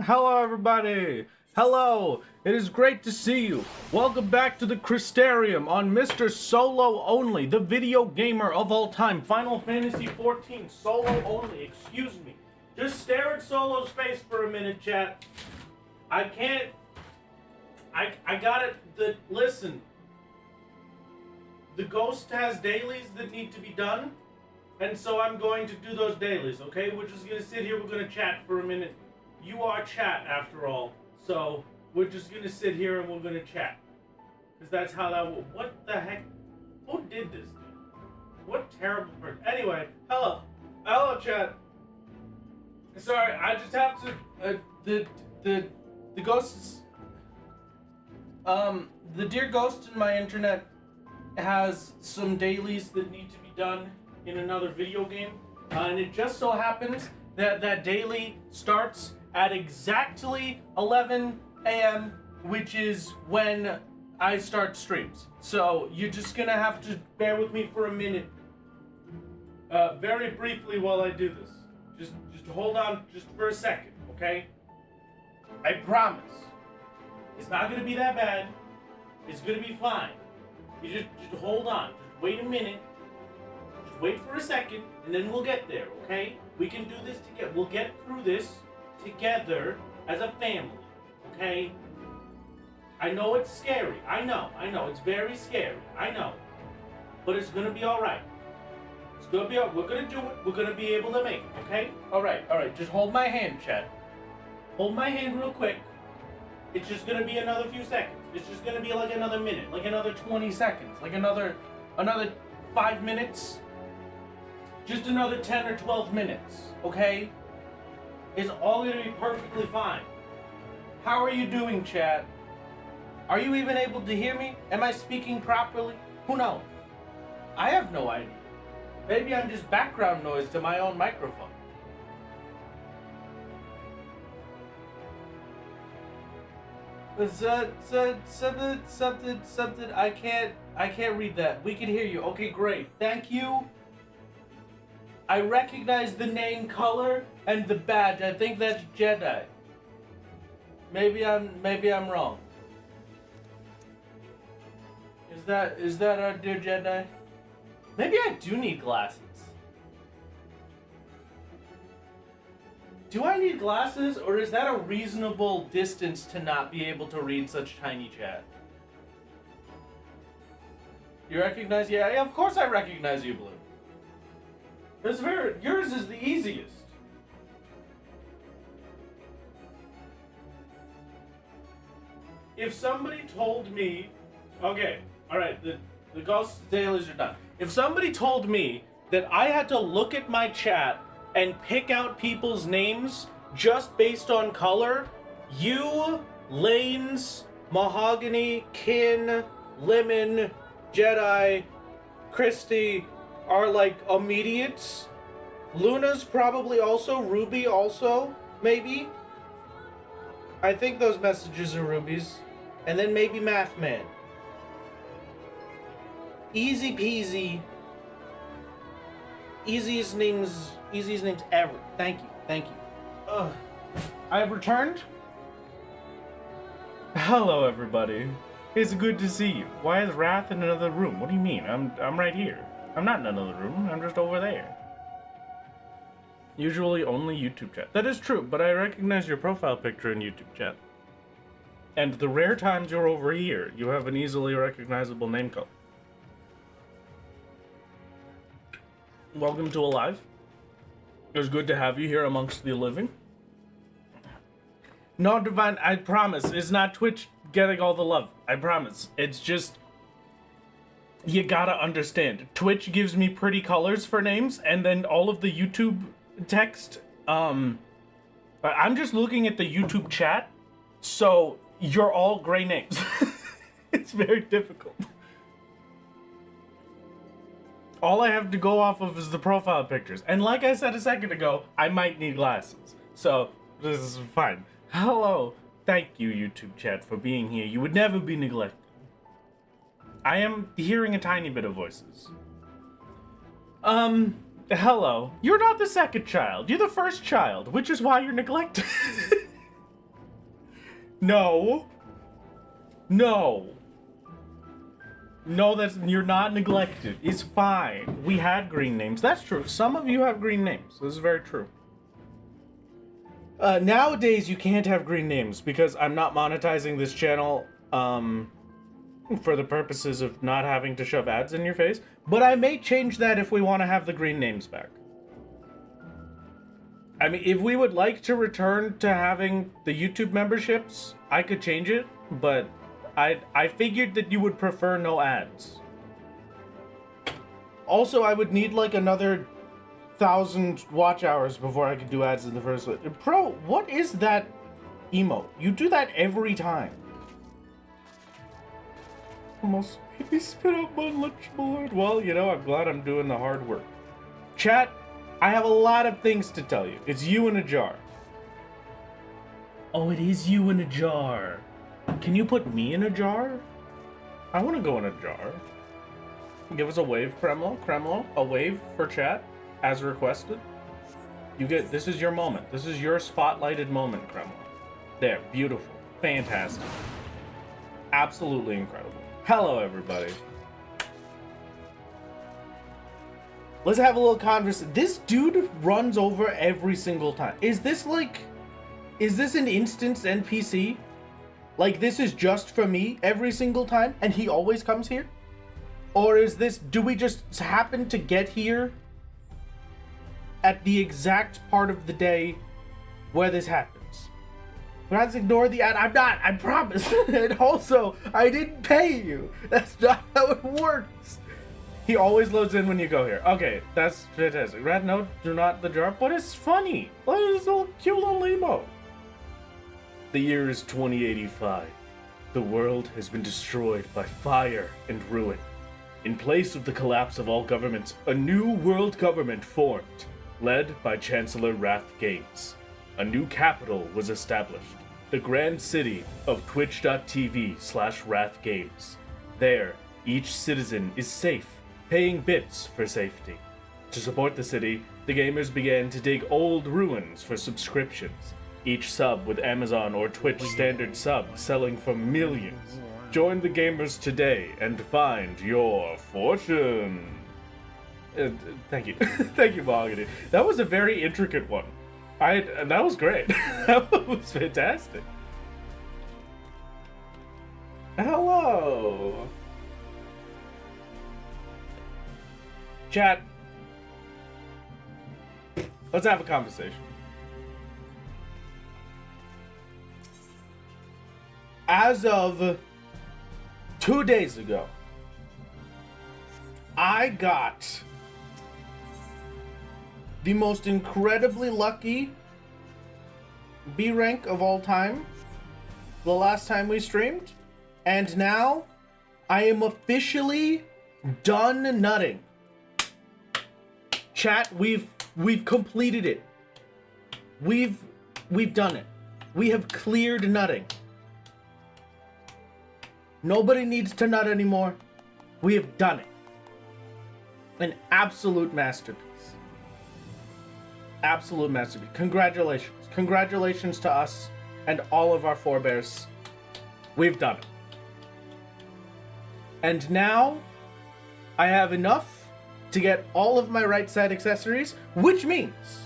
Hello, everybody. Hello. It is great to see you. Welcome back to the Crystarium on Mr. Solo Only, the video gamer of all time. Final Fantasy 14 Solo Only. Excuse me. Just stare at Solo's face for a minute, chat. I can't. I got it. Listen. The ghost has dailies that need to be done. And so I'm going to do those dailies, okay? We're just gonna sit here, we're gonna chat for a minute. You are chat, after all. So, we're just gonna sit here and we're gonna chat. Because that's how that will. What the heck? Who did this? What terrible person. Anyway, hello. Hello, chat. Sorry, I just have to, the ghosts, the dear ghost in my internet has some dailies that need to be done in another video game, and it just so happens that that daily starts at exactly 11 a.m., which is when I start streams. So you're just gonna have to bear with me for a minute, very briefly while I do this. Just hold on just for a second, okay? I promise. It's not gonna be that bad. It's gonna be fine. You just hold on. Just wait a minute. Wait for a second, and then we'll get there, okay? We can do this together. We'll get through this together as a family, okay? I know it's scary. I know. It's very scary. I know. But it's gonna be alright. It's gonna be alright. We're gonna do it. We're gonna be able to make it, okay? Alright. Just hold my hand, chat. Hold my hand real quick. It's just gonna be another few seconds. It's just gonna be like another minute, like another 20 seconds, like another 5 minutes. Just another 10 or 12 minutes, okay? It's all gonna be perfectly fine. How are you doing, chat? Are you even able to hear me? Am I speaking properly? Who knows? I have no idea. Maybe I'm just background noise to my own microphone. Something. I can't read that. We can hear you. Okay, great. Thank you. I recognize the name, color, and the badge. I think that's Jedi. Maybe I'm wrong. Is that our dear Jedi? Maybe I do need glasses. Do I need glasses, or is that a reasonable distance to not be able to read such tiny chat? You recognize? Yeah, of course I recognize you, Blue. Yours is the easiest. If somebody told me, okay, alright, the ghost dailies are done. If somebody told me that I had to look at my chat and pick out people's names just based on color, you, Lanes, Mahogany, Kin, Lemon, Jedi, Christy, are like immediates. Luna's probably also. Ruby also, maybe. I think those messages are Ruby's. And then maybe Math Man. Easy peasy. Easiest names ever. Thank you. I've returned. Hello, everybody. It's good to see you. Why is Wrath in another room? What do you mean? I'm right here. I'm not in another room, I'm just over there. Usually only YouTube chat. That is true, but I recognize your profile picture in YouTube chat. And the rare times you're over here, you have an easily recognizable name color. Welcome to Alive. It's good to have you here amongst the living. No, Divine, I promise, it's not Twitch getting all the love. I promise. It's just... You gotta understand, Twitch gives me pretty colors for names, and then all of the YouTube text, I'm just looking at the YouTube chat, so you're all gray names. It's very difficult. All I have to go off of is the profile pictures, and like I said a second ago, I might need glasses, so this is fine. Hello, thank you YouTube chat for being here. You would never be neglected. I am hearing a tiny bit of voices. Hello. You're not the second child. You're the first child, which is why you're neglected. No. No. No, you're not neglected. It's fine. We had green names. That's true. Some of you have green names. This is very true. Nowadays, you can't have green names because I'm not monetizing this channel for the purposes of not having to shove ads in your face. But I may change that if we want to have the green names back. I mean, if we would like to return to having the YouTube memberships, I could change it, but I figured that you would prefer no ads. Also, I would need like another 1,000 watch hours before I could do ads in the first place. Bro, what is that emote? You do that every time. Almost made me spit out my lunch board. Well, you know, I'm glad I'm doing the hard work. Chat, I have a lot of things to tell you. It's you in a jar. Oh, it is you in a jar. Can you put me in a jar? I want to go in a jar. Give us a wave, Kremlo. Kremlo, a wave for chat, as requested. You get, this is your moment. This is your spotlighted moment, Kremlo. There, beautiful. Fantastic. Absolutely incredible. Hello, everybody. Let's have a little conversation. This dude runs over every single time. Is this an instance NPC? Like, this is just for me every single time, and he always comes here? Or is this, do we just happen to get here at the exact part of the day where this happens? Let's ignore the ad. I'm not, I promise. And also, I didn't pay you. That's not how it works. He always loads in when you go here. Okay, that's fantastic. Red note, do not the jar, but it's funny. Look at this little cute little emo. The year is 2085. The world has been destroyed by fire and ruin. In place of the collapse of all governments, a new world government formed, led by Chancellor Wrath Games. A new capital was established, the grand city of twitch.tv/Wrath Games. There, each citizen is safe, paying bits for safety. To support the city, the gamers began to dig old ruins for subscriptions. Each sub with Amazon or Twitch standard sub selling for millions. Join the gamers today and find your fortune. Thank you. Thank you, Mahogany. That was a very intricate one. That was great. That was fantastic. Hello. Chat. Let's have a conversation. As of 2 days ago, I got the most incredibly lucky B rank of all time the last time we streamed, and now I am officially done nutting. Chat, we've completed it. We've done it. We have cleared nutting. Nobody needs to nut anymore. We have done it. An absolute masterpiece. Absolute masterpiece. Congratulations. Congratulations to us and all of our forebears. We've done it. And now I have enough to get all of my right side accessories, which means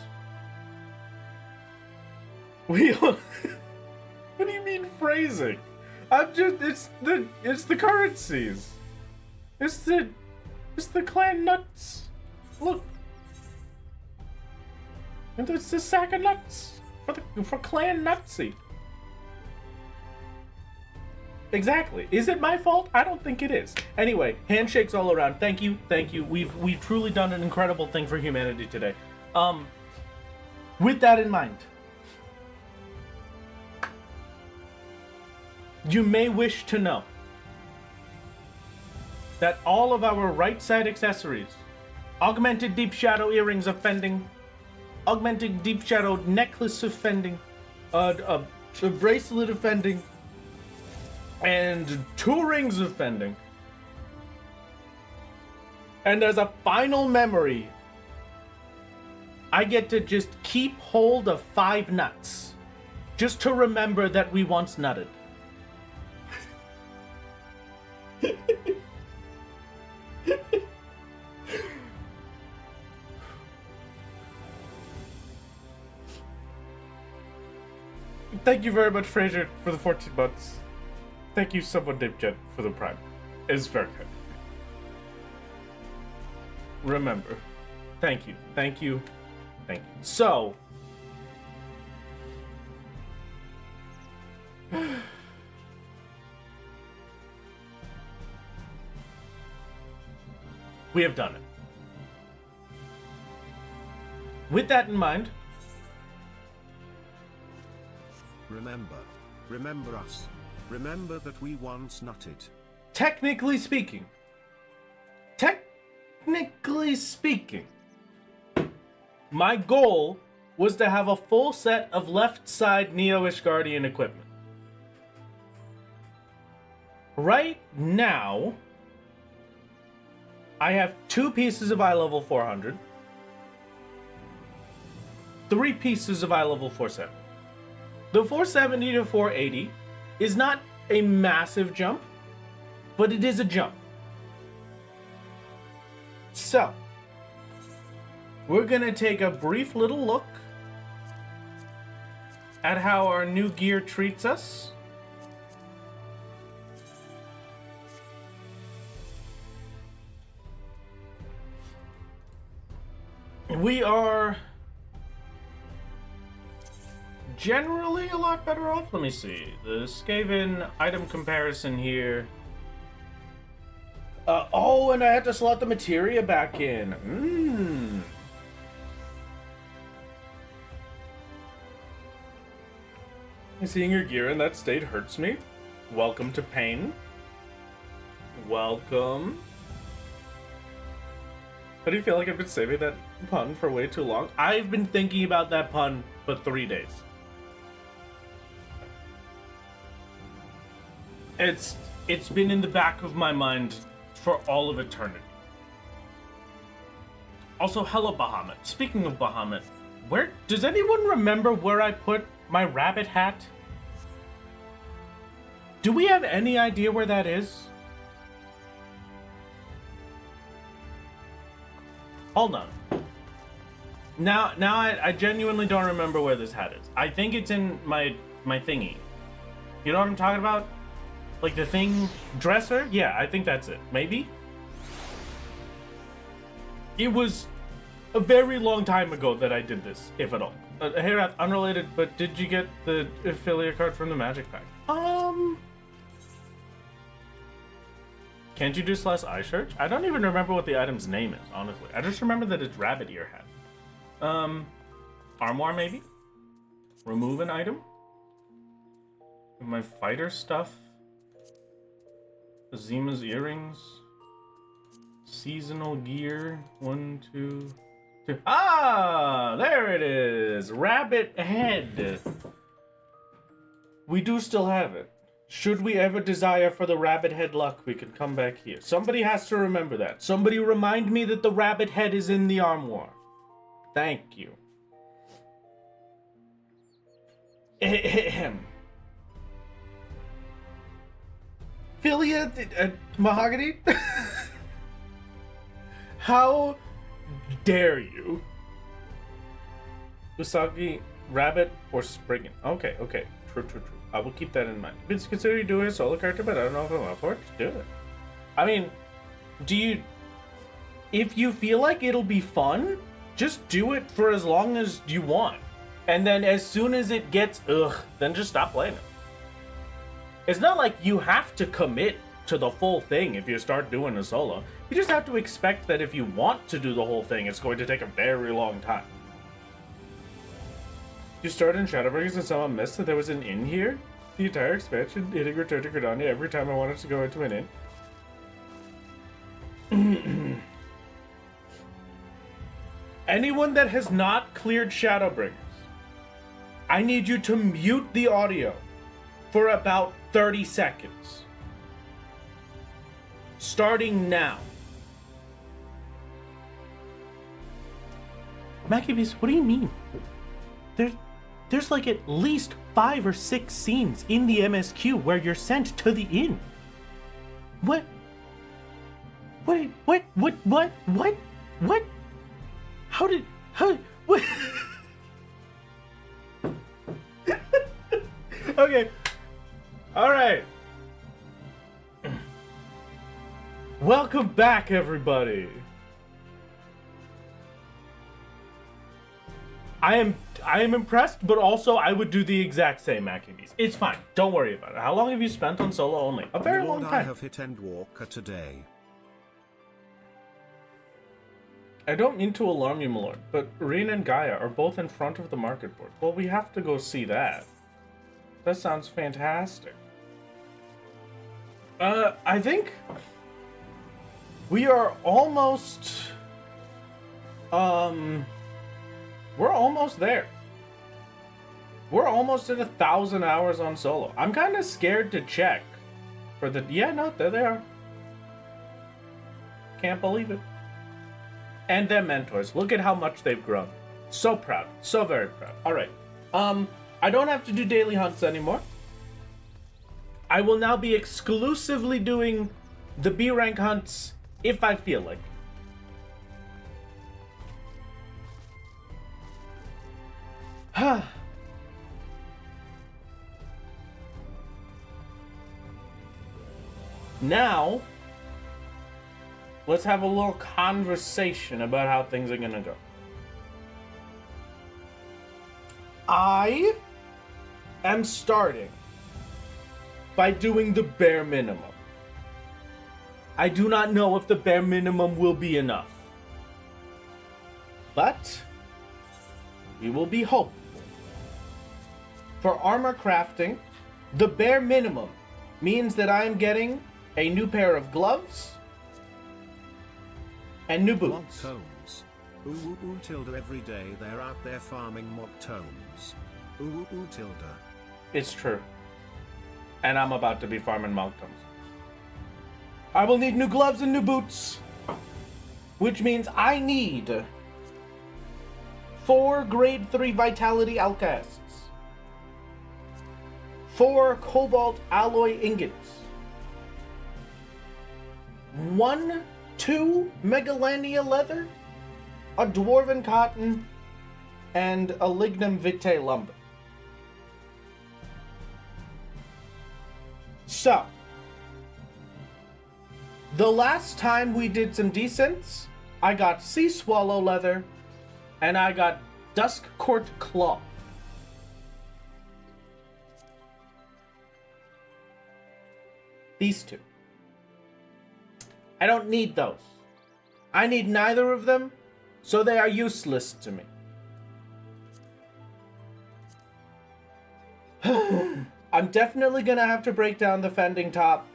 what do you mean phrasing? It's the currencies. It's the clan nuts. Look. And it's the sack of nuts for clan nutsy. Exactly. Is it my fault? I don't think it is. Anyway, handshakes all around. Thank you. Thank you. We've truly done an incredible thing for humanity today. With that in mind, you may wish to know that all of our right side accessories, augmented deep shadow earrings of fending, augmented deep shadow necklace of fending, a bracelet of fending, and 2 rings of fending. And as a final memory, I get to just keep hold of 5 nuts. just to remember that we once nutted. Thank you very much, Fraser, for the 14 months. Thank you, someone named Jen, for the Prime. It's very kind. Remember. Thank you. Thank you. Thank you. So. We have done it. With that in mind. Remember us. Remember that we once nutted. Technically speaking, my goal was to have a full set of left side Neo-ish Guardian equipment. Right now, I have 2 pieces of eye level 400, 3 pieces of eye level 470. The 470 to 480 is not a massive jump, but it is a jump. So, we're gonna take a brief little look at how our new gear treats us. We are generally a lot better off. Let me see. The Skaven item comparison here. Oh, and I had to slot the materia back in. Seeing your gear in that state hurts me. Welcome to pain. Welcome. How do you feel like I've been saving that pun for way too long? I've been thinking about that pun for 3 days. It's been in the back of my mind for all of eternity. Also, hello Bahamut. Speaking of Bahamut, where does anyone remember where I put my rabbit hat? Do we have any idea where that is? Hold on. Now I genuinely don't remember where this hat is. I think it's in my thingy. You know what I'm talking about? Like the thing dresser? Yeah, I think that's it. Maybe? It was a very long time ago that I did this, if at all. Hey Raph, unrelated, but did you get the affiliate card from the Magic Pack? Can't you do / eye search? I don't even remember what the item's name is, honestly. I just remember that it's rabbit ear hat. Armoire maybe? Remove an item? My fighter stuff? Zima's earrings? Seasonal gear? 1, 2, 3. Ah! There it is! Rabbit head! We do still have it. Should we ever desire for the rabbit head luck, we can come back here. Somebody has to remember that. Somebody remind me that the rabbit head is in the armoire. Thank you. Philia, Mahogany? How dare you? Usagi, rabbit, or Spriggan? Okay. True. I will keep that in mind. It's considered doing a solo character, but I don't know if I'm up for it. Just do it. I mean, if you feel like it'll be fun, just do it for as long as you want. And then as soon as it gets then just stop playing it. It's not like you have to commit to the full thing if you start doing a solo. You just have to expect that if you want to do the whole thing, it's going to take a very long time. You started in Shadowbringers and somehow missed that there was an inn here? The entire expansion, hitting Return to Gridania every time I wanted to go into an inn. Anyone that has not cleared Shadowbringers, I need you to mute the audio for about 30 seconds. Starting now. Maccabees, what do you mean? There's like at least 5 or 6 scenes in the MSQ where you're sent to the inn. What? What? How? What? Okay. All right. Welcome back, everybody. I am impressed, but also I would do the exact same, Maccabees. It's fine. Don't worry about it. How long have you spent on solo only? A very long time. I have hit end walker today. I don't mean to alarm you, my lord, but Reen and Gaia are both in front of the market board. Well, we have to go see that. That sounds fantastic. I think we are almost, we're almost there. We're almost at 1,000 hours on solo. I'm kind of scared to check for the, yeah, no, there they are. Can't believe it. And their mentors. Look at how much they've grown. So proud. So very proud. All right. I don't have to do daily hunts anymore. I will now be exclusively doing the B rank hunts if I feel like it. Now, let's have a little conversation about how things are gonna go. I am starting by doing the bare minimum. I do not know if the bare minimum will be enough, but we will be hopeful. For armor crafting, the bare minimum means that I am getting a new pair of gloves and new boots. Tomes. Ooh tilde every day they're out there farming mod tomes. Ooh tilde. It's true. And I'm about to be farming Malcolms. I will need new gloves and new boots, which means I need 4 grade 3 vitality alcasts, 4 cobalt alloy ingots, 2 megalania leather, a dwarven cotton, and a lignum vitae lumber. So, the last time we did some descents, I got sea swallow leather, and I got dusk court cloth. These 2. I don't need those. I need neither of them, so they are useless to me. I'm definitely gonna have to break down the fending top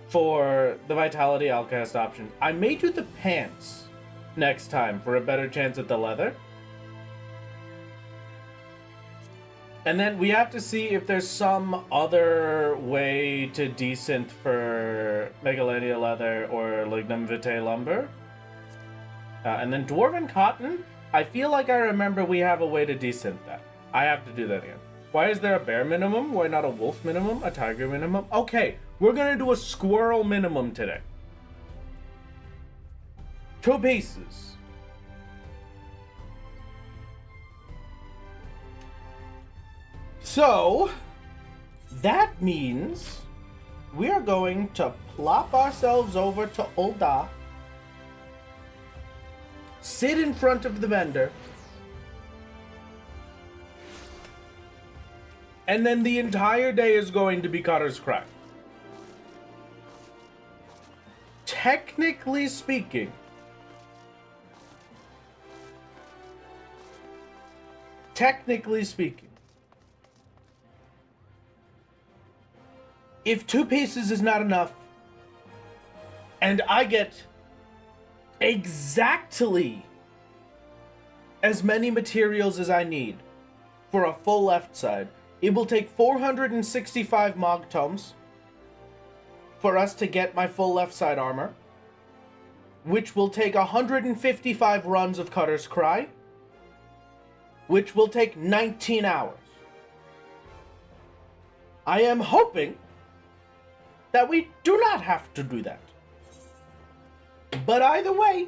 for the Vitality Outcast option. I may do the pants next time for a better chance at the leather. And then we have to see if there's some other way to descent for Megalania leather or Lignum Vitae lumber. And then Dwarven cotton, I feel like I remember we have a way to descent that. I have to do that again. Why is there a bear minimum? Why not a wolf minimum? A tiger minimum? Okay, we're gonna do a squirrel minimum today. 2 pieces. So, that means we are going to plop ourselves over to Ul'dah, sit in front of the vendor, and then the entire day is going to be Cutter's Cry. Technically speaking, if 2 pieces is not enough, and I get exactly as many materials as I need for a full left side, it will take 465 Mog Tomes for us to get my full left side armor, which will take 155 runs of Cutter's Cry, which will take 19 hours. I am hoping that we do not have to do that. But either way,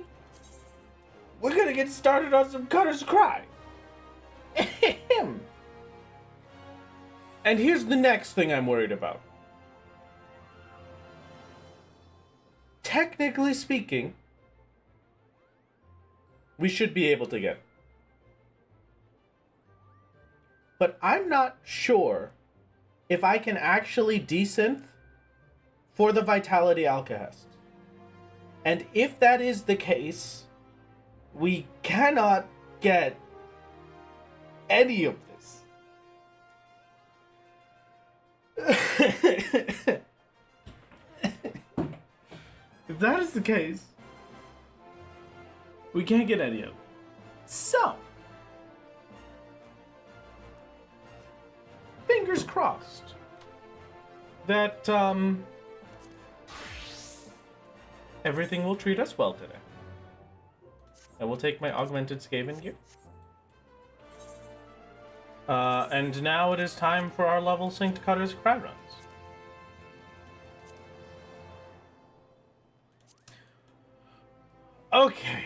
we're gonna get started on some Cutter's Cry. And here's the next thing I'm worried about. Technically speaking, we should be able to get it. But I'm not sure if I can actually desynth for the Vitality Alkahest. And if that is the case, we cannot get any of this. If that is the case, we can't get any of it. So, fingers crossed that everything will treat us well today. I will take my augmented Skaven gear. And now it is time for our level synced Cutter's Cry runs. Okay.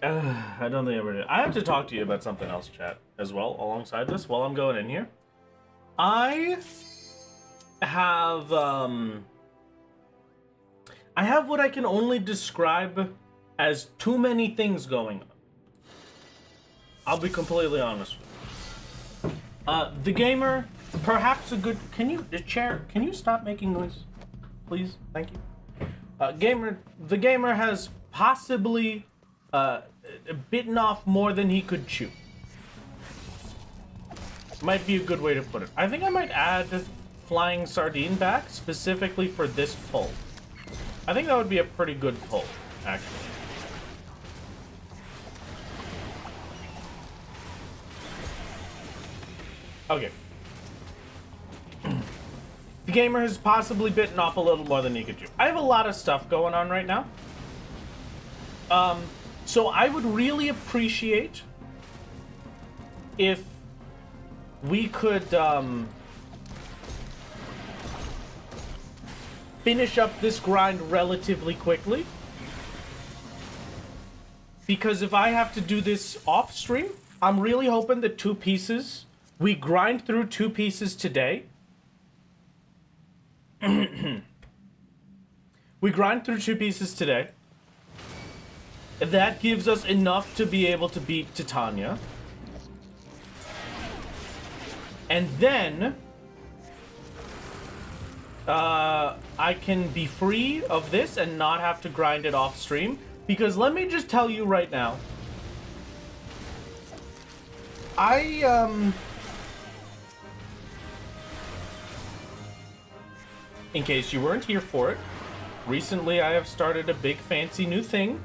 I don't think I ever did. I have to talk to you about something else, chat, as well, alongside this, while I'm going in here. I have what I can only describe as too many things going on. I'll be completely honest with you. The gamer, perhaps a good... Can you stop making noise? Please? Thank you. The gamer has possibly bitten off more than he could chew. Might be a good way to put it. I think I might add Flying Sardine back specifically for this pull. I think that would be a pretty good pull, actually. Okay. The gamer has possibly bitten off a little more than he could chew. I have a lot of stuff going on right now. So I would really appreciate if we could finish up this grind relatively quickly. Because if I have to do this off stream, I'm really hoping that we grind through 2 pieces today. We grind through 2 pieces today. That gives us enough to be able to beat Titania. And then I can be free of this and not have to grind it off stream. Because let me just tell you right now, in case you weren't here for it, recently I have started a big fancy new thing.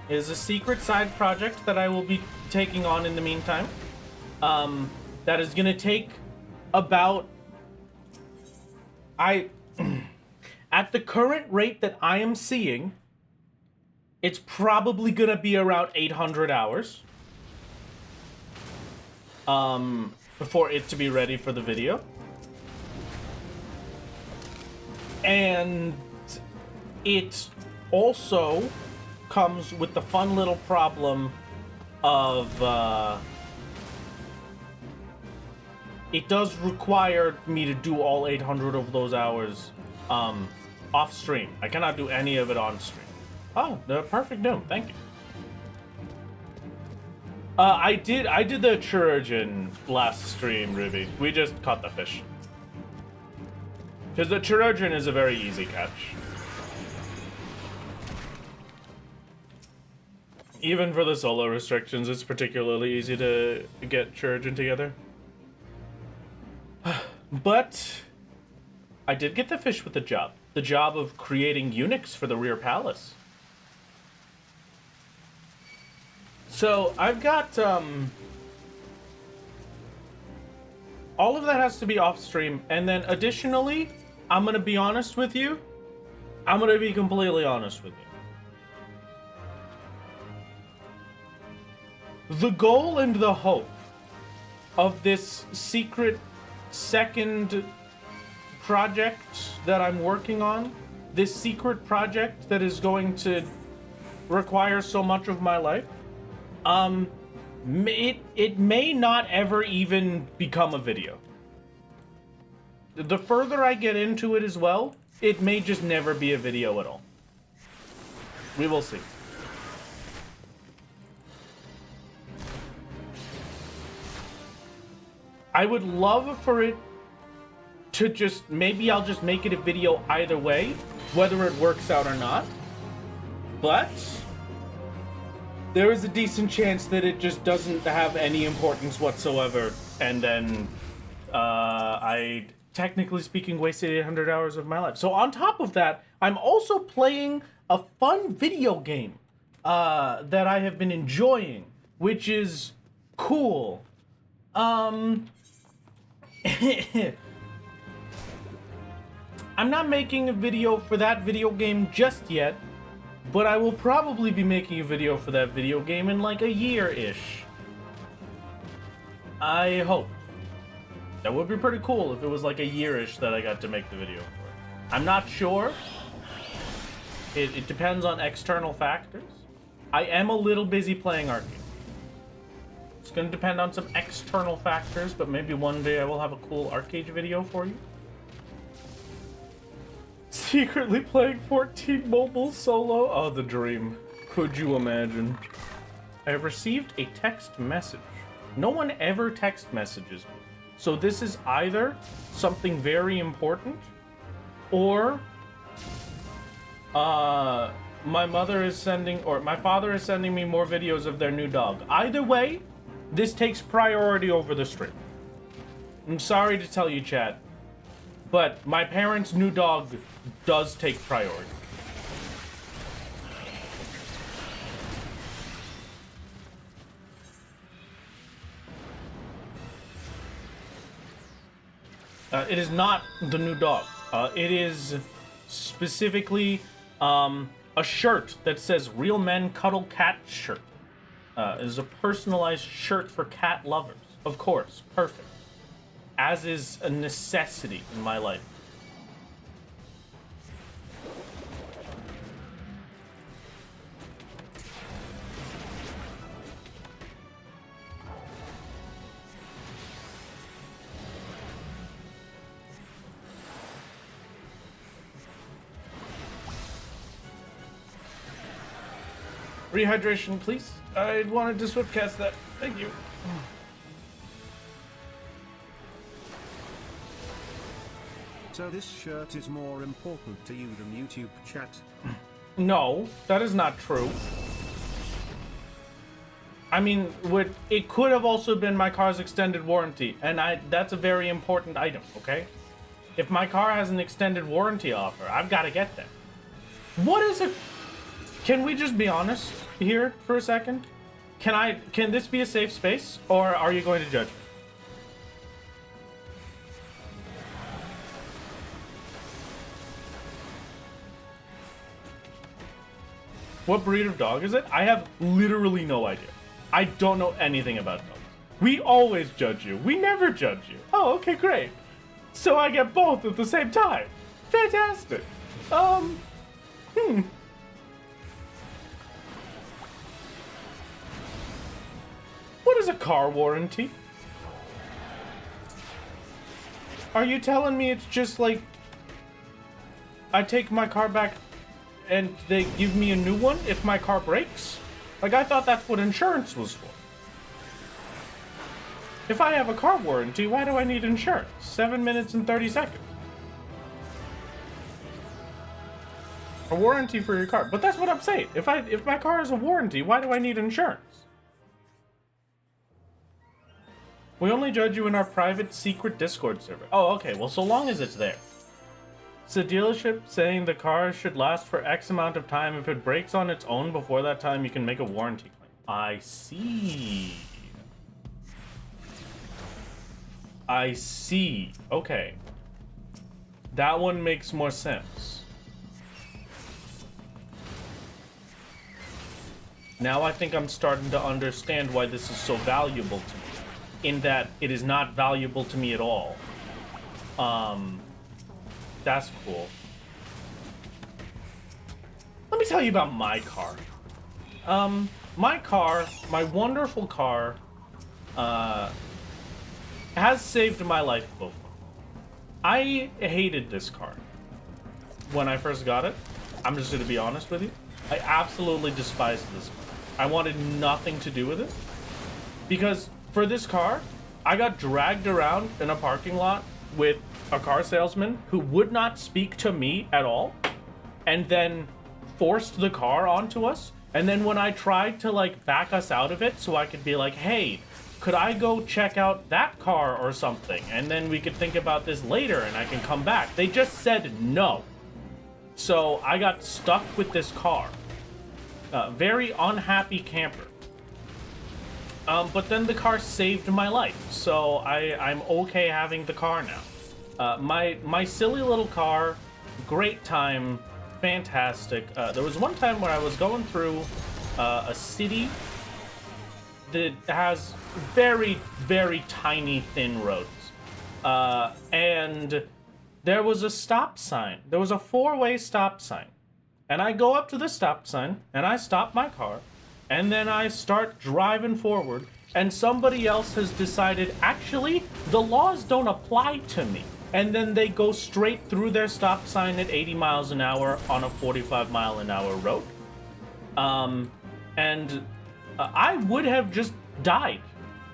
It is a secret side project that I will be taking on in the meantime. That is gonna take about... At the current rate that I am seeing, it's probably gonna be around 800 hours. Before it to be ready for the video. And it also comes with the fun little problem of it does require me to do all 800 of those hours off stream. I cannot do any of it on stream. Oh, the perfect doom. Thank you. I did the chirurgeon last stream, Ruby. We just caught the fish. Because the chirurgeon is a very easy catch. Even for the solo restrictions, it's particularly easy to get chirurgeon together. But I did get the fish with the job. The job of creating eunuchs for the rear palace. So I've got all of that has to be off stream, and then additionally, I'm gonna be honest with you. I'm gonna be completely honest with you. The goal and the hope of this secret second project that I'm working on, this secret project that is going to require so much of my life, it may not ever even become a video. The further I get into it as well, it may just never be a video at all. We will see. I would love for it to just, maybe I'll just make it a video either way, whether it works out or not. But there is a decent chance that it just doesn't have any importance whatsoever, and then I, technically speaking, wasted 800 hours of my life. So on top of that, I'm also playing a fun video game that I have been enjoying, which is cool. I'm not making a video for that video game just yet, but I will probably be making a video for that video game in like a year-ish. I hope. That would be pretty cool if it was like a year-ish that I got to make the video for. I'm not sure. It depends on external factors. I am a little busy playing arcade. It's gonna depend on some external factors, but maybe one day I will have a cool arcade video for you. Secretly playing 14 mobile solo? Oh, the dream. Could you imagine? I have received a text message. No one ever text messages me. So this is either something very important, or my mother is sending, or my father is sending me more videos of their new dog. Either way, this takes priority over the stream. I'm sorry to tell you, chat, but my parents' new dog does take priority. It is not the new dog. It is specifically a shirt that says "Real Men Cuddle Cat Shirt." It is a personalized shirt for cat lovers. Of course, perfect. As is a necessity in my life. Rehydration, please. I wanted to swiftcast that. Thank you. So this shirt is more important to you than YouTube chat? No, that is not true. I mean, it could have also been my car's extended warranty, and that's a very important item, okay? If my car has an extended warranty offer, I've got to get that. What is it? Can we just be honest here for a second? Can this be a safe space, or are you going to judge me? What breed of dog is it? I have literally no idea. I don't know anything about dogs. We always judge you. We never judge you. Oh, okay, great. So I get both at the same time. Fantastic. What is a car warranty? Are you telling me it's just like I take my car back and they give me a new one if my car breaks? Like, I thought that's what insurance was for. If I have a car warranty, why do I need insurance? 7 minutes and 30 seconds. A warranty for your car. But that's what I'm saying. If my car has a warranty, why do I need insurance? We only judge you in our private secret Discord server. Oh, okay. Well, so long as it's there. It's a dealership saying the car should last for X amount of time. If it breaks on its own before that time, you can make a warranty claim. I see. I see. Okay. That one makes more sense. Now I think I'm starting to understand why this is so valuable to me, in that it is not valuable to me at all. That's cool. Let me tell you about my car. My wonderful car, has saved my life before. I hated this car when I first got it. I'm just gonna be honest with you. I absolutely despised this car. I wanted nothing to do with it. Because for this car, I got dragged around in a parking lot with a car salesman who would not speak to me at all, and then forced the car onto us. And then when I tried to like back us out of it so I could be like, hey, could I go check out that car or something? And then we could think about this later and I can come back. They just said no. So I got stuck with this car. Very unhappy camper. But then the car saved my life. So I'm okay having the car now. My silly little car, great time, fantastic. There was one time where I was going through a city that has very, very tiny, thin roads. And there was a stop sign. There was a 4-way stop sign. And I go up to the stop sign, and I stop my car, and then I start driving forward, and somebody else has decided, actually, the laws don't apply to me. And then they go straight through their stop sign at 80 miles an hour on a 45-mile-an-hour road. I would have just died.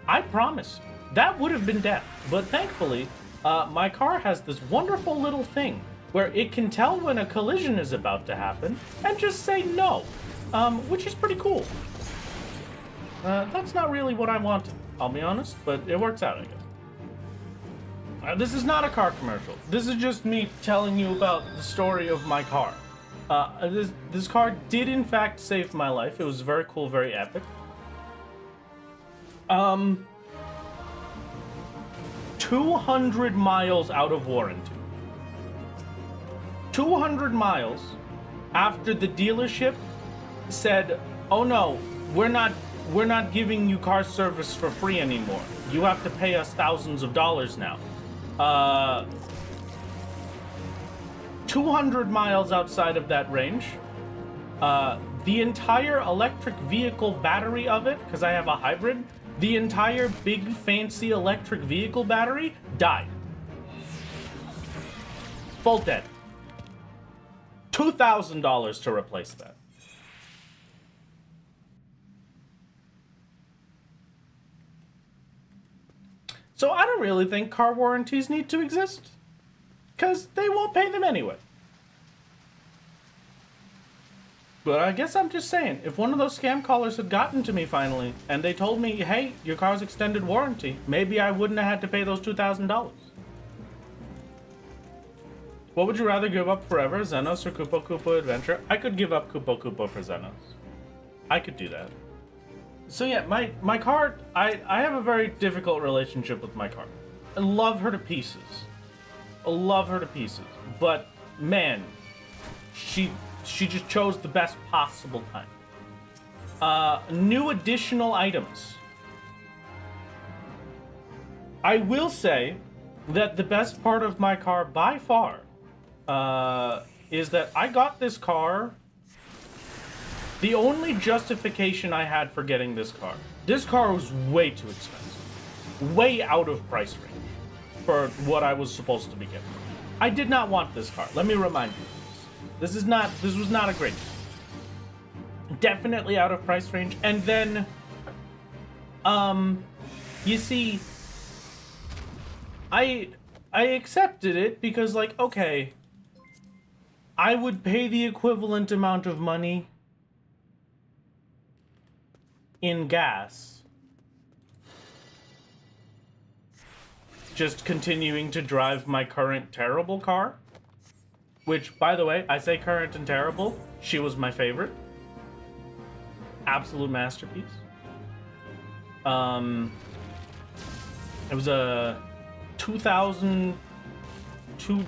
I promise. That would have been death. But thankfully, my car has this wonderful little thing where it can tell when a collision is about to happen and just say no, which is pretty cool. That's not really what I wanted, I'll be honest, but it works out, I guess. This is not a car commercial. This is just me telling you about the story of my car. This car did in fact save my life. It was very cool, very epic. 200 miles out of warranty. 200 miles after the dealership said, "Oh no, we're not giving you car service for free anymore. You have to pay us thousands of dollars now." 200 miles outside of that range, the entire electric vehicle battery of it, because I have a hybrid, the entire big fancy electric vehicle battery died. Full dead. $2,000 to replace that. So I don't really think car warranties need to exist, because they won't pay them anyway. But I guess I'm just saying, if one of those scam callers had gotten to me finally, and they told me, hey, your car's extended warranty, maybe I wouldn't have had to pay those $2,000. What would you rather give up forever, Xenos or Kupo Kupo Adventure? I could give up Kupo Kupo for Xenos. I could do that. So yeah, my car, I have a very difficult relationship with my car. I love her to pieces. I love her to pieces. But man, she just chose the best possible time. New additional items. I will say that the best part of my car by far is that I got this car. The only justification I had for getting this car was way too expensive. Way out of price range for what I was supposed to be getting. I did not want this car. Let me remind you. This was not a great deal. Definitely out of price range. And then, you see, I accepted it because, like, okay, I would pay the equivalent amount of money in gas, just continuing to drive my current terrible car, which, by the way, I say current and terrible, she was my favorite. Absolute masterpiece. It was a 2005?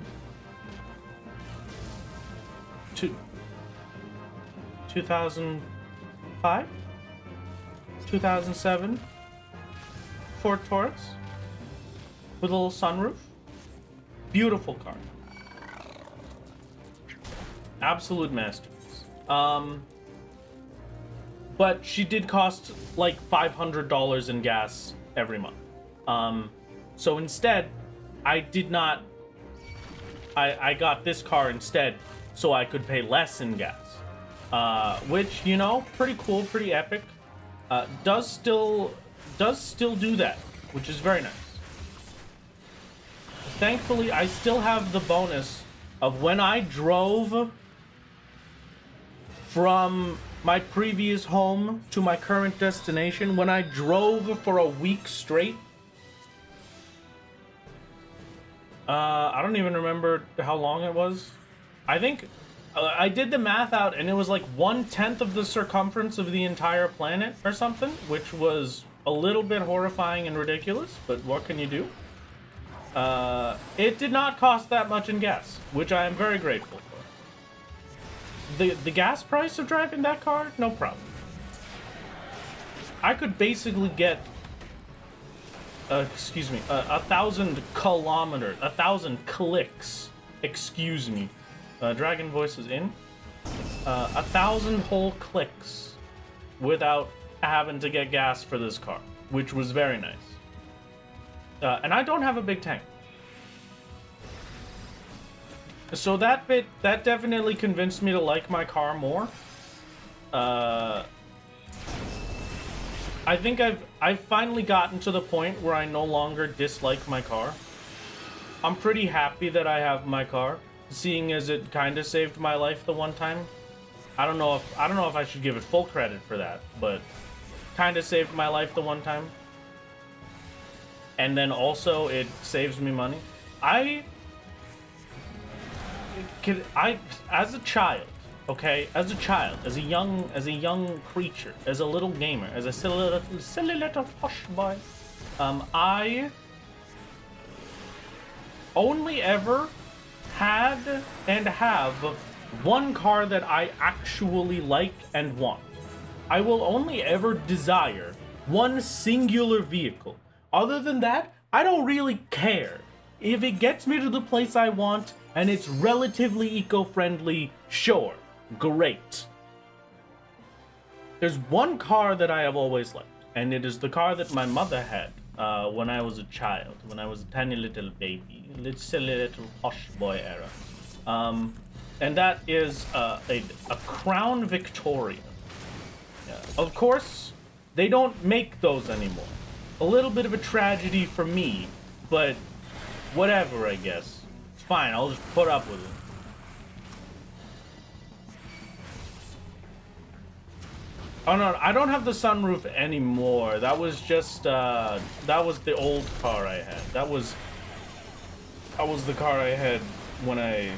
2005? 2007 Ford Taurus with a little sunroof. Beautiful car. Absolute masterpiece. But she did cost like $500 in gas every month. So instead, I got this car instead so I could pay less in gas. Which, you know, pretty cool, pretty epic. Does still do that, which is very nice. Thankfully, I still have the bonus of when I drove from my previous home to my current destination, when I drove for a week straight. I don't even remember how long it was. I think I did the math out and it was like 1/10 of the circumference of the entire planet or something, which was a little bit horrifying and ridiculous, but what can you do? It did not cost that much in gas, which I am very grateful for. The gas price of driving that car, no problem. I could basically get, 1,000 kilometers, 1,000 clicks, excuse me. Dragon voice is in. 1,000 whole clicks without having to get gas for this car, which was very nice. And I don't have a big tank. So that definitely convinced me to like my car more. I think I've finally gotten to the point where I no longer dislike my car. I'm pretty happy that I have my car, seeing as it kind of saved my life the one time. I don't know if I should give it full credit for that, but kind of saved my life the one time. And then also it saves me money. As a child, okay, as a young creature, as a little gamer, as a silly little hush boy, I only ever had and have one car that I actually like and want. I will only ever desire one singular vehicle. Other than that, I don't really care. If it gets me to the place I want and it's relatively eco-friendly, sure, great. There's one car that I have always liked, and it is the car that my mother had when I was a child, when I was a tiny little baby, silly little hush boy era. And that is a Crown Victoria. Yeah. Of course, they don't make those anymore. A little bit of a tragedy for me, but whatever, I guess. It's fine, I'll just put up with it. Oh no, I don't have the sunroof anymore. That was just, that was the old car I had. That was the car I had when I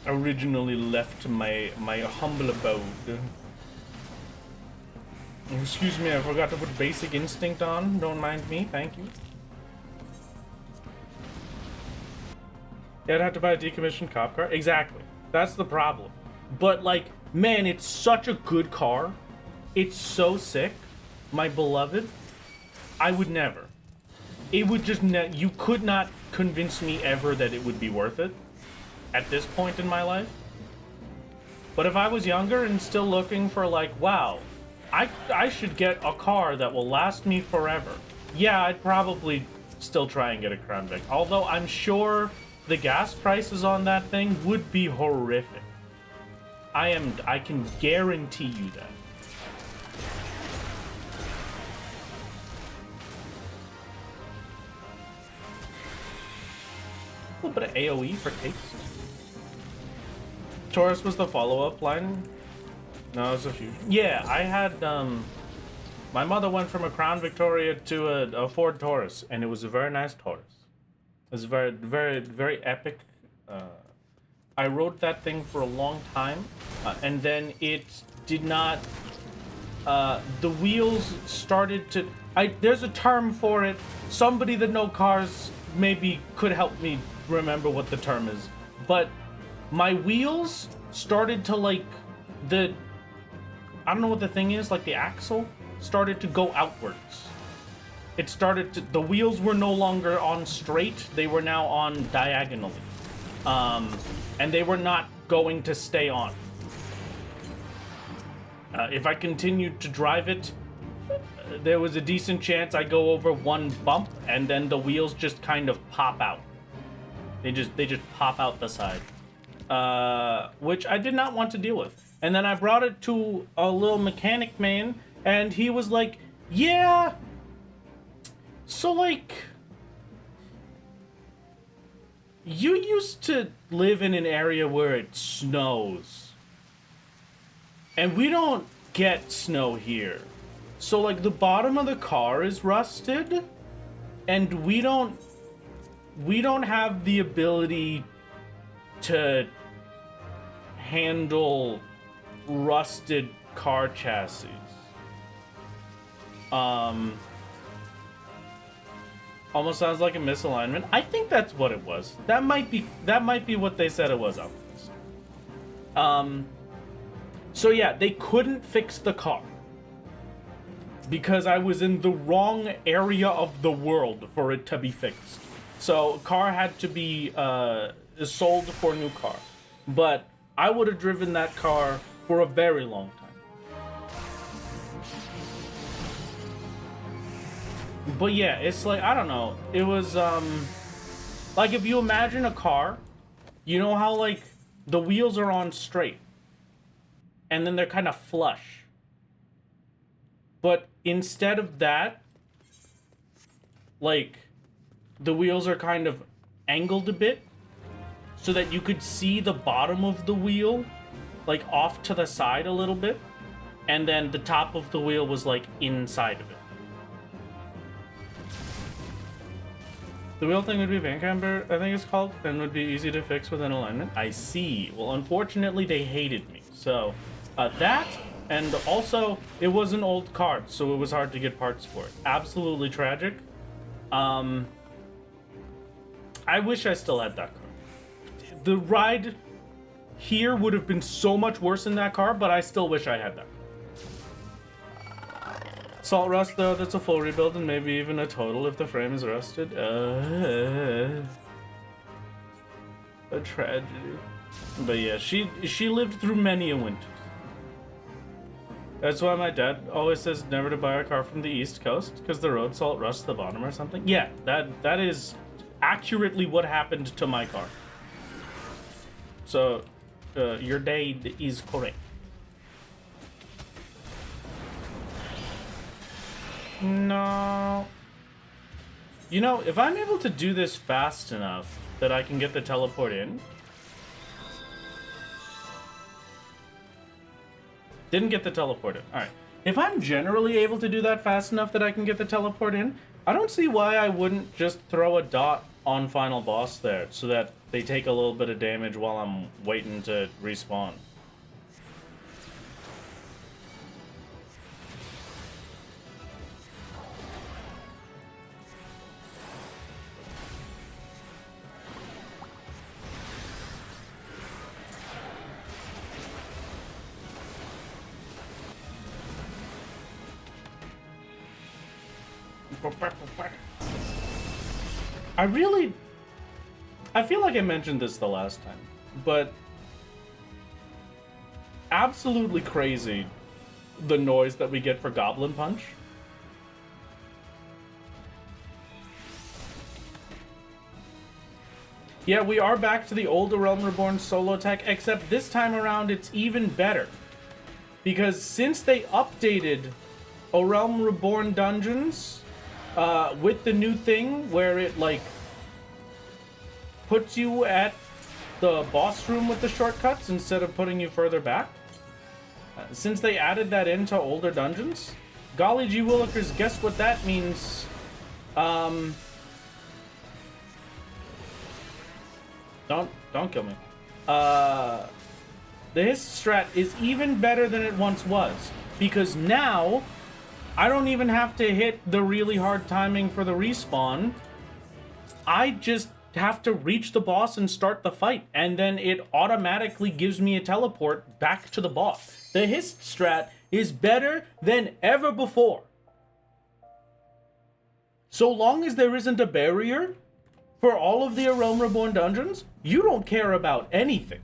originally left my humble abode. Excuse me, I forgot to put Basic Instinct on. Don't mind me, thank you. Yeah, I'd have to buy a decommissioned cop car. Exactly. That's the problem. But, like, man, it's such a good car. It's so sick. My beloved. I would never. It would just... you could not convince me ever that it would be worth it at this point in my life. But if I was younger and still looking for, like, wow, I should get a car that will last me forever. Yeah, I'd probably still try and get a Crown Vic. Although I'm sure the gas prices on that thing would be horrific. I can guarantee you that. A little bit of AoE for taste. Taurus was the follow-up line. No, it was a few. Yeah, I had, my mother went from a Crown Victoria to a Ford Taurus, and it was a very nice Taurus. It was very, very, very epic. I rode that thing for a long time, and then it did not, the wheels started to, there's a term for it. Somebody that knows cars maybe could help me remember what the term is. But my wheels started to, like, I don't know what the thing is, like the axle? started to go outwards. It started to, the wheels were no longer on straight, they were now on diagonally. And they were not going to stay on. If I continued to drive it, there was a decent chance I go over one bump and then the wheels just kind of pop out. They just pop out the side. Which I did not want to deal with. And then I brought it to a little mechanic man and he was like, yeah, so like, you used to live in an area where it snows. And we don't get snow here. So like the bottom of the car is rusted and we don't have the ability to handle rusted car chassis. Almost sounds like a misalignment. I think that's what it was. That might be what they said it was. So yeah, they couldn't fix the car because I was in the wrong area of the world for it to be fixed. So car had to be sold for a new car, but I would have driven that car for a very long time. But yeah, it's like, I don't know. It was, like if you imagine a car, you know how like the wheels are on straight and then they're kind of flush. But instead of that, like the wheels are kind of angled a bit so that you could see the bottom of the wheel like off to the side a little bit. And then the top of the wheel was like inside of it. The wheel thing would be bank camber, I think it's called, and would be easy to fix with an alignment. I see. Well, unfortunately, they hated me. So, that, and also, it was an old car, so it was hard to get parts for it. Absolutely tragic. I wish I still had that car. The ride here would have been so much worse in that car, but I still wish I had that. Salt rust, though, that's a full rebuild and maybe even a total if the frame is rusted. A tragedy. But yeah, she lived through many a winter. That's why my dad always says never to buy a car from the East Coast, because the road salt rusts the bottom or something. Yeah, that is accurately what happened to my car. So, your dad is correct. No. You know, if I'm able to do this fast enough that I can get the teleport in. Didn't get the teleport in. Alright. If I'm generally able to do that fast enough that I can get the teleport in, I don't see why I wouldn't just throw a dot on final boss there so that they take a little bit of damage while I'm waiting to respawn. I feel like I mentioned this the last time, but absolutely crazy the noise that we get for Goblin Punch. Yeah, we are back to the old A Realm Reborn solo tech, except this time around it's even better. Because since they updated A Realm Reborn dungeons, with the new thing where it like puts you at the boss room with the shortcuts instead of putting you further back. Since they added that into older dungeons, golly gee willikers, guess what that means? Don't kill me. The hiss strat is even better than it once was, because now I don't even have to hit the really hard timing for the respawn. I just have to reach the boss and start the fight, and then it automatically gives me a teleport back to the boss. The hist strat is better than ever before. So long as there isn't a barrier for all of the Realm Reborn dungeons, you don't care about anything.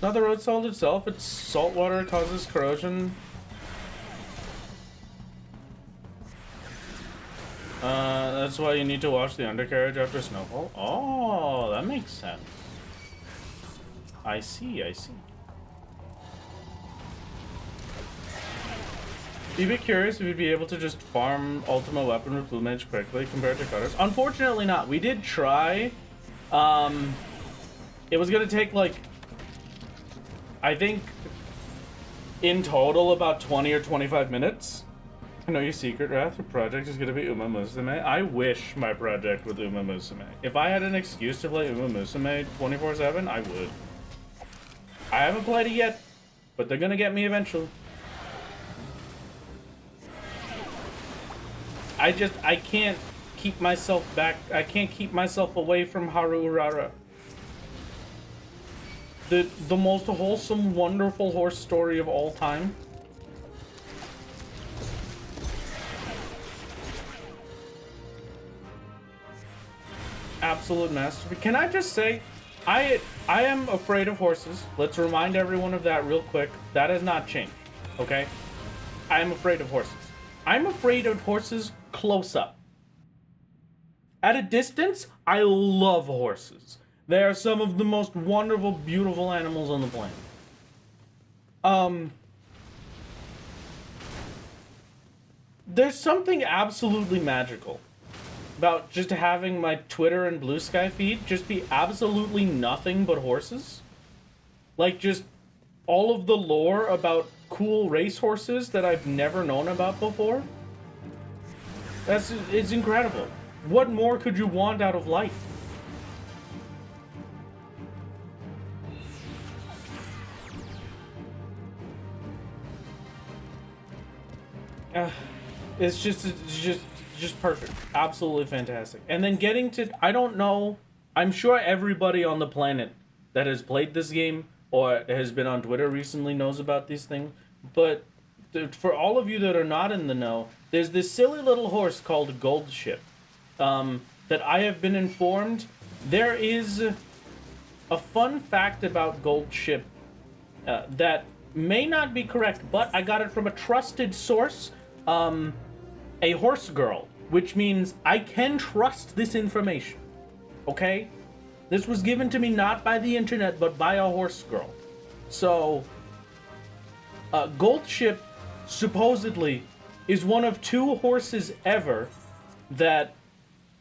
Not the road salt itself, it's salt water causes corrosion. That's why you need to wash the undercarriage after snowfall. Oh, that makes sense. I see, I see. You'd be curious if you'd be able to just farm Ultima Weapon with Plumage quickly compared to Cutters. Unfortunately not. We did try. It was gonna take like, I think in total about 20 or 25 minutes. I know your secret wrath or project is gonna be Uma Musume. I wish my project was Uma Musume. If I had an excuse to play Uma Musume 24/7, I would. I haven't played it yet, but they're gonna get me eventually. I can't keep myself back. I can't keep myself away from Haru Urara. The most wholesome, wonderful horse story of all time. Absolute masterpiece. Can I just say, I am afraid of horses. Let's remind everyone of that real quick. That has not changed, okay? I am afraid of horses. I'm afraid of horses close up. At a distance, I love horses. They are some of the most wonderful, beautiful animals on the planet. There's something absolutely magical about just having my Twitter and Blue Sky feed just be absolutely nothing but horses. Like, just all of the lore about cool racehorses that I've never known about before. It's incredible. What more could you want out of life? It's just perfect. Absolutely fantastic. And then getting to, I don't know, I'm sure everybody on the planet that has played this game or has been on Twitter recently knows about these things, but for all of you that are not in the know, there's this silly little horse called Gold Ship that I have been informed. There is a fun fact about Gold Ship that may not be correct, but I got it from a trusted source, a horse girl, which means I can trust this information, okay? This was given to me not by the internet, but by a horse girl. So, Gold Ship supposedly is one of 2 horses ever that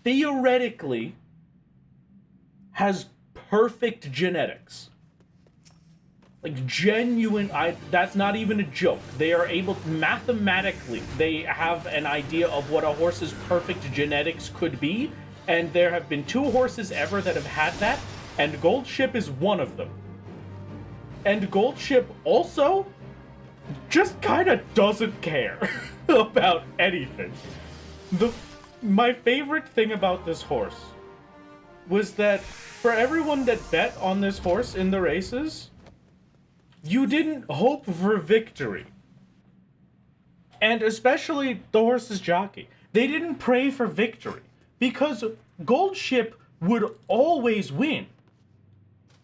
theoretically has perfect genetics. Like, genuine, that's not even a joke. They are able, mathematically, they have an idea of what a horse's perfect genetics could be, and there have been 2 horses ever that have had that, and Gold Ship is one of them. And Gold Ship also just kind of doesn't care about anything. My favorite thing about this horse was that for everyone that bet on this horse in the races, you didn't hope for victory. And especially the horse's jockey. They didn't pray for victory because Gold Ship would always win.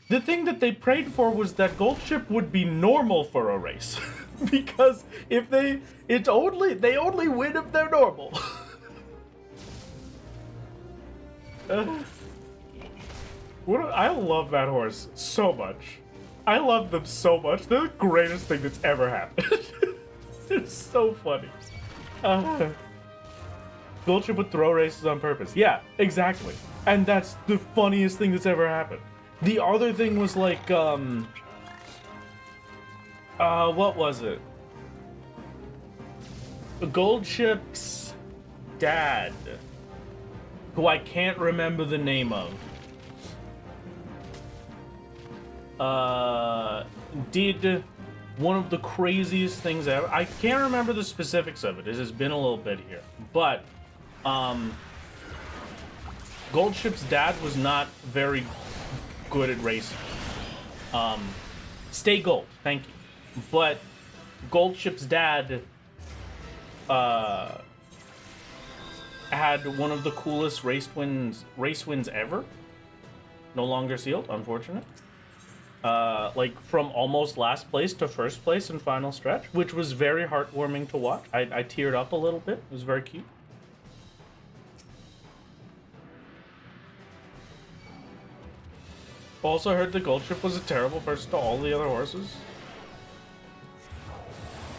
The thing that they prayed for was that Gold Ship would be normal for a race. Because if they only win if they're normal. I love that horse so much. I love them so much. They're the greatest thing that's ever happened. It's so funny. Gold Ship would throw races on purpose. Yeah, exactly. And that's the funniest thing that's ever happened. The other thing was like, what was it? Gold Ship's dad, who I can't remember the name of, did one of the craziest things ever. I can't remember the specifics of it. It has been a little bit here. But, Goldship's dad was not very good at racing. Stay gold, thank you. But Goldship's dad, had one of the coolest race wins ever. No longer sealed, unfortunate. Like from almost last place to first place in final stretch, which was very heartwarming to watch. I teared up a little bit. It was very cute. Also heard the Goldship was a terrible person to all the other horses.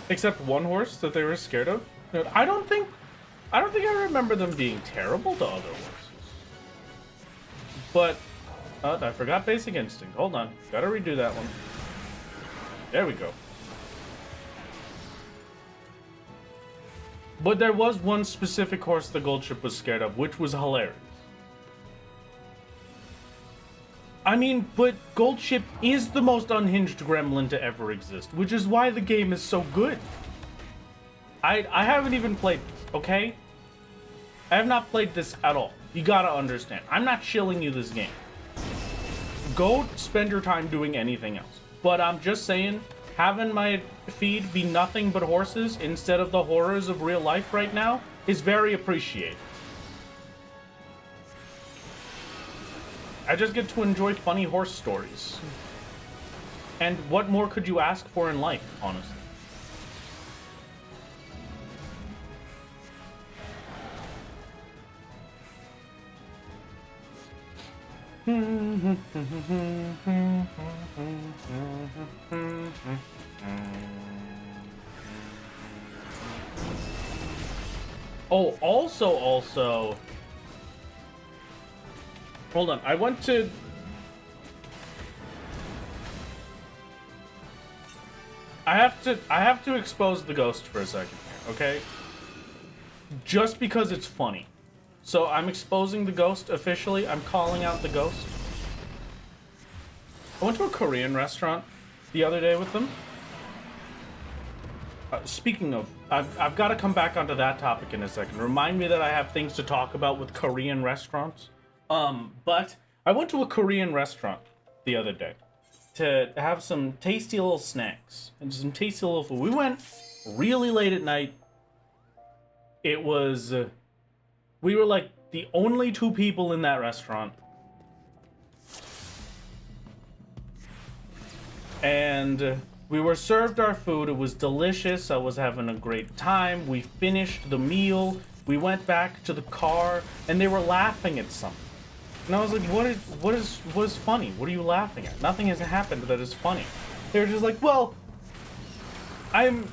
Except one horse that they were scared of. I don't think I remember them being terrible to other horses. But, I forgot Basic Instinct. Hold on. Gotta redo that one. There we go. But there was one specific horse the Goldship was scared of, which was hilarious. I mean, but Goldship is the most unhinged gremlin to ever exist, which is why the game is so good. I haven't even played this, okay? I have not played this at all. You gotta understand. I'm not shilling you this game. Go spend your time doing anything else. But I'm just saying, having my feed be nothing but horses instead of the horrors of real life right now is very appreciated. I just get to enjoy funny horse stories. And what more could you ask for in life, honestly? Oh, also, hold on, I have to expose the ghost for a second here, okay? Just because it's funny. So I'm exposing the ghost officially. I'm calling out the ghost. I went to a Korean restaurant the other day with them. Speaking of, I've got to come back onto that topic in a second. Remind me that I have things to talk about with Korean restaurants. But I went to a Korean restaurant the other day to have some tasty little snacks and some tasty little food. We went really late at night. It was, we were like the only two people in that restaurant. And we were served our food. It was delicious. I was having a great time. We finished the meal. We went back to the car and they were laughing at something. And I was like, what is funny? What are you laughing at? Nothing has happened that is funny. They were just like, well, I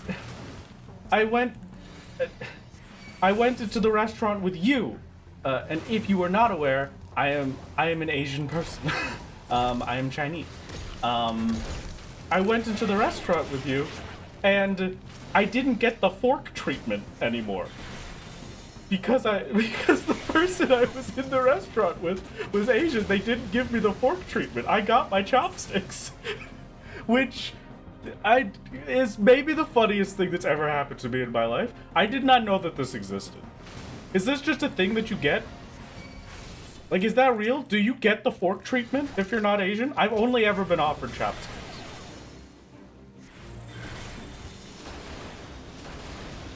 went into the restaurant with you. And if you were not aware, I am an Asian person. I am Chinese. I went into the restaurant with you, and I didn't get the fork treatment anymore. Because the person I was in the restaurant with was Asian. They didn't give me the fork treatment. I got my chopsticks. Which is maybe the funniest thing that's ever happened to me in my life. I did not know that this existed. Is this just a thing that you get? Like, is that real? Do you get the fork treatment if you're not Asian? I've only ever been offered chopsticks.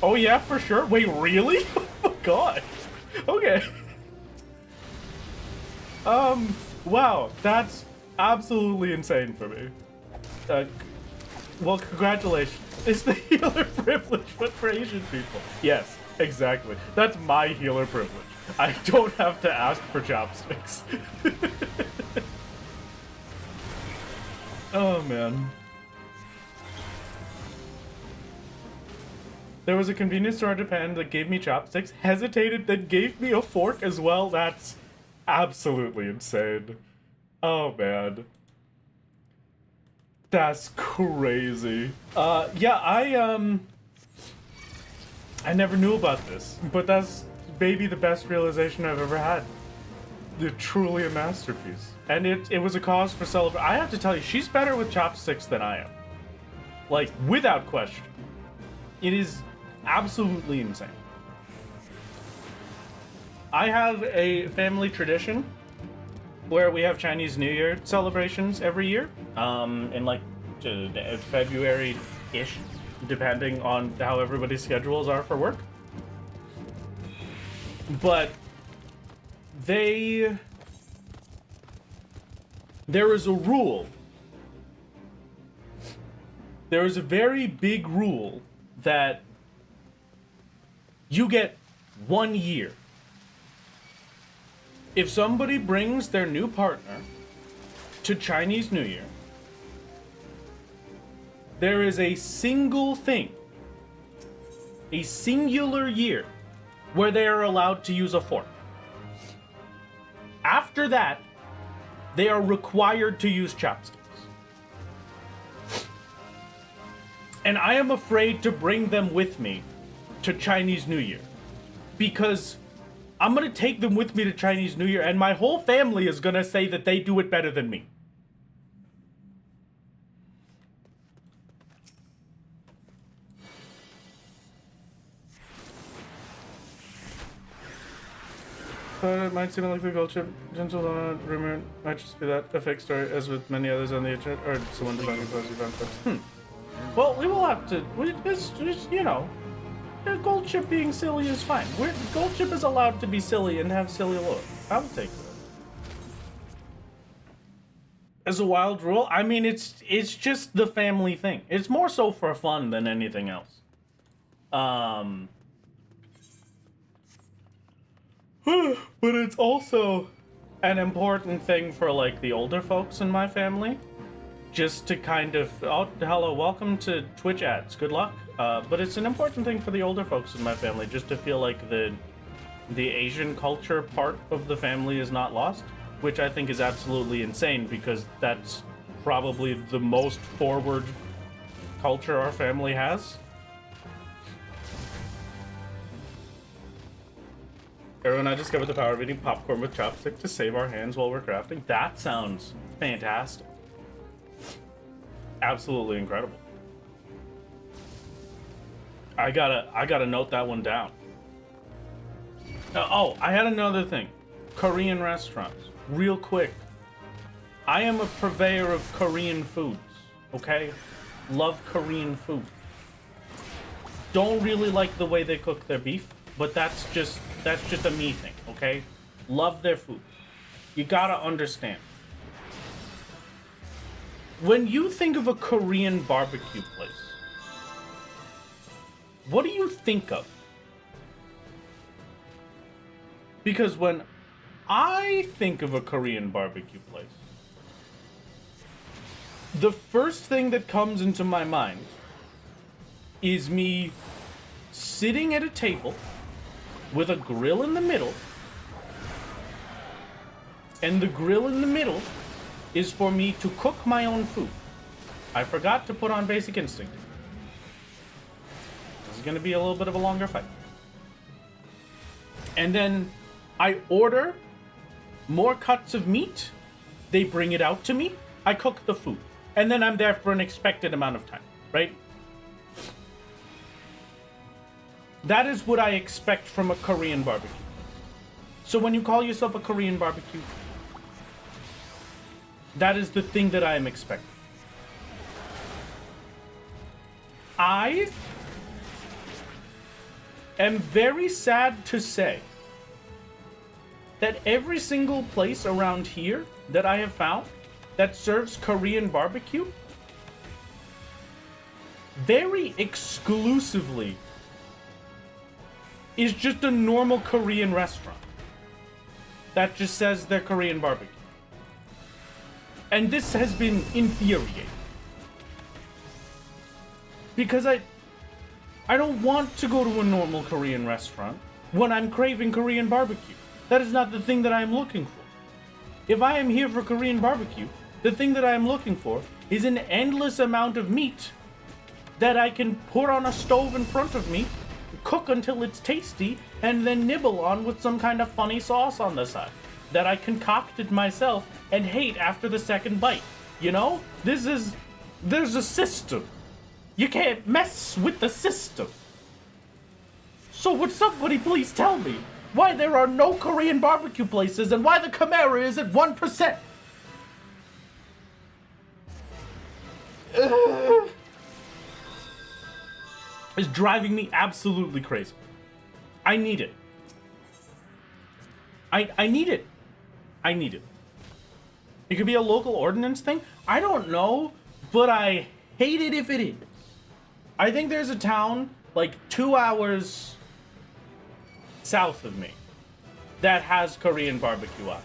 Oh yeah, for sure. Wait, really? Oh god. Okay. Wow, that's absolutely insane for me. Well, congratulations. It's the healer privilege, but for Asian people. Yes, exactly. That's my healer privilege. I don't have to ask for chopsticks. Oh, man. There was a convenience store in Japan that gave me chopsticks, hesitated, then gave me a fork as well. That's absolutely insane. Oh, man. That's crazy. Yeah, I never knew about this, but that's maybe the best realization I've ever had. They're truly a masterpiece. And it was a cause for celebration. I have to tell you, she's better with chopsticks than I am. Like, without question. It is absolutely insane. I have a family tradition where we have Chinese New Year celebrations every year, in like February-ish, depending on how everybody's schedules are for work. But there is a rule. There is a very big rule that you get 1 year. If somebody brings their new partner to Chinese New Year, there is a single thing, a singular year, where they are allowed to use a fork. After that, they are required to use chopsticks. And I am afraid to bring them with me to Chinese New Year, because I'm gonna take them with me to Chinese New Year and my whole family is gonna say that they do it better than me. It might seem like the culture gentle rumor might just be that a fake story, as with many others on the internet, or someone defining fuzzy concepts. Well, we will have to. It's you know, Gold Chip being silly is fine. Gold Chip is allowed to be silly and have silly lore. I will take that. As a wild rule, I mean, it's just the family thing. It's more so for fun than anything else. But it's also an important thing for, like, the older folks in my family. Just to kind of, oh, hello, welcome to Twitch ads, good luck. But it's an important thing for the older folks in my family, just to feel like the Asian culture part of the family is not lost, which I think is absolutely insane, because that's probably the most forward culture our family has. Everyone, I discovered the power of eating popcorn with chopsticks to save our hands while we're crafting. That sounds fantastic. Absolutely incredible. I gotta note that one down. Oh, I had another thing. Korean restaurants. Real quick. I am a purveyor of Korean foods, okay? Love Korean food. Don't really like the way they cook their beef, but that's just a me thing, okay? Love their food. You gotta understand. When you think of a Korean barbecue place, what do you think of? Because when I think of a Korean barbecue place, the first thing that comes into my mind is me sitting at a table with a grill in the middle, and the grill in the middle is for me to cook my own food. I forgot to put on Basic Instinct. This is gonna be a little bit of a longer fight. And then I order more cuts of meat, they bring it out to me, I cook the food, and then I'm there for an expected amount of time, right? That is what I expect from a Korean barbecue. So when you call yourself a Korean barbecue, that is the thing that I am expecting. I am very sad to say that every single place around here that I have found that serves Korean barbecue very exclusively is just a normal Korean restaurant that just says they're Korean barbecue. And this has been infuriating. Because I don't want to go to a normal Korean restaurant when I'm craving Korean barbecue. That is not the thing that I am looking for. If I am here for Korean barbecue, the thing that I am looking for is an endless amount of meat that I can put on a stove in front of me, cook until it's tasty, and then nibble on with some kind of funny sauce on the side that I concocted myself and hate after the second bite. You know? There's a system. You can't mess with the system. So would somebody please tell me why there are no Korean barbecue places and why the Chimera is at 1%? It's driving me absolutely crazy. I need it. I need it. I need it. It could be a local ordinance thing. I don't know, but I hate it if it is. I think there's a town like 2 hours south of me that has Korean barbecue options.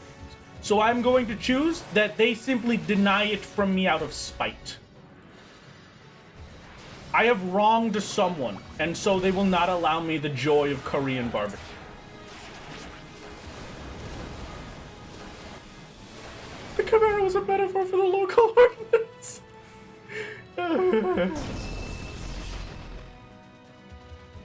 So I'm going to choose that they simply deny it from me out of spite. I have wronged someone, and so they will not allow me the joy of Korean barbecue. The Chimera was a metaphor for the local ordinance.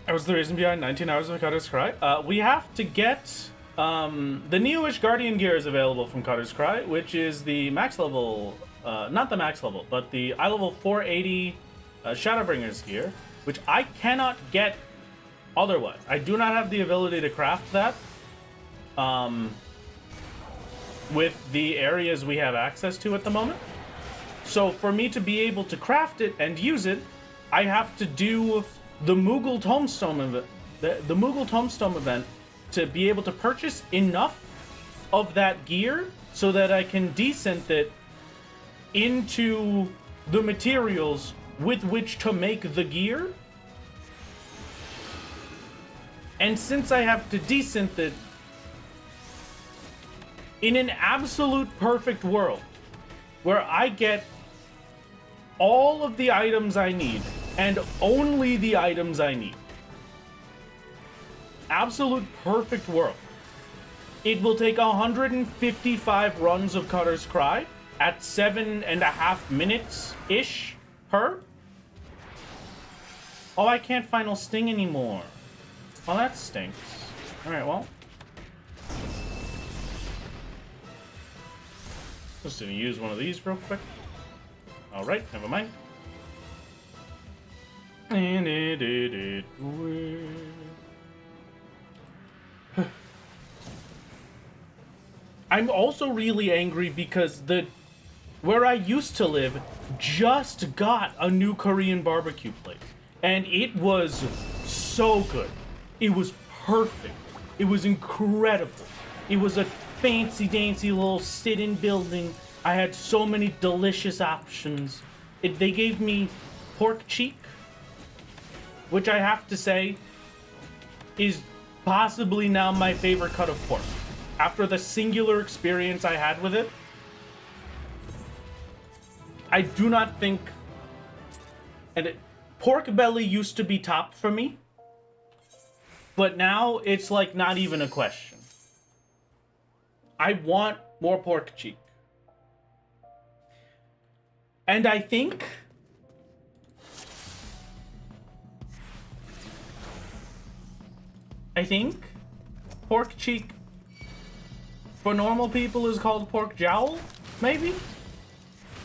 That was the reason behind 19 hours of Cutter's Cry. We have to get the newish Guardian gear is available from Cutter's Cry, which is the max level, not the max level, but the eye level 480 Shadowbringers gear, which I cannot get otherwise. I do not have the ability to craft that with the areas we have access to at the moment. So for me to be able to craft it and use it, I have to do the Moogle Tombstone event, the Moogle Tombstone event, to be able to purchase enough of that gear so that I can desynth it into the materials with which to make the gear. And since I have to desynth it, in an absolute perfect world, where I get all of the items I need, and only the items I need, absolute perfect world, it will take 155 runs of Cutter's Cry at 7.5 minutes-ish per. Oh, I can't final sting anymore. Well, that stinks. Alright, well. Just gonna use one of these real quick. Alright, never mind. And it I'm also really angry because where I used to live just got a new Korean barbecue place. And it was so good. It was perfect. It was incredible. It was a fancy-dancy little sit-in building. I had so many delicious options. They gave me pork cheek, which I have to say is possibly now my favorite cut of pork. After the singular experience I had with it, I do not think... Pork belly used to be top for me, but now it's like not even a question. I want more pork cheek. And I think pork cheek for normal people is called pork jowl, maybe?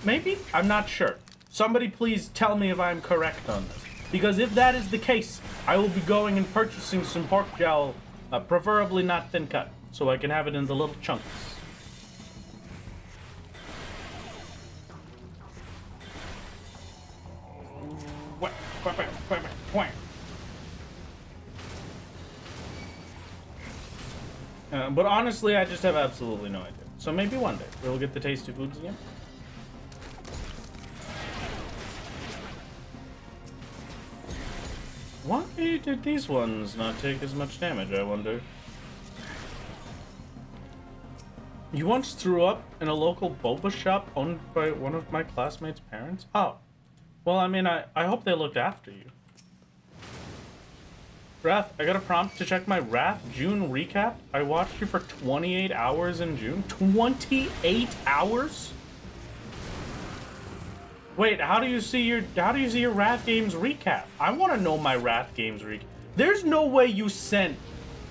Maybe? I'm not sure. Somebody please tell me if I'm correct on this. Because if that is the case, I will be going and purchasing some pork jowl, preferably not thin cut, so I can have it in the little chunks. But honestly, I just have absolutely no idea. So maybe one day we'll get the tasty foods again. Why did these ones not take as much damage, I wonder? You once threw up in a local boba shop owned by one of my classmates' parents? Oh. Well, I mean, I hope they looked after you. Wrath, I got a prompt to check my Wrath June recap. I watched you for 28 hours in June. 28 hours? Wait, how do you see your Wrath Games recap? I want to know my Wrath Games recap. There's no way you sent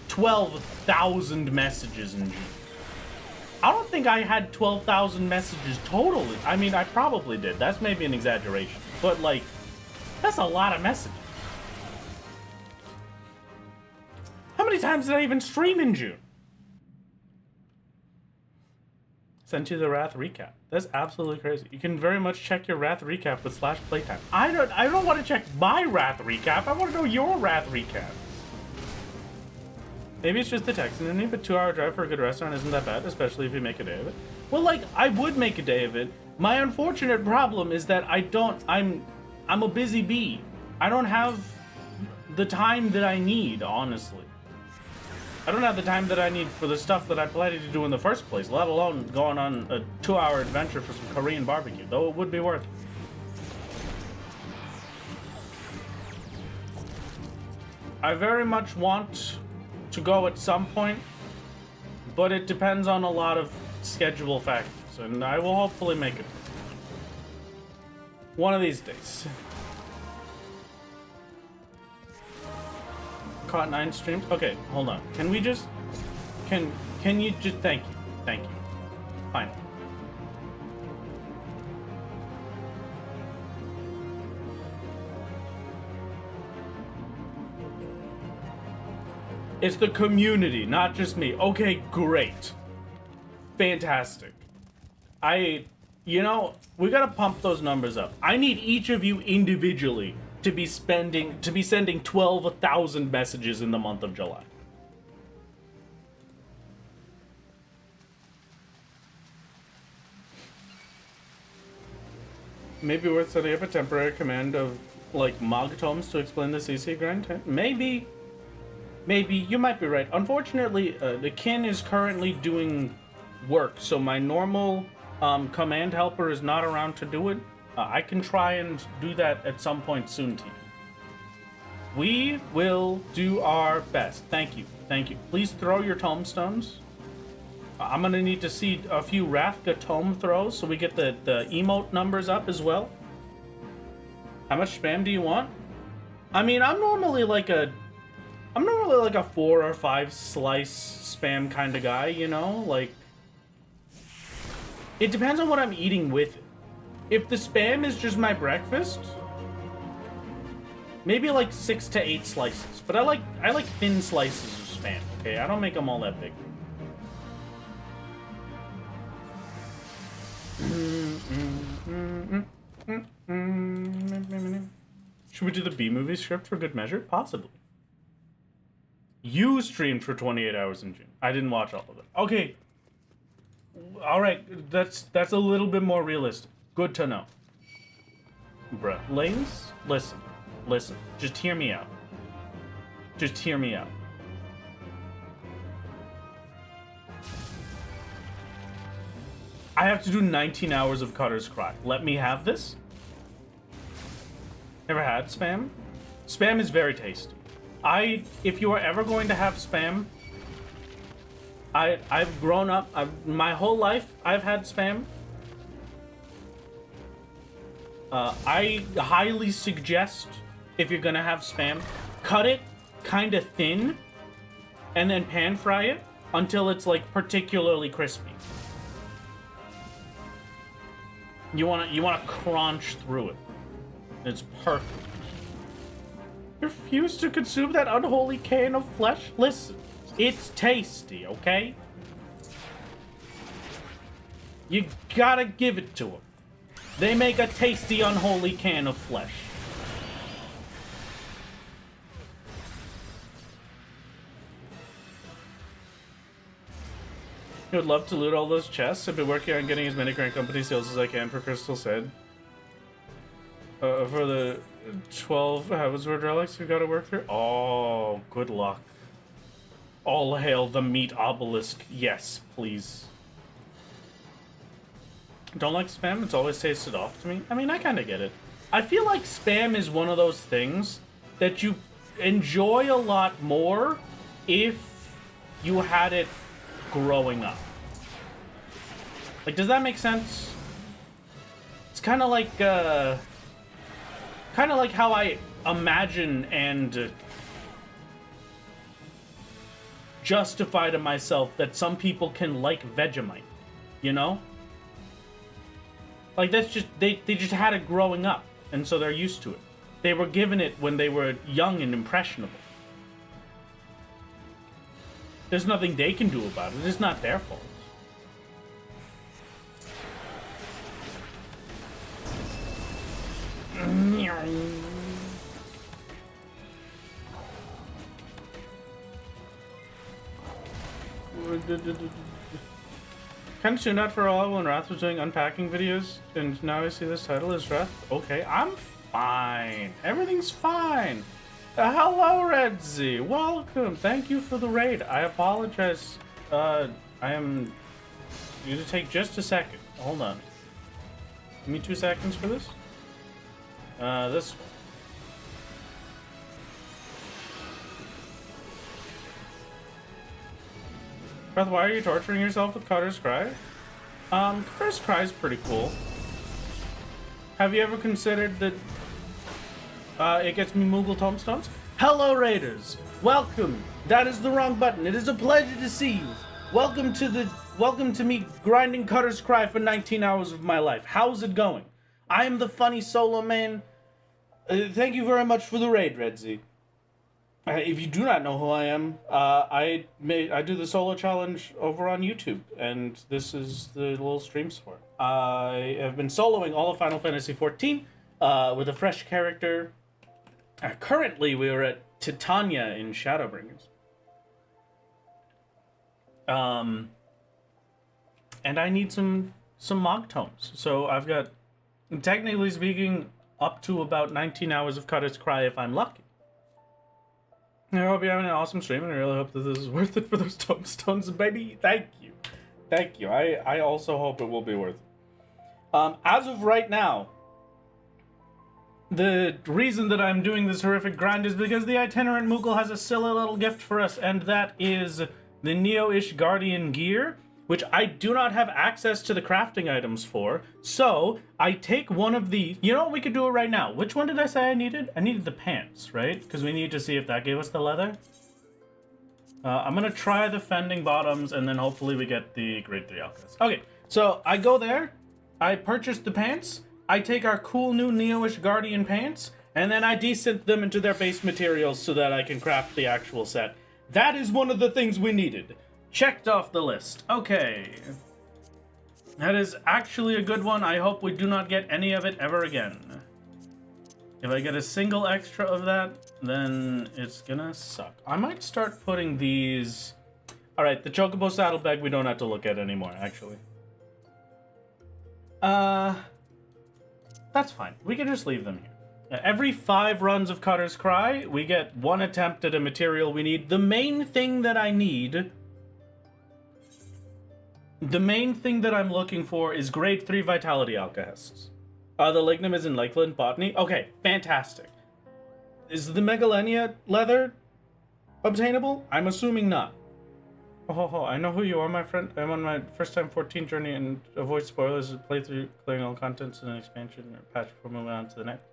12,000 messages in June. I don't think I had 12,000 messages totally. I mean, I probably did. That's maybe an exaggeration. But like, That's a lot of messages. How many times did I even stream in June? Sent you the Wrath recap. That's absolutely crazy. You can very much check your Wrath recap with /playtime. I don't want to check my Wrath recap. I want to know your Wrath recap. Maybe it's just the texting in me, but 2-hour drive for a good restaurant isn't that bad, especially if you make a day of it. Well, like, I would make a day of it. My unfortunate problem is that I'm a busy bee. I don't have the time that I need, honestly. I don't have the time that I need for the stuff that I planning to do in the first place, let alone going on a 2-hour adventure for some Korean barbecue, though it would be worth it. I very much want to go at some point, but it depends on a lot of schedule factors, and I will hopefully make it one of these days. Caught 9 streams. Okay, hold on. Can we just can you just thank you. Fine. It's the community, not just me. Okay, great. Fantastic. You know, we gotta pump those numbers up. I need each of you individually to be sending 12,000 messages in the month of July. Maybe worth setting up a temporary command of, like, Mog tomes to explain the CC grind time? Maybe, you might be right. Unfortunately, the kin is currently doing work, so my normal command helper is not around to do it. I can try and do that at some point soon, team. We will do our best. Thank you. Please throw your tombstones. I'm gonna need to see a few Rafka tome throws so we get the emote numbers up as well. How much spam do you want? I mean, I'm normally like a 4 or 5 slice spam kind of guy, you know? Like, it depends on what I'm eating with it. If the spam is just my breakfast, maybe like 6 to 8 slices. But I like thin slices of spam, okay? I don't make them all that big. Should we do the B-movie script for good measure? Possibly. You streamed for 28 hours in June. I didn't watch all of it. Okay. All right, that's a little bit more realistic. Good to know. Bruh. Lanes, listen. Just hear me out. I have to do 19 hours of Cutter's Cry. Let me have this? Ever had spam? Spam is very tasty. If you are ever going to have spam, I've grown up, my whole life, I've had spam. I highly suggest, if you're gonna have spam, cut it kind of thin, and then pan fry it until it's like particularly crispy. You wanna crunch through it. It's perfect. You refuse to consume that unholy can of flesh? Listen, it's tasty, okay? You gotta give it to them. They make a tasty, unholy can of flesh. I would love to loot all those chests. I've been working on getting as many Grand Company sales as I can per Crystal said. For the 12 Heavensward relics we gotta work through. Oh, good luck. All hail the meat obelisk. Yes, please. Don't like spam? It's always tasted off to me. I mean, I kind of get it. I feel like spam is one of those things that you enjoy a lot more if you had it growing up. Like, does that make sense? It's kind of like how I imagine and justify to myself that some people can like Vegemite, you know? Like, that's just, they just had it growing up, and so they're used to it. They were given it when they were young and impressionable. There's nothing they can do about it. It's not their fault. Kenshi, not for all, when Wrath was doing unpacking videos, and now I see this title is Wrath. Okay, I'm fine. Everything's fine. Hello, Redzy. Welcome. Thank you for the raid. I apologize. I am going to take just a second. Hold on. Give me 2 seconds for this. This one. Breath, why are you torturing yourself with Cutter's Cry? Cutter's Cry is pretty cool. Have you ever considered that it gets me Moogle tombstones? Hello, Raiders. Welcome. That is the wrong button. It is a pleasure to see you. Welcome to me grinding Cutter's Cry for 19 hours of my life. How's it going? I am the funny solo man. Thank you very much for the raid, Redzy. If you do not know who I am, I do the solo challenge over on YouTube, and this is the little stream for it. I have been soloing all of Final Fantasy XIV with a fresh character. Currently, we are at Titania in Shadowbringers. And I need some Mog Tomes. So I've got, technically speaking, up to about 19 hours of Cutter's Cry if I'm lucky. I hope you're having an awesome stream, and I really hope that this is worth it for those tombstones, baby. Thank you. Thank you. I also hope it will be worth it. As of right now, the reason that I'm doing this horrific grind is because the itinerant Moogle has a silly little gift for us, and that is the Neo-ish Guardian gear, which I do not have access to the crafting items for. So I take one of the, you know what, we could do it right now. Which one did I say I needed? I needed the pants, right? Because we need to see if that gave us the leather. I'm gonna try the fending bottoms, and then hopefully we get the grade 3 alchemist. Okay, so I go there, I purchase the pants, I take our cool new Neo-ish Guardian pants, and then I desynth them into their base materials so that I can craft the actual set. That is one of the things we needed. Checked off the list. Okay. That is actually a good one. I hope we do not get any of it ever again. If I get a single extra of that, then it's gonna suck. I might start putting these... Alright, the Chocobo saddlebag we don't have to look at anymore, actually. That's fine. We can just leave them here. Every 5 runs of Cutter's Cry, we get 1 attempt at a material we need. The main thing that I need... The main thing that I'm looking for is grade 3 Vitality Alcahests. The Lignum is in Lakeland Botany. Okay, fantastic. Is the Megalenia leather obtainable? I'm assuming not. Oh, I know who you are, my friend. I'm on my first time 14 journey and avoid spoilers and play through clearing all contents in an expansion or patch before moving on to the next.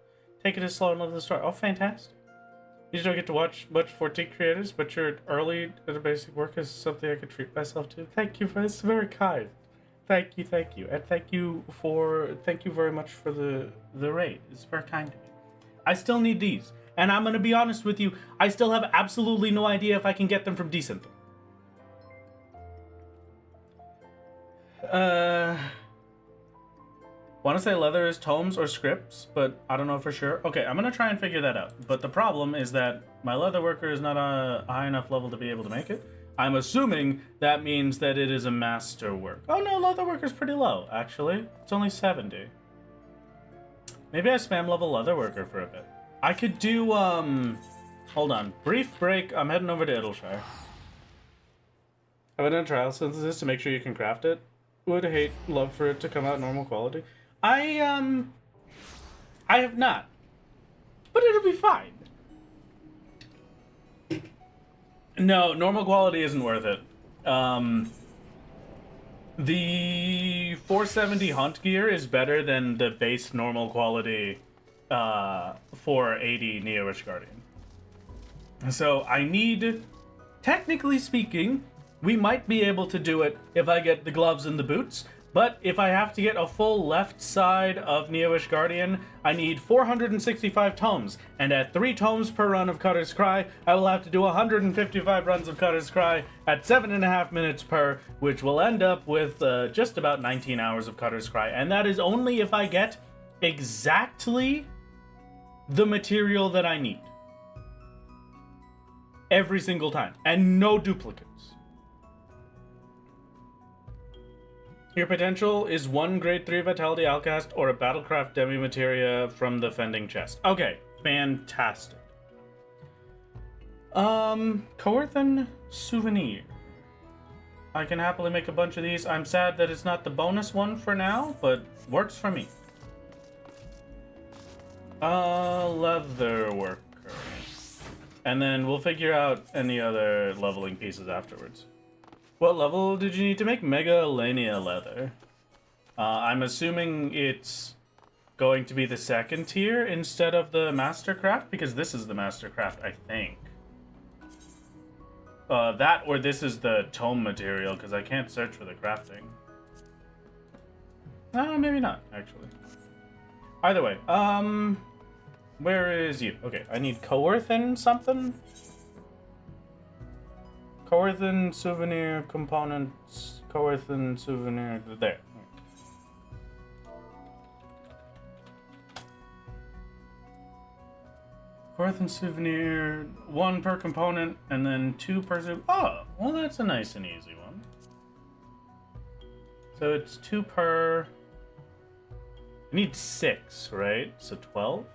Take it as slow and love the story. Oh, fantastic. You don't get to watch much 14 creators, but your early at a basic work is something I could treat myself to. Thank you for this. Very kind. Thank you, and thank you very much for the raid. It's very kind of you. I still need these, and I'm gonna be honest with you. I still have absolutely no idea if I can get them from Decent. Want to say leather is tomes or scripts, but I don't know for sure. Okay, I'm gonna try and figure that out. But the problem is that my leather worker is not a high enough level to be able to make it. I'm assuming that means that it is a master work. Oh no, leather worker's pretty low, actually. It's only 70. Maybe I spam level leather worker for a bit. I could do, hold on. Brief break, I'm heading over to Idleshire. Have I done trial synthesis to make sure you can craft it? Would love for it to come out normal quality. I have not. But it'll be fine. No, normal quality isn't worth it. The 470 hunt gear is better than the base normal quality 480 Neo-ish Guardian. So I need, technically speaking, we might be able to do it if I get the gloves and the boots, But if I have to get a full left side of Neo-ish Guardian, I need 465 tomes, and at 3 tomes per run of Cutter's Cry, I will have to do 155 runs of Cutter's Cry at 7.5 minutes per, which will end up with just about 19 hours of Cutter's Cry, and that is only if I get exactly the material that I need. Every single time, and no duplicates. Your potential is 1 grade 3 Vitality Alcast or a Battlecraft Demi-Materia from the Fending Chest. Okay, fantastic. Coerthan Souvenir. I can happily make a bunch of these. I'm sad that it's not the bonus one for now, but works for me. Leather worker. And then we'll figure out any other leveling pieces afterwards. What level did you need to make Mega Alania leather? I'm assuming it's going to be the 2nd tier instead of the Mastercraft, because this is the Mastercraft, I think. That or this is the tome material, because I can't search for the crafting. Maybe not, actually. Either way, where is you? Okay, I need Coerthan something? Coerthan Souvenir Components, Coerthan Souvenir, there. Coerthan Souvenir, 1 per component, and then 2 per... Oh, well that's a nice and easy one. So it's 2 per... I need 6, right? So 12?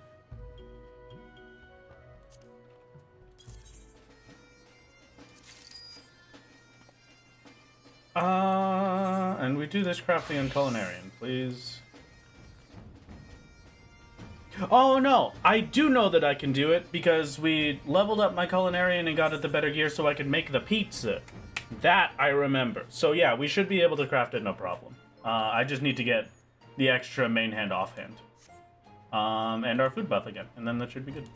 And we do this crafting in Culinarian, please. Oh no, I do know that I can do it because we leveled up my Culinarian and got it the better gear so I could make the pizza. That I remember. So yeah, we should be able to craft it no problem. I just need to get the extra main hand offhand. And our food buff again, and then that should be good.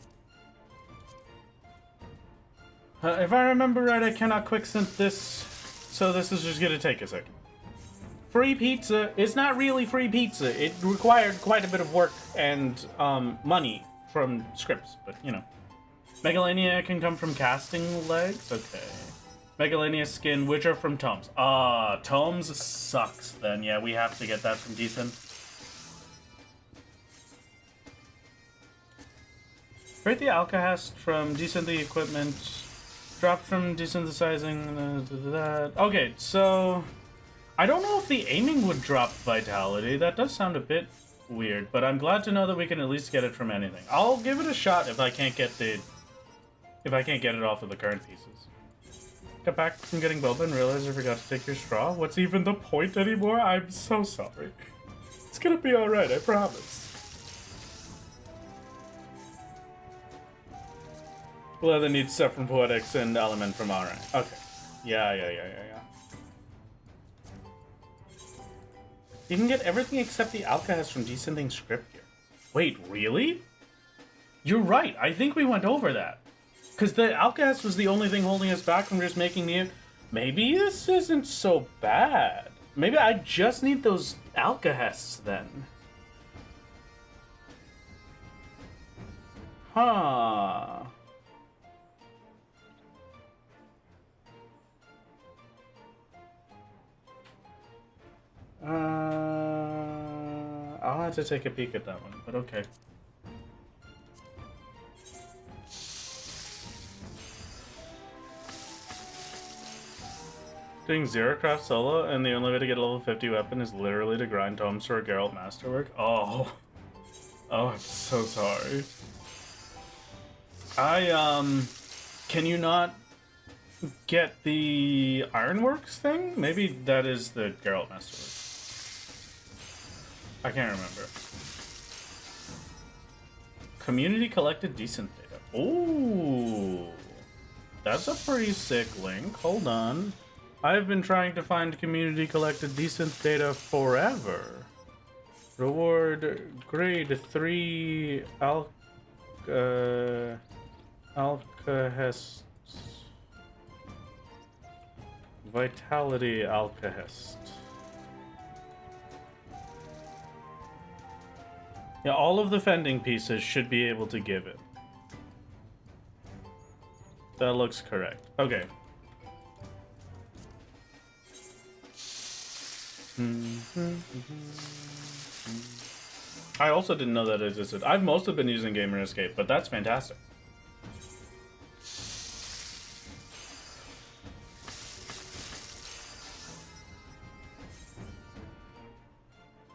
If I remember right, I cannot quicksynth this, so this is just gonna take a second. Free pizza is not really free pizza. It required quite a bit of work and money from scripts, but you know. Megalania can come from casting legs? Okay. Megalania skin, which are from tomes. Tomes sucks then. Yeah, we have to get that from Decent. Create the Alcahest from Decent the equipment. Drop from desynthesizing. That. Okay, so... I don't know if the aiming would drop vitality. That does sound a bit weird, but I'm glad to know that we can at least get it from anything. I'll give it a shot if I can't get the... if I can't get it off of the current pieces. Got back from getting boba and realized I forgot to take your straw. What's even the point anymore? I'm so sorry. It's gonna be alright, I promise. Leather needs stuff from Poetics and Element from RA. Okay. Yeah. You can get everything except the Alcahest from descending script here. Wait, really? You're right. I think we went over that. Because the Alcahest was the only thing holding us back from just making the... Maybe this isn't so bad. Maybe I just need those Alcahests then. Huh. I'll have to take a peek at that one, but okay. Doing Zero Craft solo, and the only way to get a level 50 weapon is literally to grind tomes for a Geralt Masterwork? Oh. Oh, I'm so sorry. Can you not get the Ironworks thing? Maybe that is the Geralt Masterwork. I can't remember. Community collected decent data. Ooh. That's a pretty sick link. Hold on. I've been trying to find community collected decent data forever. Reward grade 3 Alcahests. Vitality Alcahest. Yeah, all of the fending pieces should be able to give it. That looks correct. Okay. I also didn't know that existed. I've mostly been using Gamer Escape, but that's fantastic.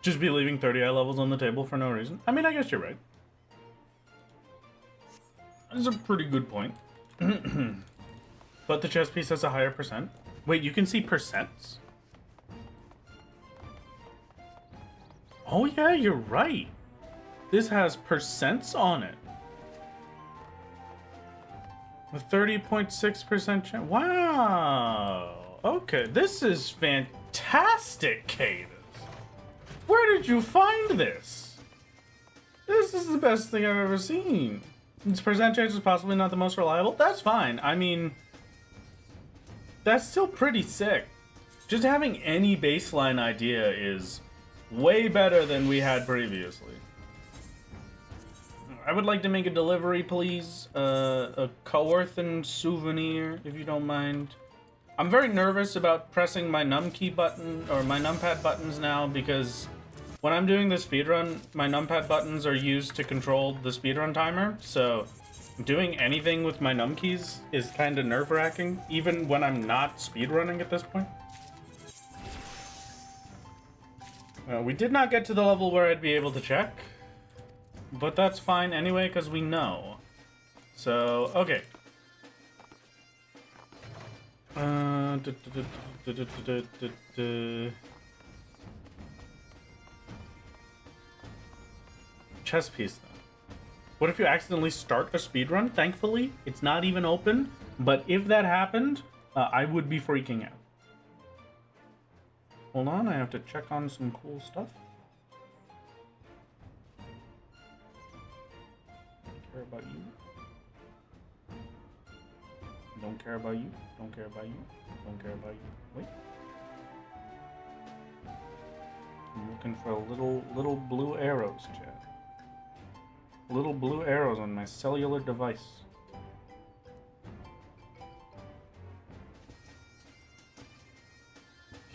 Just be leaving 30i levels on the table for no reason? I mean, I guess you're right. That's a pretty good point. But the chess piece has a higher percent. Wait, you can see percents? Oh yeah, you're right. This has percents on it. A 30.6% chance. Wow. Okay, this is fantastic, Cadence. Where did you find this? This is the best thing I've ever seen. Its percent chance is possibly not the most reliable. That's fine. I mean, that's still pretty sick. Just having any baseline idea is way better than we had previously. I would like to make a delivery, please. A Coerthan souvenir, if you don't mind. I'm very nervous about pressing my num key button, or my numpad buttons now, because when I'm doing the speedrun, my numpad buttons are used to control the speedrun timer, so doing anything with my num keys is kind of nerve-wracking, even when I'm not speedrunning at this point. We did not get to the level where I'd be able to check, but that's fine anyway, because we know. So, okay. Chess piece, then. What if you accidentally start a speedrun? Thankfully, it's not even open, but if that happened, I would be freaking out. Hold on, I have to check on some cool stuff. Don't care about you. Don't care about you. Don't care about you. Don't care about you. Wait. I'm looking for little blue arrows, chat. Little blue arrows on my cellular device.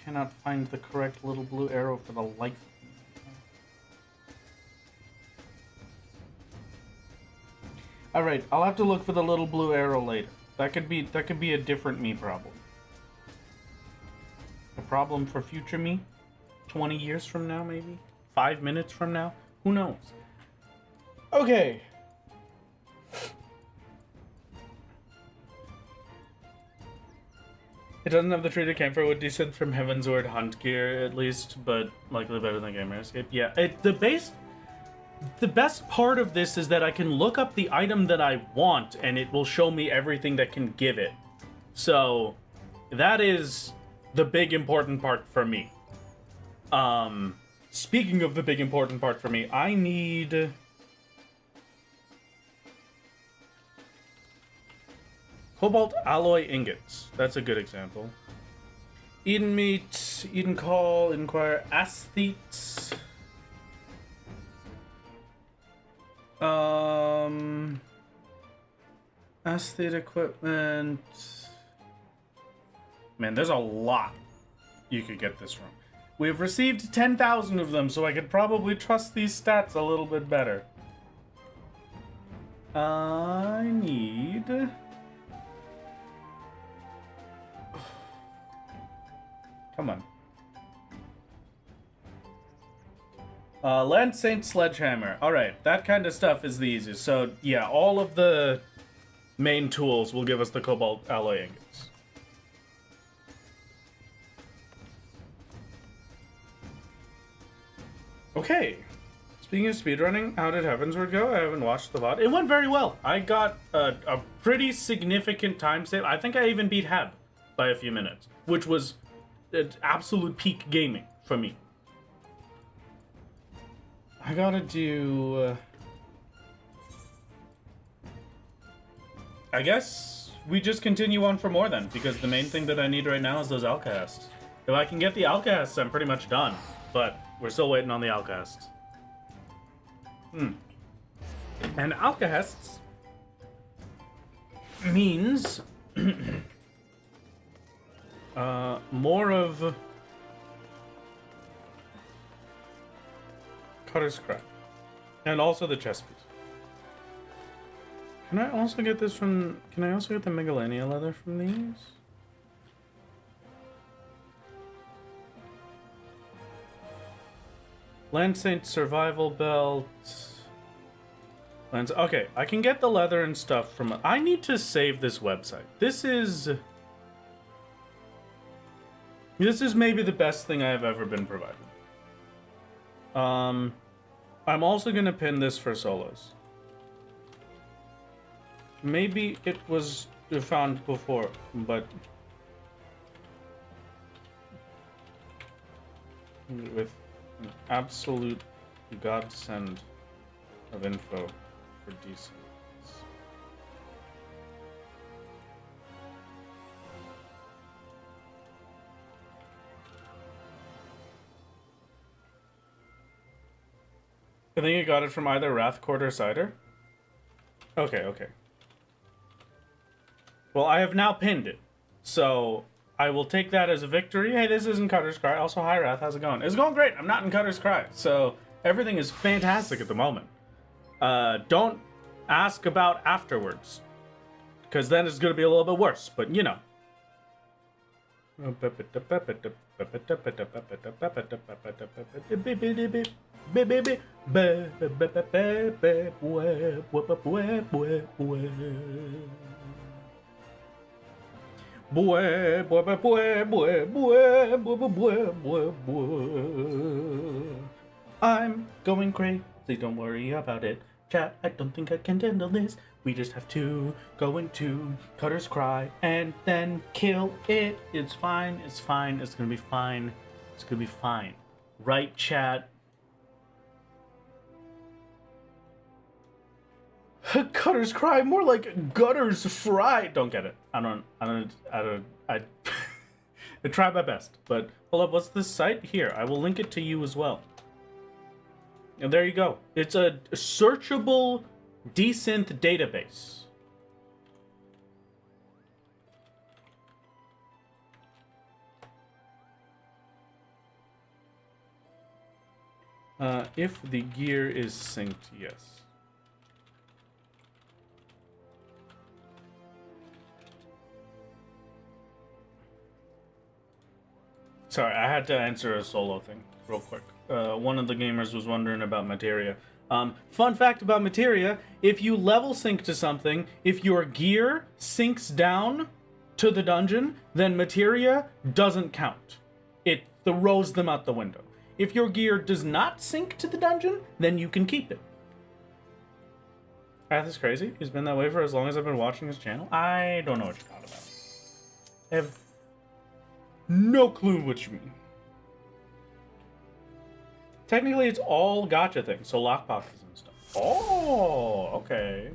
Cannot find the correct little blue arrow for the life of me. Alright, I'll have to look for the little blue arrow later. That could be a different me problem. A problem for future me? 20 years from now, maybe? 5 minutes from now? Who knows? Okay. It doesn't have the treated camphor with decent from Heavensward hunt gear, at least, but likely better than Gamer Escape. Yeah, the best part of this is that I can look up the item that I want, and it will show me everything that can give it. So, that is the big important part for me. Speaking of the big important part for me, I need... Cobalt alloy ingots. That's a good example. Eden meat, Eden call, inquire, aesthetes. Aesthete equipment. Man, there's a lot you could get this from. We've received 10,000 of them, so I could probably trust these stats a little bit better. I need... Come on. Land Saint Sledgehammer. Alright, that kind of stuff is the easiest. So, yeah, all of the main tools will give us the Cobalt alloy ingots. Okay. Speaking of speedrunning, how did Heavensward go? I haven't watched the VOD. It went very well. I got a pretty significant time save. I think I even beat Heb by a few minutes, which was absolute peak gaming for me. I gotta do... I guess we just continue on for more then, because the main thing that I need right now is those outcasts. If I can get the outcasts, I'm pretty much done. But we're still waiting on the outcasts. And alcahests means more of Cutter's Cry. And also the chest piece. Can I also get this from... Can I also get the Megalania leather from these? Land Saint Survival Belt. Okay, I can get the leather and stuff from... I need to save this website. This is maybe the best thing I have ever been provided. I'm also gonna pin this for solos. Maybe it was found before, but with an absolute godsend of info for DC. I think I got it from either Wrathcourt or Cider. Okay. Well, I have now pinned it, so I will take that as a victory. Hey, this isn't Cutter's Cry. Also, hi, Wrath. How's it going? It's going great. I'm not in Cutter's Cry, so everything is fantastic at the moment. Don't ask about afterwards, because then it's going to be a little bit worse, but you know. I'm going crazy, don't worry about it. Chat, I don't think I can handle this. We just have to go into Cutter's Cry and then kill it. It's fine, it's fine, it's gonna be fine. It's gonna be fine. Right, chat? Cutter's Cry, more like Gutter's Fry. Don't get it. I try my best. But hold up, what's this site? Here, I will link it to you as well. And there you go. It's a searchable desynth database. If the gear is synced, yes. Sorry, I had to answer a solo thing real quick. One of the gamers was wondering about materia. Fun fact about materia, if you level sync to something, if your gear syncs down to the dungeon, then materia doesn't count. It throws them out the window. If your gear does not sync to the dungeon, then you can keep it. Path is crazy. He's been that way for as long as I've been watching his channel. I don't know what you're talking about. I have no clue what you mean. Technically, it's all gacha things, so lockboxes and stuff. Oh, okay.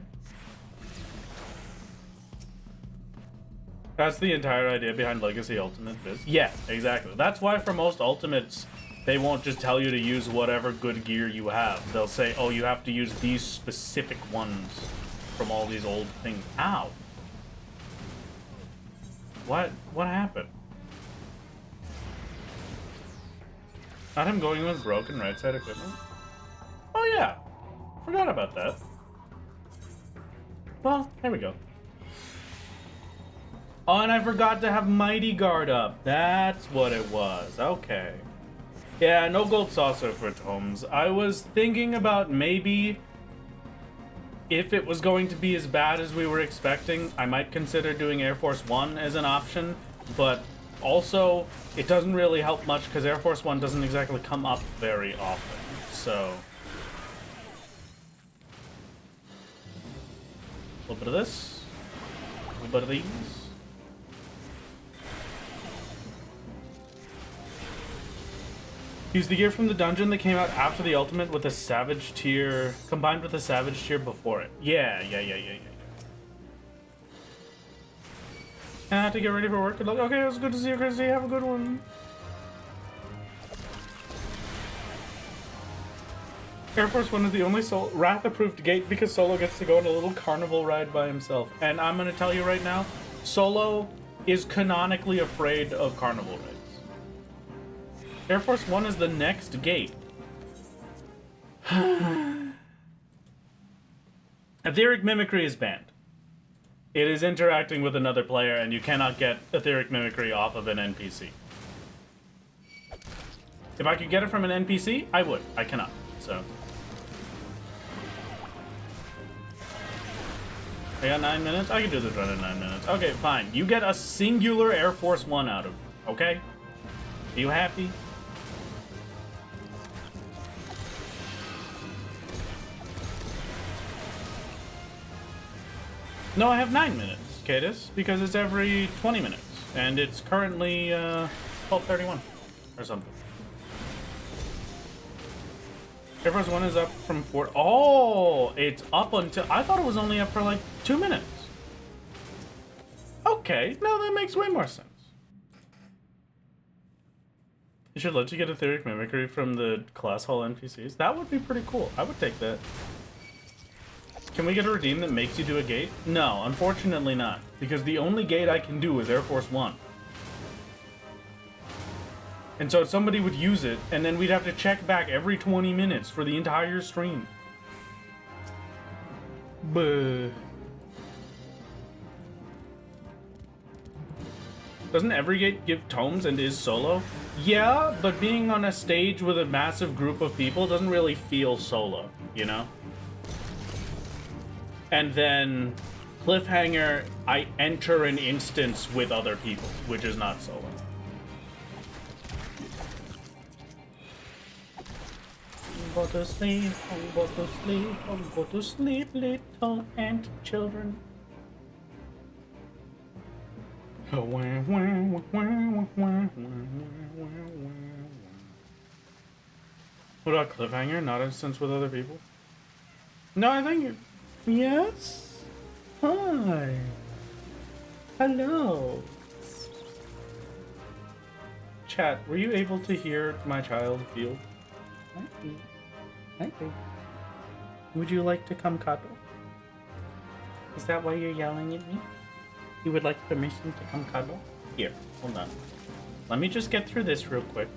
That's the entire idea behind Legacy Ultimate Biz. Yeah, exactly. That's why for most Ultimates, they won't just tell you to use whatever good gear you have. They'll say, oh, you have to use these specific ones from all these old things. Ow. What happened? Not him going with broken right side equipment? Oh yeah, forgot about that. Well, there we go. Oh, and I forgot to have Mighty Guard up. That's what it was. Okay. Yeah, no gold saucer for tomes. I was thinking about maybe if it was going to be as bad as we were expecting, I might consider doing Air Force One as an option, but also, it doesn't really help much because Air Force One doesn't exactly come up very often, so... A little bit of this, a little bit of these. Use the gear from the dungeon that came out after the ultimate with a savage tier, combined with a savage tier before it. Yeah. I have to get ready for work. Good luck. Okay, it was good to see you, Christy. Have a good one. Air Force One is the only Wrath-approved gate because Solo gets to go on a little carnival ride by himself. And I'm gonna tell you right now, Solo is canonically afraid of carnival rides. Air Force One is the next gate. Etheric mimicry is banned. It is interacting with another player, and you cannot get etheric mimicry off of an NPC. If I could get it from an NPC, I would. I cannot, so. I got 9 minutes? I can do this run in 9 minutes. Okay, fine. You get a singular Air Force One out of it, okay? Are you happy? No, I have 9 minutes, Cadis, because it's every 20 minutes. And it's currently 12:31 or something. Air Force One is up from 4. Oh, it's up until. I thought it was only up for like 2 minutes. Okay, no, that makes way more sense. You should let you get etheric mimicry from the class hall NPCs. That would be pretty cool. I would take that. Can we get a redeem that makes you do a gate? No, unfortunately not. Because the only gate I can do is Air Force One. And so somebody would use it, and then we'd have to check back every 20 minutes for the entire stream. Buh. Doesn't every gate give tomes and is solo? Yeah, but being on a stage with a massive group of people doesn't really feel solo, you know? And then cliffhanger, I enter an instance with other people, which is not solo. Go to sleep, go to sleep, go to sleep, little ant children. What about cliffhanger? Not instance with other people? No, I think. Yes? Hi. Hello. Chat, were you able to hear my child feel? Hi. Would you like to come cuddle? Is that why you're yelling at me? You would like permission to come cuddle? Here, hold on. Let me just get through this real quick.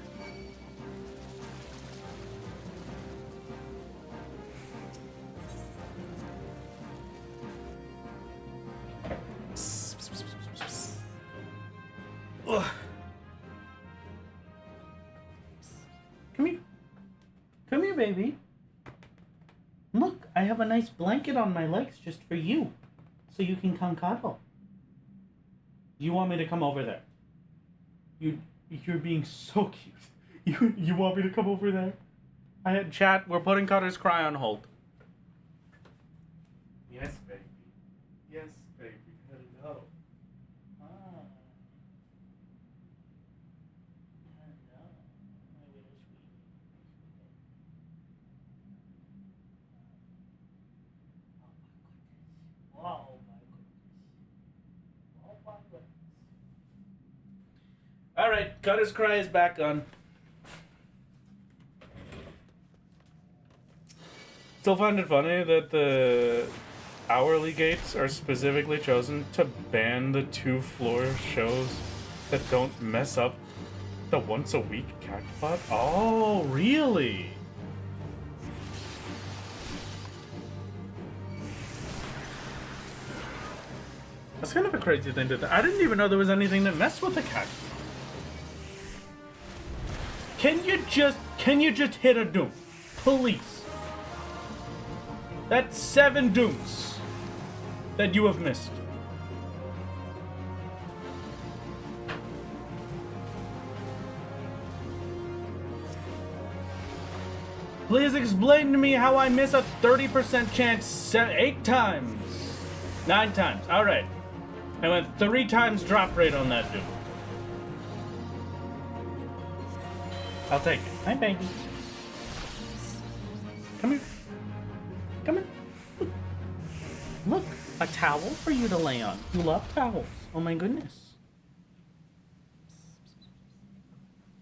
Ugh. Come here. Come here, baby. Look, I have a nice blanket on my legs just for you, so you can come cuddle. You want me to come over there? You're being so cute. You want me to come over there? I had chat. We're putting Cutter's Cry on hold. Yes, baby. Yes, baby. Hello. Ah. Hello. My little sweetie. Wow. Alright, Cutter's Cry is back on. Still find it funny that the hourly gates are specifically chosen to ban the 2-floor shows that don't mess up the once-a-week cactbot? Oh, really? That's kind of a crazy thing to do. I didn't even know there was anything that messed with the cactbot. Can you just hit a doom? Please. That's 7 dooms that you have missed. Please explain to me how I miss a 30% chance 8 times. 9 times. Alright. I went 3 times drop rate on that doom. I'll take it. Hi, baby. Come here. Come here. Look, a towel for you to lay on. You love towels. Oh my goodness.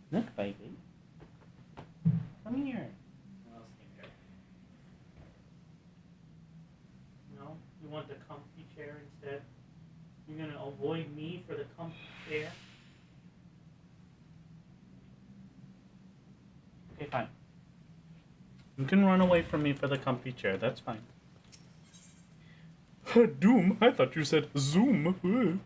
Look, baby. Come here. Okay, fine. You can run away from me for the comfy chair. That's fine. Doom? I thought you said Zoom.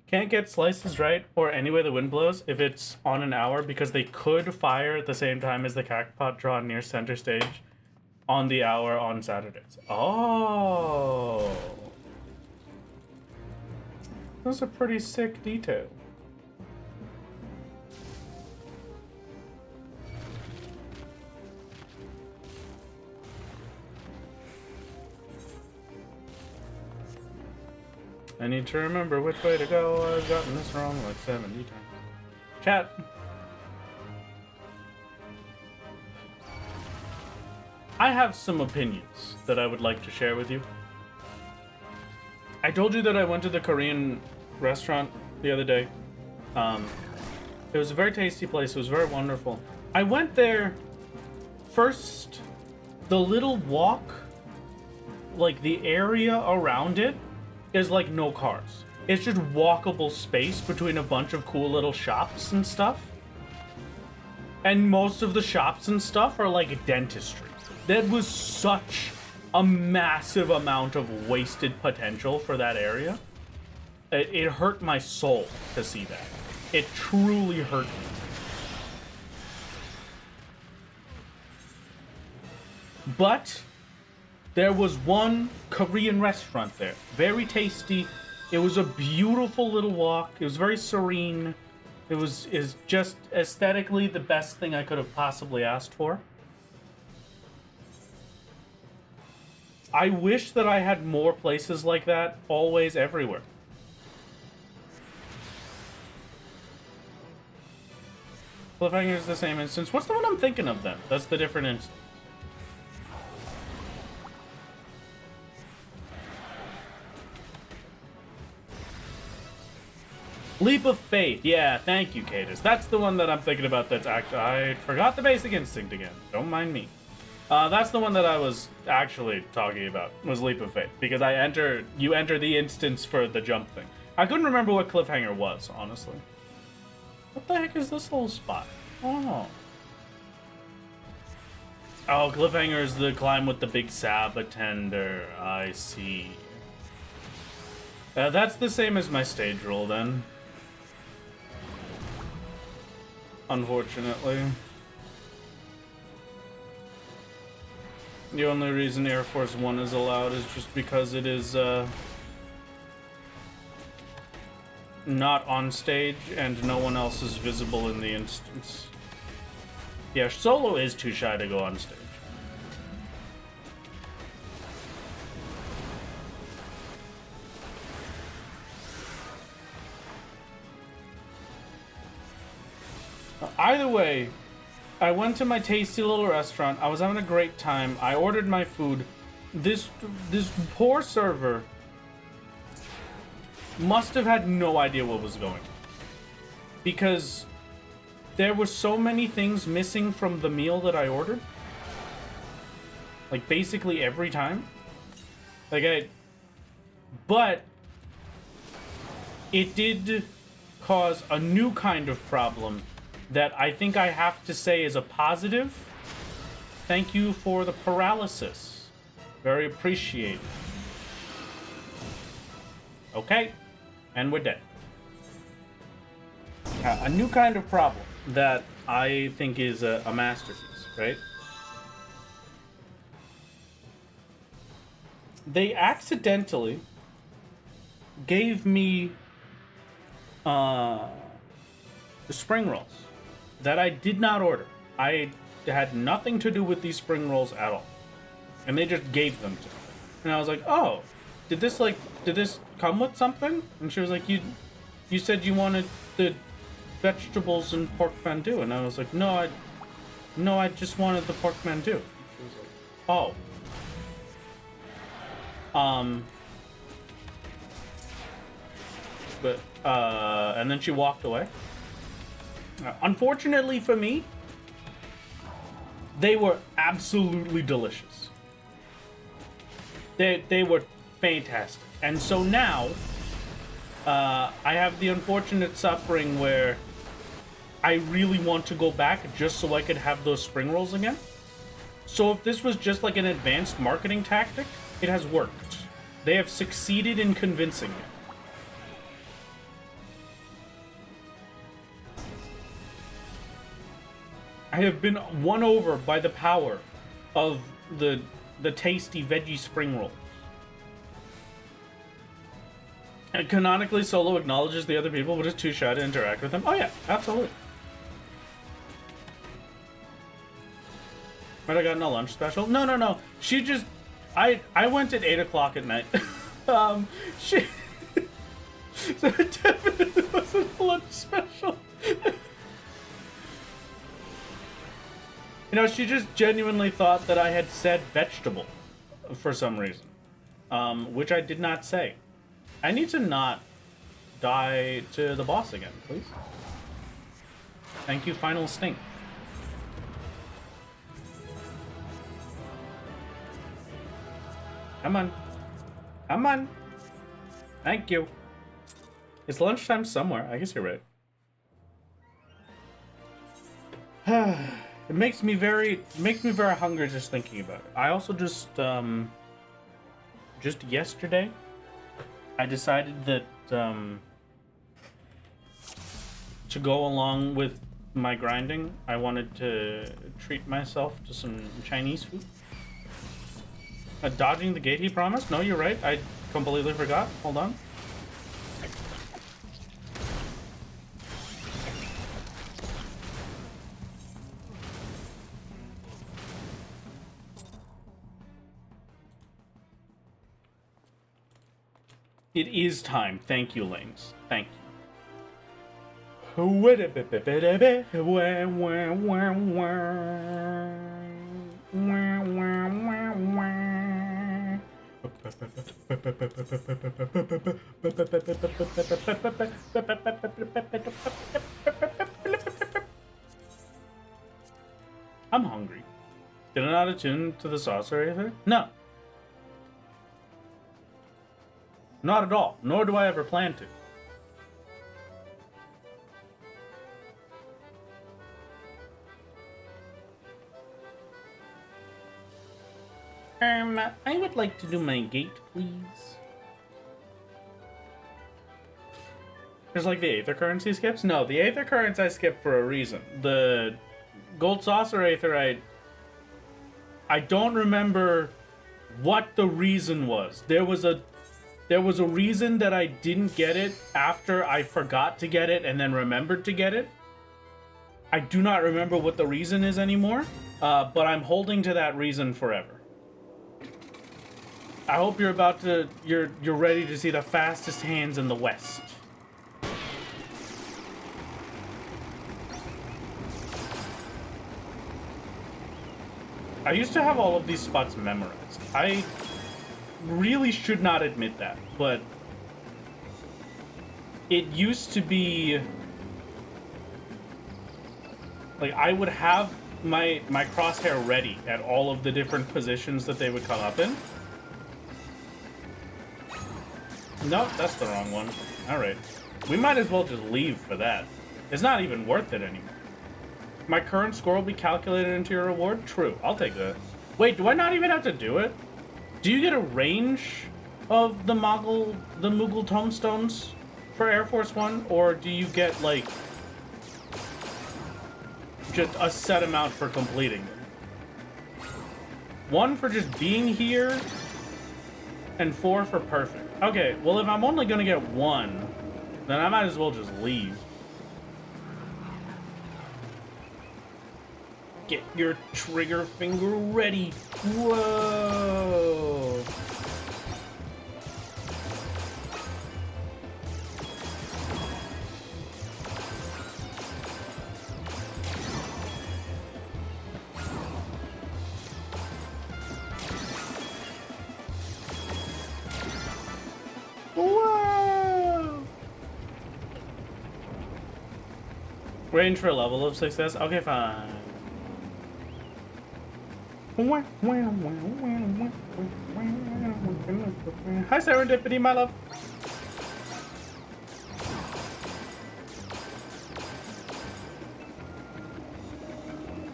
Can't get slices right or any way the wind blows if it's on an hour because they could fire at the same time as the cactpot draw near center stage on the hour on Saturdays. Oh. That's a pretty sick detail. I need to remember which way to go. I've gotten this wrong like 70 times. Chat. I have some opinions that I would like to share with you. I told you that I went to the Korean restaurant the other day. It was a very tasty place. It was very wonderful. I went there first. The little walk, like the area around it, is like no cars. It's just walkable space between a bunch of cool little shops and stuff. And most of the shops and stuff are like dentistry. That was such a massive amount of wasted potential for that area. It hurt my soul to see that. It truly hurt me. But there was one Korean restaurant there. Very tasty. It was a beautiful little walk. It was very serene. Is just aesthetically the best thing I could have possibly asked for. I wish that I had more places like that always everywhere. Cliffhanger is the same instance. What's the one I'm thinking of then? That's the different instance. Leap of Faith. Yeah, thank you, Cadus. That's the one that I'm thinking about that's actually... I forgot the Basic Instinct again. Don't mind me. That's the one that I was actually talking about, was Leap of Faith. Because you enter the instance for the jump thing. I couldn't remember what Cliffhanger was, honestly. What the heck is this little spot? Oh. Oh, Cliffhanger is the climb with the big Sabatender. I see. That's the same as my stage roll, then. Unfortunately. The only reason Air Force One is allowed is just because it is, not on stage and no one else is visible in the instance. Yeah, Solo is too shy to go on stage. Either way, I went to my tasty little restaurant. I was having a great time. I ordered my food. This poor server must have had no idea what was going on. Because there were so many things missing from the meal that I ordered. Like, basically every time. But it did cause a new kind of problem that I think I have to say is a positive. Thank you for the paralysis. Very appreciated. Okay, and we're dead. A new kind of problem that I think is a masterpiece, right? They accidentally gave me the spring rolls that I did not order. I had nothing to do with these spring rolls at all. And they just gave them to me. And I was like, oh, did this come with something? And she was like, you said you wanted the vegetables and pork mandu. And I was like, no, I just wanted the pork mandu. She was like, oh. And then she walked away. Unfortunately for me, they were absolutely delicious. They were fantastic. And so now, I have the unfortunate suffering where I really want to go back just so I could have those spring rolls again. So if this was just like an advanced marketing tactic, it has worked. They have succeeded in convincing me. I have been won over by the power of the tasty veggie spring rolls. And canonically, Solo acknowledges the other people, but is too shy to interact with them. Oh yeah, absolutely. Might have gotten a lunch special? No. She just... I went at 8 o'clock at night. She... So it definitely wasn't a lunch special. You know, she just genuinely thought that I had said vegetable for some reason. Which I did not say. I need to not die to the boss again, please. Thank you, Final Stink. Come on. Come on. Thank you. It's lunchtime somewhere. I guess you're right. It makes me very hungry just thinking about it. I also just yesterday, I decided that to go along with my grinding, I wanted to treat myself to some Chinese food. Dodging the gate he promised? No, you're right. I completely forgot. Hold on. It is time. Thank you, Lanes. Thank you. I'm hungry. Did I not attune to the saucer or anything? No. Not at all. Nor do I ever plan to. I would like to do my gate, please. There's like the Aether currency skips? No, the Aether currency I skipped for a reason. The Gold Saucer Aether, I don't remember what the reason was. There was a reason that I didn't get it after I forgot to get it and then remembered to get it. I do not remember what the reason is anymore, but I'm holding to that reason forever. I hope you're you're ready to see the fastest hands in the West. I used to have all of these spots memorized. I really should not admit that, but it used to be like I would have my crosshair ready at all of the different positions that they would come up in. Nope, that's the wrong one. Alright. We might as well just leave for that. It's not even worth it anymore. My current score will be calculated into your reward? True, I'll take that. Wait, do I not even have to do it? Do you get a range of the Moogle tomestones for Air Force One? Or do you get, like, just a set amount for completing them? One for just being here, and 4 for perfect. Okay, well, if I'm only gonna get 1, then I might as well just leave. Get your trigger finger ready. Whoa. Whoa! Range for a level of success? Okay, fine. Hi, Serendipity, my love.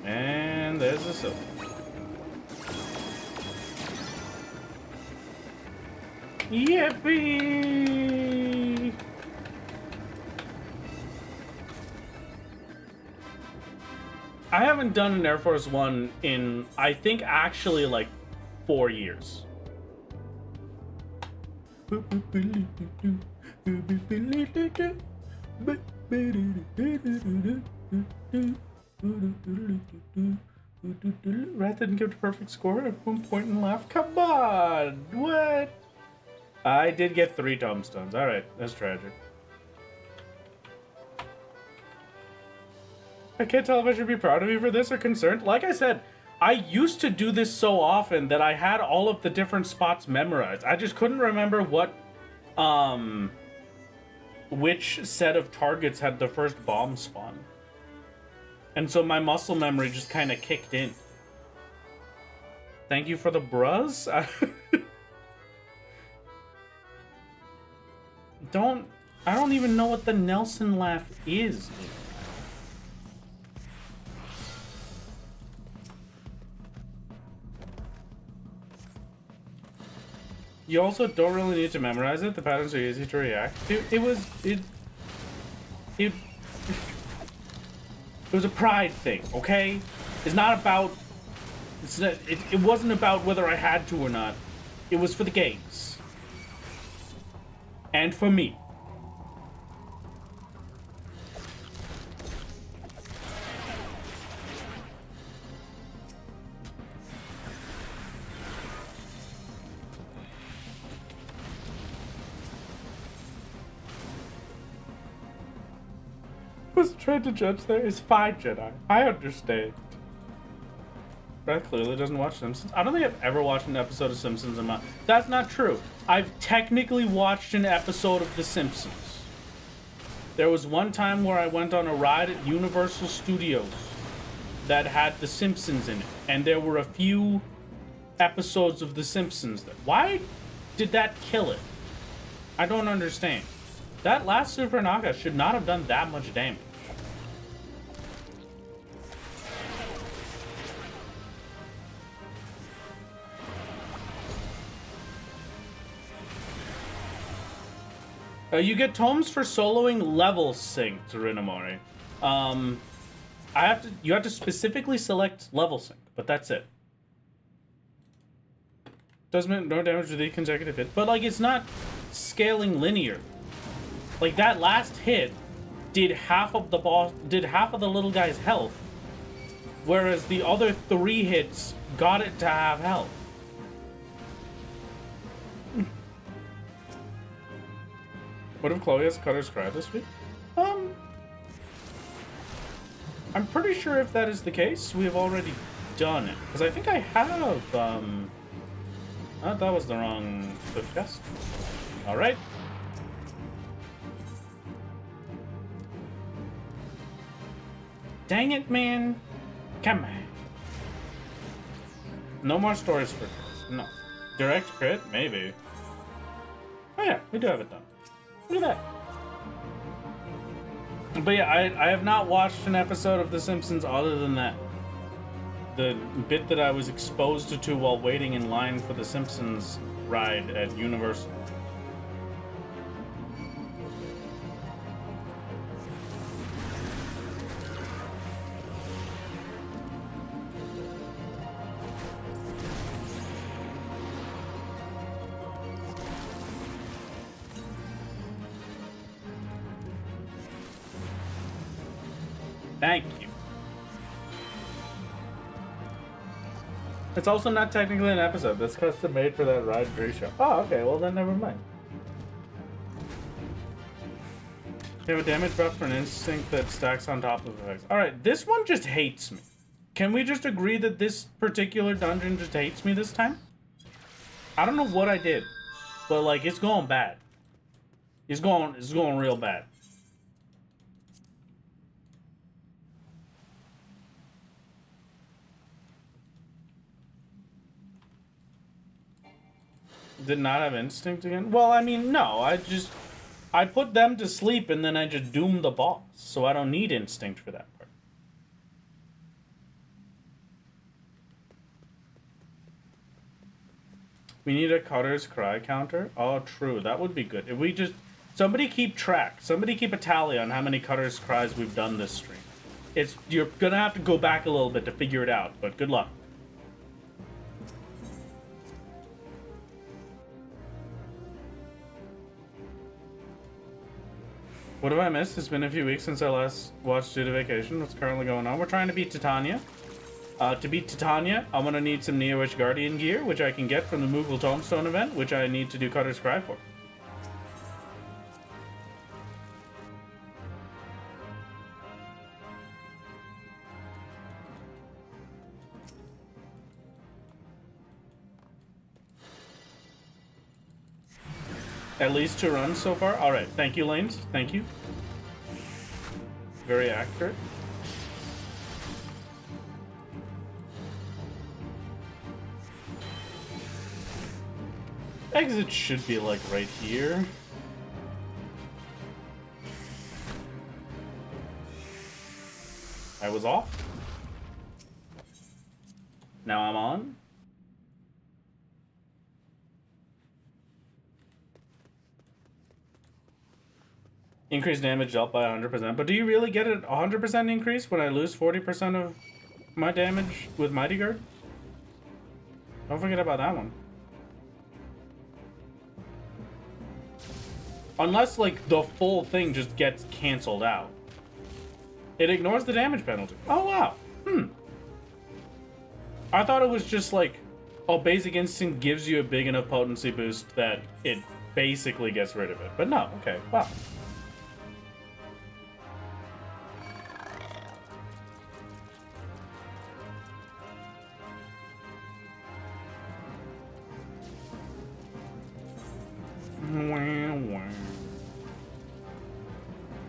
And there's the silver. Yippee! I haven't done an Air Force One in, I think, actually like 4 years. Rat didn't give a perfect score at one point and laugh. Come on! What? I did get 3 tombstones. Alright, that's tragic. I can't tell if I should be proud of you for this or concerned. Like I said, I used to do this so often that I had all of the different spots memorized. I just couldn't remember what, which set of targets had the first bomb spawn. And so my muscle memory just kind of kicked in. Thank you for the bruz. I don't even know what the Nelson laugh is, dude. You also don't really need to memorize it. The patterns are easy to react to. It was a pride thing, okay? It's not about. It wasn't about whether I had to or not. It was for the games. And for me. Was trying to judge there. It's fine, Jedi. I understand. Brad clearly doesn't watch Simpsons. I don't think I've ever watched an episode of Simpsons in my... That's not true. I've technically watched an episode of The Simpsons. There was one time where I went on a ride at Universal Studios that had The Simpsons in it. And there were a few episodes of The Simpsons there. Why did that kill it? I don't understand. That last Super Naga should not have done that much damage. You get tomes for soloing level sync to Rinamori. You have to specifically select level sync, but that's it. Doesn't no damage with the consecutive hit, but like it's not scaling linear. Like that last hit did half of the little guy's health, whereas the other 3 hits got it to have health. What if Chloe has cut her scribe this week? I'm pretty sure if that is the case, we have already done it. Because I think I have, oh, that was the wrong SwiftCast. Alright. Dang it, man. Come on. No more stories for this. No. Direct crit? Maybe. Oh yeah, we do have it done. Look at that. But yeah, I have not watched an episode of The Simpsons other than that. The bit that I was exposed to while waiting in line for the Simpsons ride at Universal. Thank you. It's also not technically an episode. That's custom made for that ride pre-show. Oh, okay. Well, then never mind. You have a damage buff for an instinct that stacks on top of effects. Alright, this one just hates me. Can we just agree that this particular dungeon just hates me this time? I don't know what I did, but like, it's going bad. It's going real bad. Did not have instinct again? Well, I mean, no. I put them to sleep and then I just doomed the boss. So I don't need instinct for that part. We need a Cutter's Cry counter. Oh, true. That would be good. If we just... Somebody keep track. Somebody keep a tally on how many Cutter's Cries we've done this stream. You're gonna have to go back a little bit to figure it out, but good luck. What have I missed? It's been a few weeks since I last watched Due to Vacation. What's currently going on? We're trying to beat Titania. To beat Titania, I'm gonna need some Neo-ish Guardian gear, which I can get from the Moogle Tombstone event, which I need to do Cutter's Cry for. At least 2 runs so far? Alright, thank you, Lanes. Thank you. Very accurate. Exit should be like right here. I was off. Now I'm on. Increase damage dealt by 100%. But do you really get a 100% increase when I lose 40% of my damage with Mighty Guard? Don't forget about that one. Unless, like, the full thing just gets canceled out. It ignores the damage penalty. Oh, wow. I thought it was just, like, oh, Basic Instinct gives you a big enough potency boost that it basically gets rid of it. But no, okay, wow.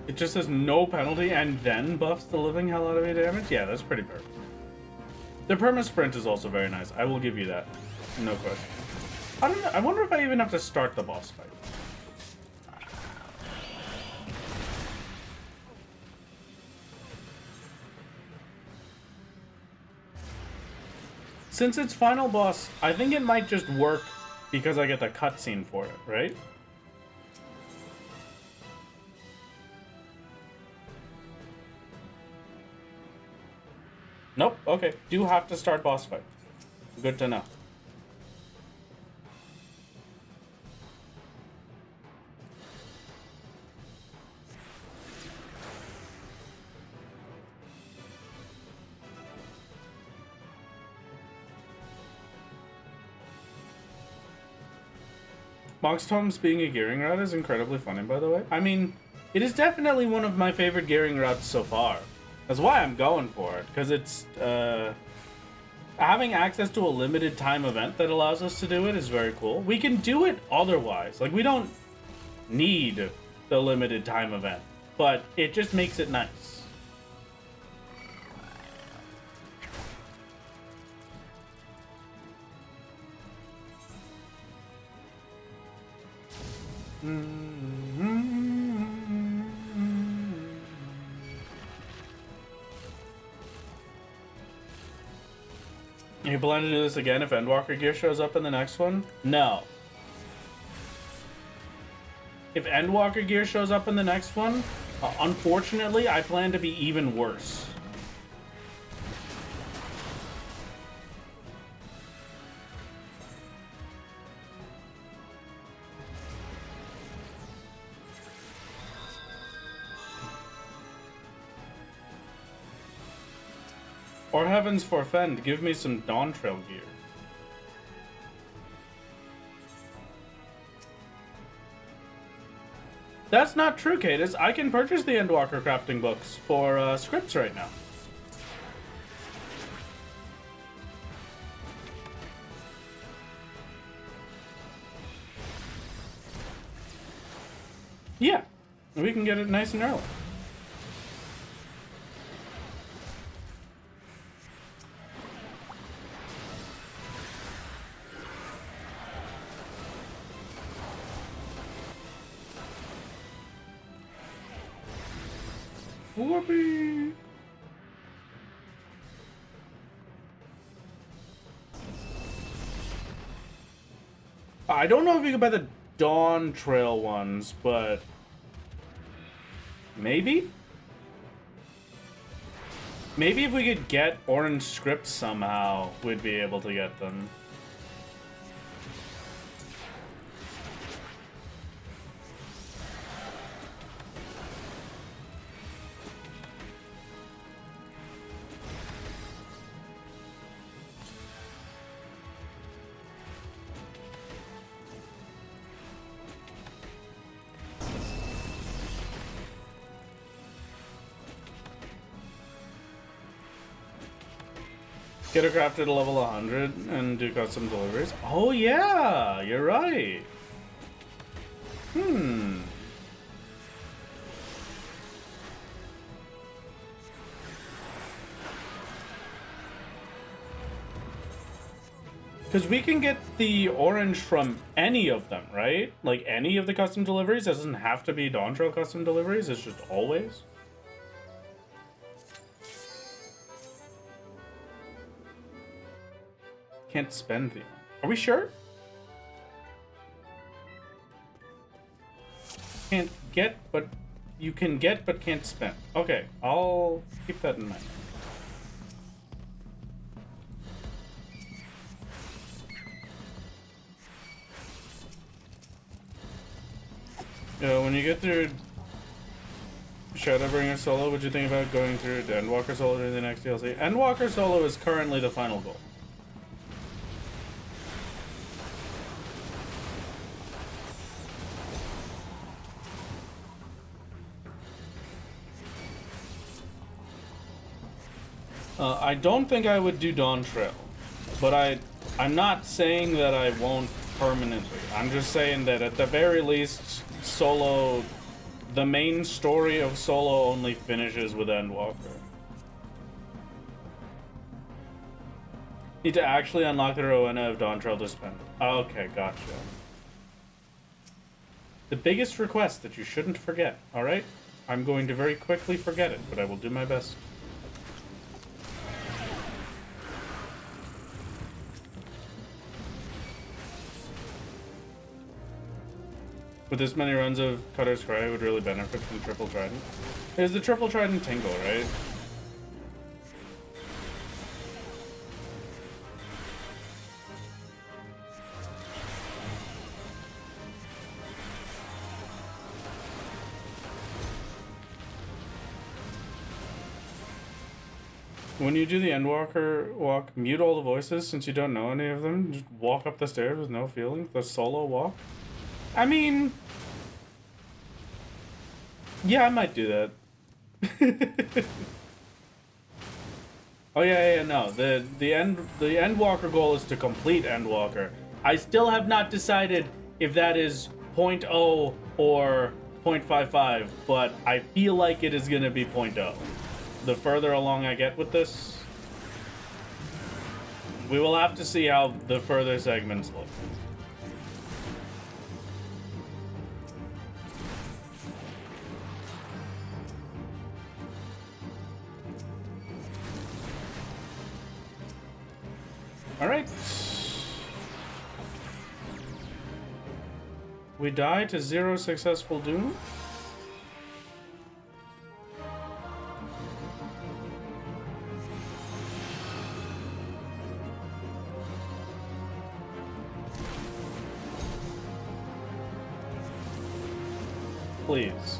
It just says no penalty and then buffs the living hell out of your damage? Yeah, that's pretty perfect. The perma-sprint is also very nice. I will give you that. No question. I don't know. I wonder if I even have to start the boss fight. Since it's final boss, I think it might just work because I get the cutscene for it, right? Nope, okay. Do have to start boss fight. Good to know. Monk's Tomes being a gearing route is incredibly funny, by the way. I mean, it is definitely one of my favorite gearing routes so far. That's why I'm going for it, because it's, having access to a limited time event that allows us to do it is very cool. We can do it otherwise. Like, we don't need the limited time event, but it just makes it nice. You plan to do this again if Endwalker gear shows up in the next one? No. If Endwalker gear shows up in the next one, unfortunately, I plan to be even worse. Or heavens forfend, give me some Dawn Trail gear. That's not true, Cadis. I can purchase the Endwalker crafting books for scripts right now. Yeah, we can get it nice and early. Whoopee! I don't know if you can buy the Dawn Trail ones, but maybe? Maybe if we could get orange scripts somehow, we'd be able to get them. Get it crafted at level 100 and do custom deliveries. Oh yeah, you're right. Because we can get the orange from any of them, right? Like any of the custom deliveries. It doesn't have to be Dawn Trail custom deliveries. It's just always. Can't spend the... Are we sure? Can't get, but... You can get, but can't spend. Okay, I'll keep that in mind. When you get through Shadowbringer Solo, would you think about going through Endwalker Solo during the next DLC? Endwalker Solo is currently the final goal. I don't think I would do Dawn Trail, but I'm not saying that I won't permanently. I'm just saying that at the very least, Solo, the main story of Solo only finishes with Endwalker. Need to actually unlock the Rowena of Dawn Trail to spend. Okay, gotcha. The biggest request that you shouldn't forget, alright? I'm going to very quickly forget it, but I will do my best. With this many runs of Cutter's Cry, would really benefit from Triple Trident. There's the Triple Trident Tingle, right? When you do the Endwalker walk, mute all the voices since you don't know any of them. Just walk up the stairs with no feeling. The solo walk. I mean, yeah, I might do that. Oh yeah, no. The Endwalker goal is to complete Endwalker. I still have not decided if that is 0.0 or 0.55, but I feel like it is gonna be 0.0. The further along I get with this, we will have to see how the further segments look. All right. We die to 0 successful doom. Please.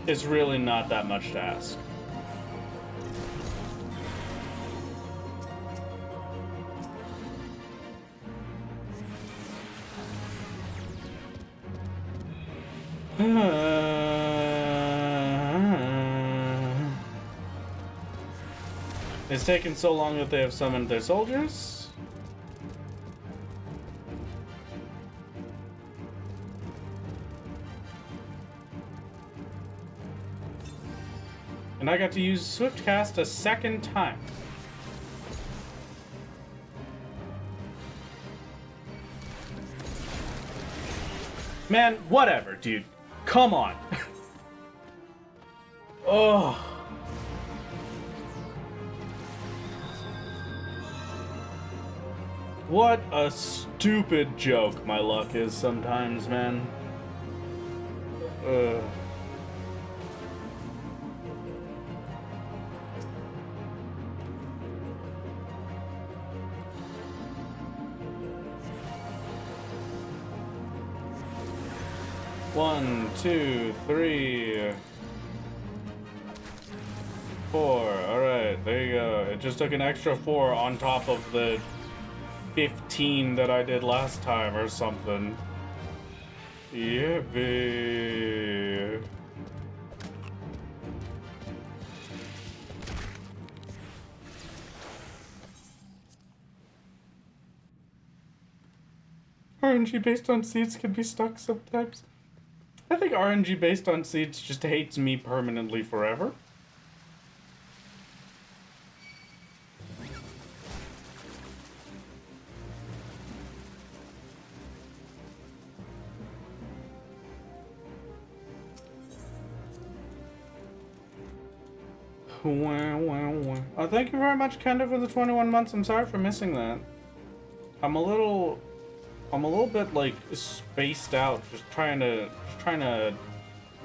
It's really not that much to ask. It's taken so long that they have summoned their soldiers. And I got to use Swiftcast a second time. Man, whatever, dude. Come on. Oh. What a stupid joke my luck is sometimes, man. Ugh. One, two, three, 4. Alright, there you go. It just took an extra 4 on top of the 15 that I did last time or something. Yippee. RNG based on seeds can be stuck sometimes. I think RNG based on seeds just hates me permanently forever. Oh, thank you very much, Kenda, for the 21 months. I'm sorry for missing that. I'm a little bit like spaced out, just trying to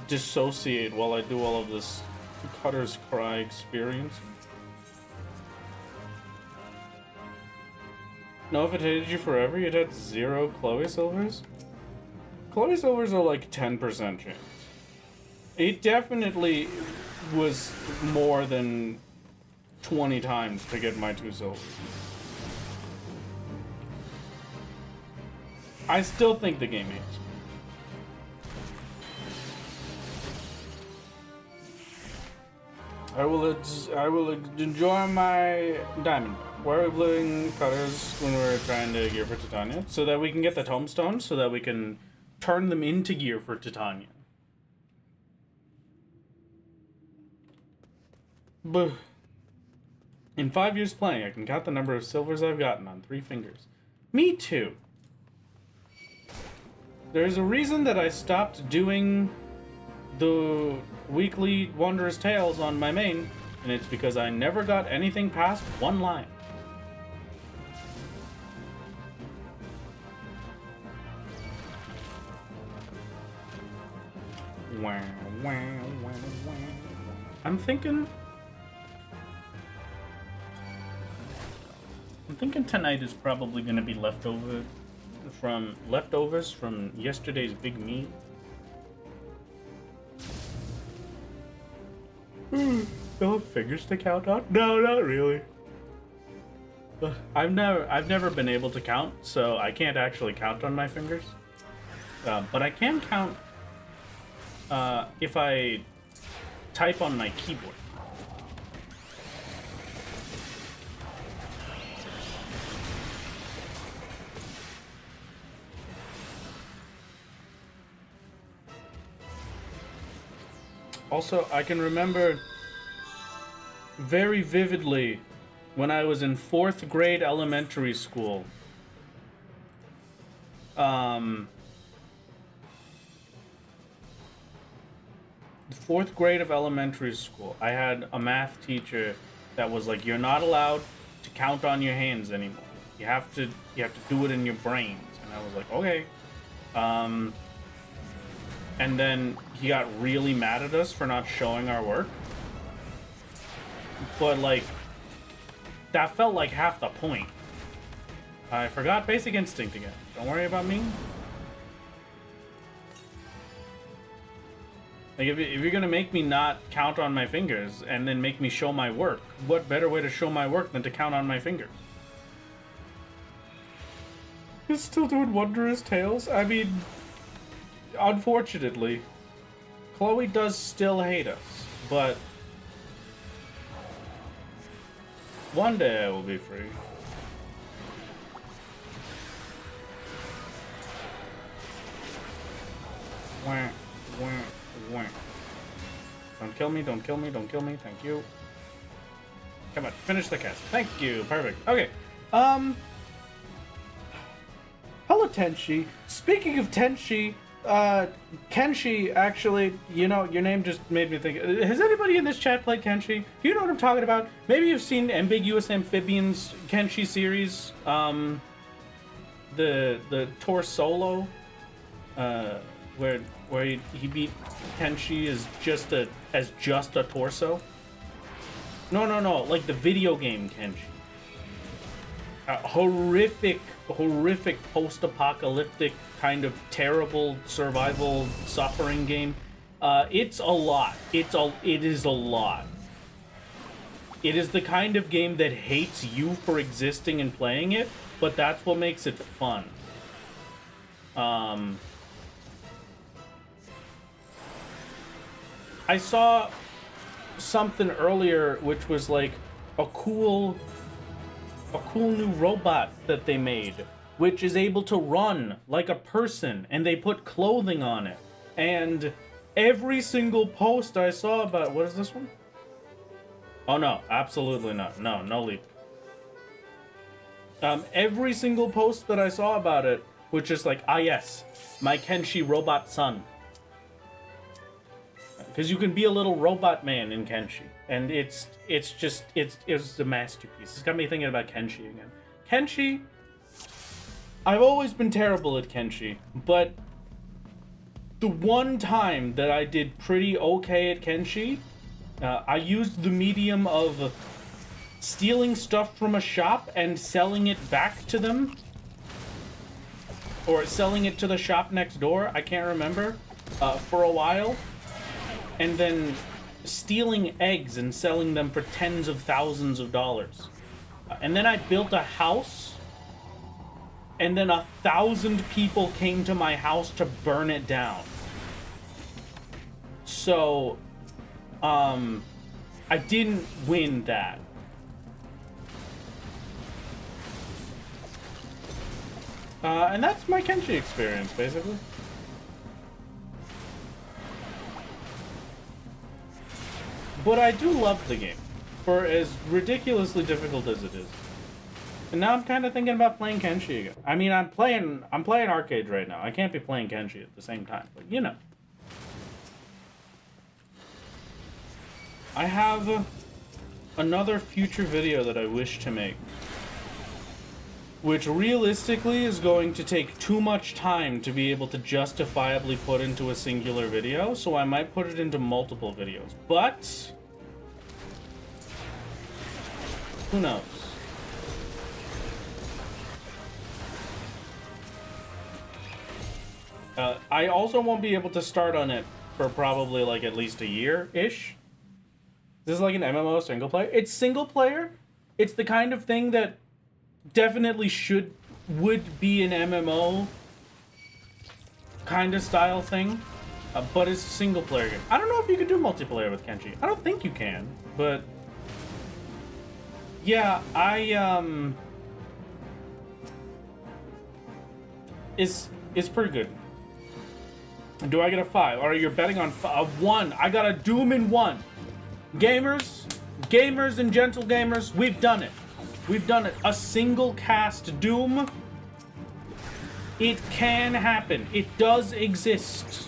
dissociate while I do all of this Cutter's Cry experience. No, if it hated you forever, you'd had 0 Chloe Silvers? Chloe Silvers are like 10% chance. It definitely was more than 20 times to get my 2 silvers. I still think the game hates me. I will enjoy my diamond. We're blowing cutters when we're trying to gear for Titania, so that we can get the tombstone, so that we can turn them into gear for Titania. But in 5 years playing, I can count the number of silvers I've gotten on 3 fingers. Me too. There's a reason that I stopped doing the weekly Wondrous Tales on my main, and it's because I never got anything past 1 line. I'm thinking tonight is probably going to be leftovers from yesterday's big meal. Still have fingers to count on? No, not really. I've never been able to count, so I can't actually count on my fingers. But I can count if I type on my keyboard. Also, I can remember very vividly when I was in 4th grade elementary school. 4th grade of elementary school, I had a math teacher that was like, "You're not allowed to count on your hands anymore. You have to do it in your brains." And I was like, "Okay." And then he got really mad at us for not showing our work. But like, that felt like half the point. I forgot Basic Instinct again. Don't worry about me. Like, if you're gonna make me not count on my fingers and then make me show my work, what better way to show my work than to count on my fingers? He's still doing Wondrous Tales? I mean, unfortunately, Chloe does still hate us, but one day I will be free. Wah, wah, wah. Don't kill me, don't kill me, don't kill me, thank you. Come on, finish the cast. Thank you, perfect. Okay, hello Tenshi. Speaking of Tenshi, Kenshi, actually, you know, your name just made me think. Has anybody in this chat played Kenshi? Do you know what I'm talking about? Maybe you've seen Ambiguous Amphibians Kenshi series. the Torsolo, where he beat Kenshi as just a torso. No, like the video game Kenshi. Horrific post-apocalyptic kind of terrible survival suffering game. It's a lot. It is a lot. It is the kind of game that hates you for existing and playing it, but that's what makes it fun. I saw something earlier which was like a cool new robot that they made, which is able to run like a person, and they put clothing on it. And every single post I saw about, what is this one? Oh no, absolutely not. No leap. Every single post that I saw about it, which is like, ah yes, my Kenshi robot son. Because you can be a little robot man in Kenshi, and it's a masterpiece. It's got me thinking about Kenshi again. Kenshi, I've always been terrible at Kenshi, but the one time that I did pretty okay at Kenshi, I used the medium of stealing stuff from a shop and selling it back to them, or selling it to the shop next door. I can't remember, for a while. And then stealing eggs and selling them for tens of thousands of dollars. And then I built a house, and then 1,000 people came to my house to burn it down. So, I didn't win that. And that's my Kenshi experience, basically. But I do love the game, for as ridiculously difficult as it is. And now I'm kind of thinking about playing Kenshi again. I mean, I'm playing arcade right now. I can't be playing Kenshi at the same time, but you know. I have another future video that I wish to make, which realistically is going to take too much time to be able to justifiably put into a singular video, so I might put it into multiple videos. But who knows? I also won't be able to start on it for probably like at least a year-ish. This is like an MMO single player. It's single player. It's the kind of thing that definitely would be an MMO kind of style thing, but it's a single player game. I don't know if you can do multiplayer with Kenshi. I don't think you can, but yeah, it's pretty good. Do I get a 5? Or you're betting on a 1? I got a Doom in 1. Gamers and gentle gamers, we've done it. We've done it. A single cast Doom. It can happen. It does exist.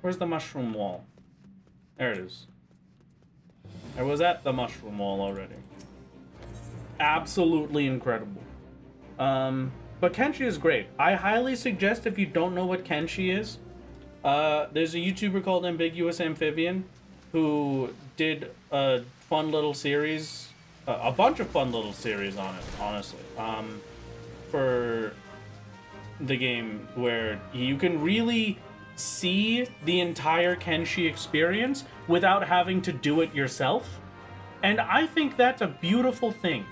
Where's the mushroom wall? There it is. I was at the mushroom wall already. Absolutely incredible. But Kenshi is great. I highly suggest, if you don't know what Kenshi is, there's a YouTuber called Ambiguous Amphibian who did a fun little series, a bunch of fun little series on it, honestly, for the game, where you can really see the entire Kenshi experience without having to do it yourself. And I think that's a beautiful thing.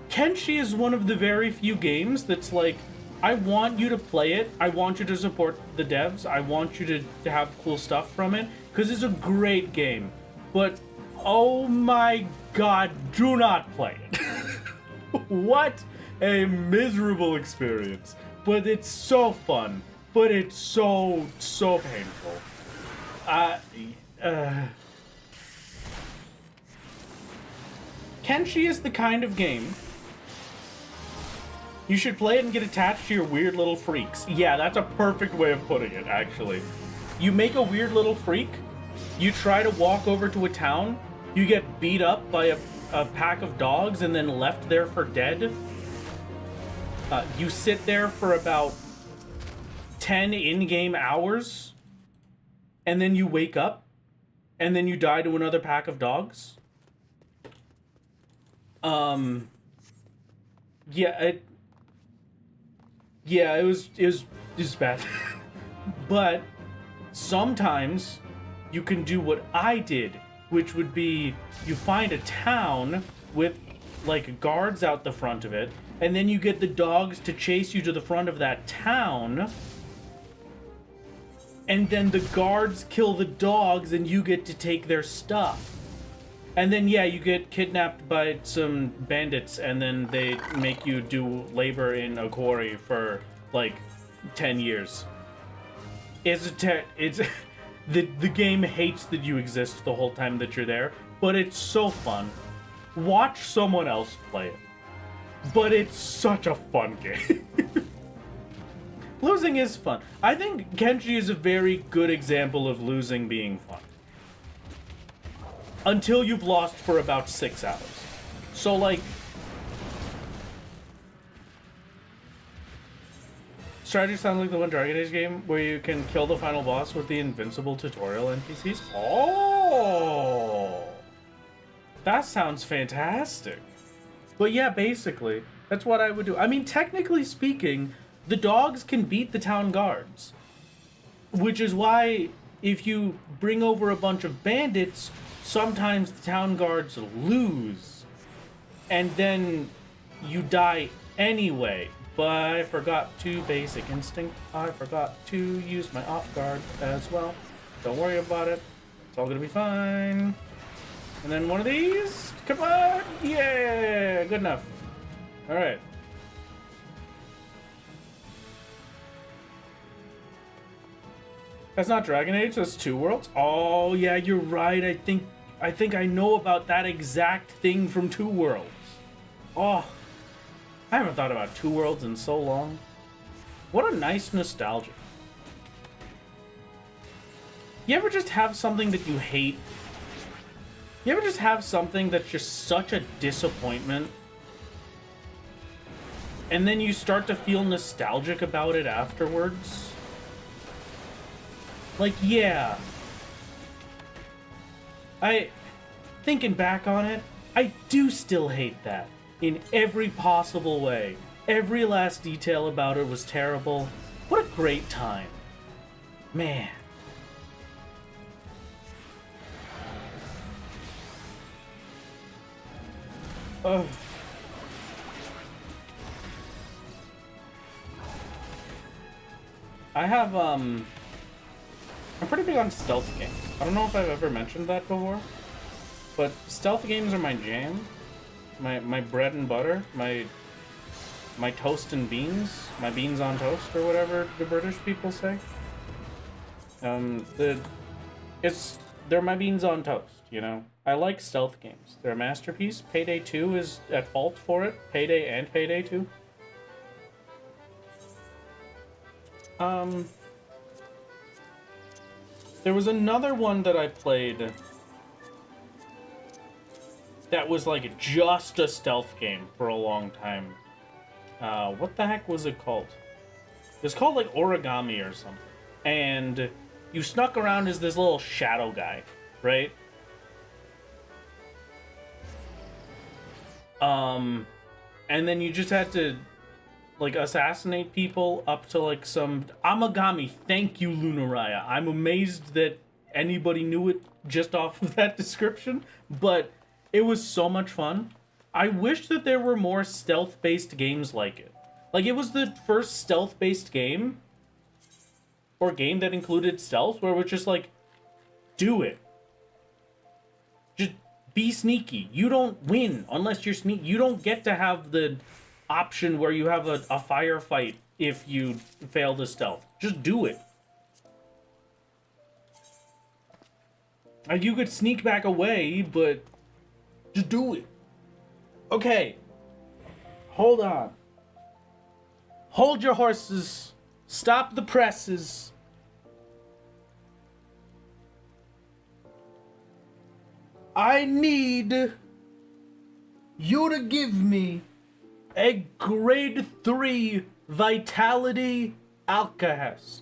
Kenshi is one of the very few games that's like, I want you to play it, I want you to support the devs, I want you to have cool stuff from it, because it's a great game. But, oh my god, do not play it. What a miserable experience. But it's so fun. But it's so painful. Kenshi is the kind of game you should play it and get attached to your weird little freaks. Yeah, that's a perfect way of putting it, actually. You make a weird little freak, you try to walk over to a town, you get beat up by a pack of dogs and then left there for dead, you sit there for about 10 in-game hours, and then you wake up, and then you die to another pack of dogs. Yeah, it was bad. But sometimes you can do what I did, which would be you find a town with like guards out the front of it, and then you get the dogs to chase you to the front of that town, and then the guards kill the dogs and you get to take their stuff. And then, yeah, you get kidnapped by some bandits, and then they make you do labor in a quarry for, like, 10 years. It's the game hates that you exist the whole time that you're there, but it's so fun. Watch someone else play it. But it's such a fun game. Losing is fun. I think Kenshi is a very good example of losing being fun. Until you've lost for about 6 hours. So, like... Strategy sounds like the one Dragon Age game where you can kill the final boss with the invincible tutorial NPCs. Oh! That sounds fantastic. But yeah, basically, that's what I would do. I mean, technically speaking, the dogs can beat the town guards. Which is why, if you bring over a bunch of bandits... Sometimes the town guards lose, and then you die anyway. But I forgot to basic instinct. I forgot to use my off guard as well. Don't worry about it. It's all gonna be fine. And then one of these. Come on! Yeah! Good enough. Alright. That's not Dragon Age, that's Two Worlds. Oh, yeah, you're right. I think I know about that exact thing from Two Worlds. Oh, I haven't thought about Two Worlds in so long. What a nice nostalgia. You ever just have something that you hate? You ever just have something that's just such a disappointment? And then you start to feel nostalgic about it afterwards? Like, yeah. Thinking back on it, I do still hate that. In every possible way. Every last detail about it was terrible. What a great time. Man. Ugh. I'm pretty big on stealth games. I don't know if I've ever mentioned that before, but stealth games are my jam. My bread and butter. My toast and beans. My beans on toast, or whatever the British people say. They're my beans on toast, you know? I like stealth games. They're a masterpiece. Payday 2 is at fault for it. Payday and Payday 2. There was another one that I played that was like just a stealth game for a long time. What the heck was it called? It was called like Origami or something. And you snuck around as this little shadow guy, right? And then you just had to like assassinate people up to like some Amagami. Thank you, Lunaraya. I'm amazed that anybody knew it just off of that description, but it was so much fun. I wish that there were more stealth-based games like it. Like, it was the first stealth-based game, or game that included stealth, where it was just like, do it. Just be sneaky. You don't win unless you're sneaky. You don't get to have the option where you have a firefight if you fail to stealth. Just do it. Like, you could sneak back away, but just do it. Okay. Hold on. Hold your horses. Stop the presses. I need you to give me a grade 3 vitality alkahest.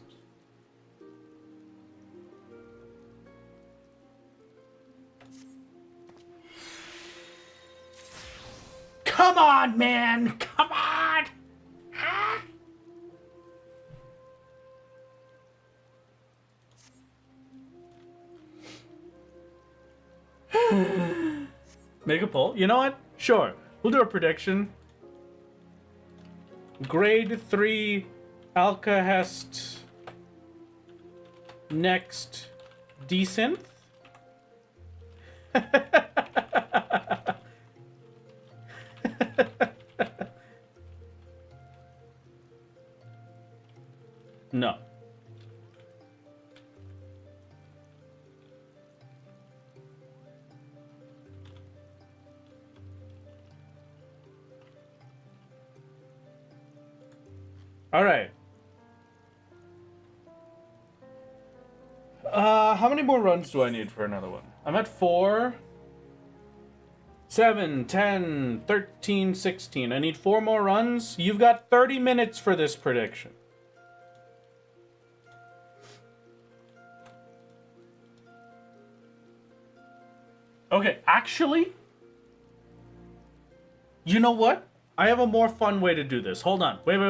Come on, man! Come on! Ah! Make a poll. You know what? Sure. We'll do a prediction. Grade 3 alkahest. Next desynth. No. All right. How many more runs do I need for another one? I'm at 4, 7, 10, 13, 16. I need 4 more runs. You've got 30 minutes for this prediction. Okay, actually, you know what? I have a more fun way to do this. Hold on. Wait.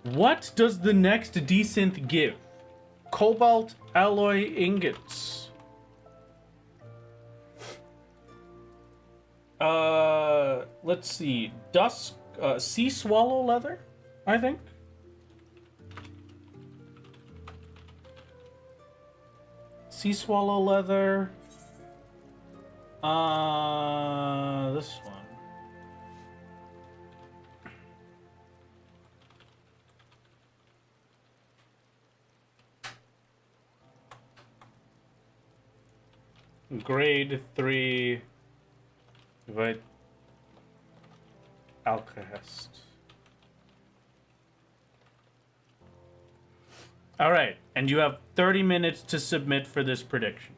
What does the next desynth give? Cobalt alloy ingots. Let's see. Dusk, sea swallow leather, I think. Sea swallow leather. This one. Grade 3 alkahest. All right, and you have 30 minutes to submit for this prediction.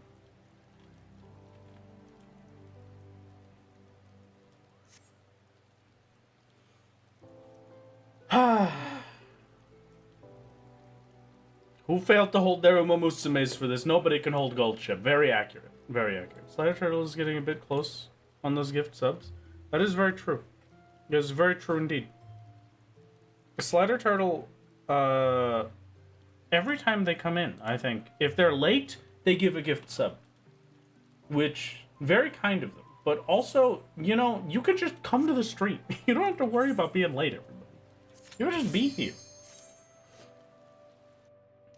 Who failed to hold their Umamusumes for this? Nobody can hold gold ship. Very accurate. Very accurate. Slider Turtle is getting a bit close on those gift subs. That is very true. It is very true indeed. Slider Turtle, every time they come in, I think, if they're late, they give a gift sub. Which, very kind of them. But also, you know, you could just come to the stream. You don't have to worry about being late, everybody. You would just be here.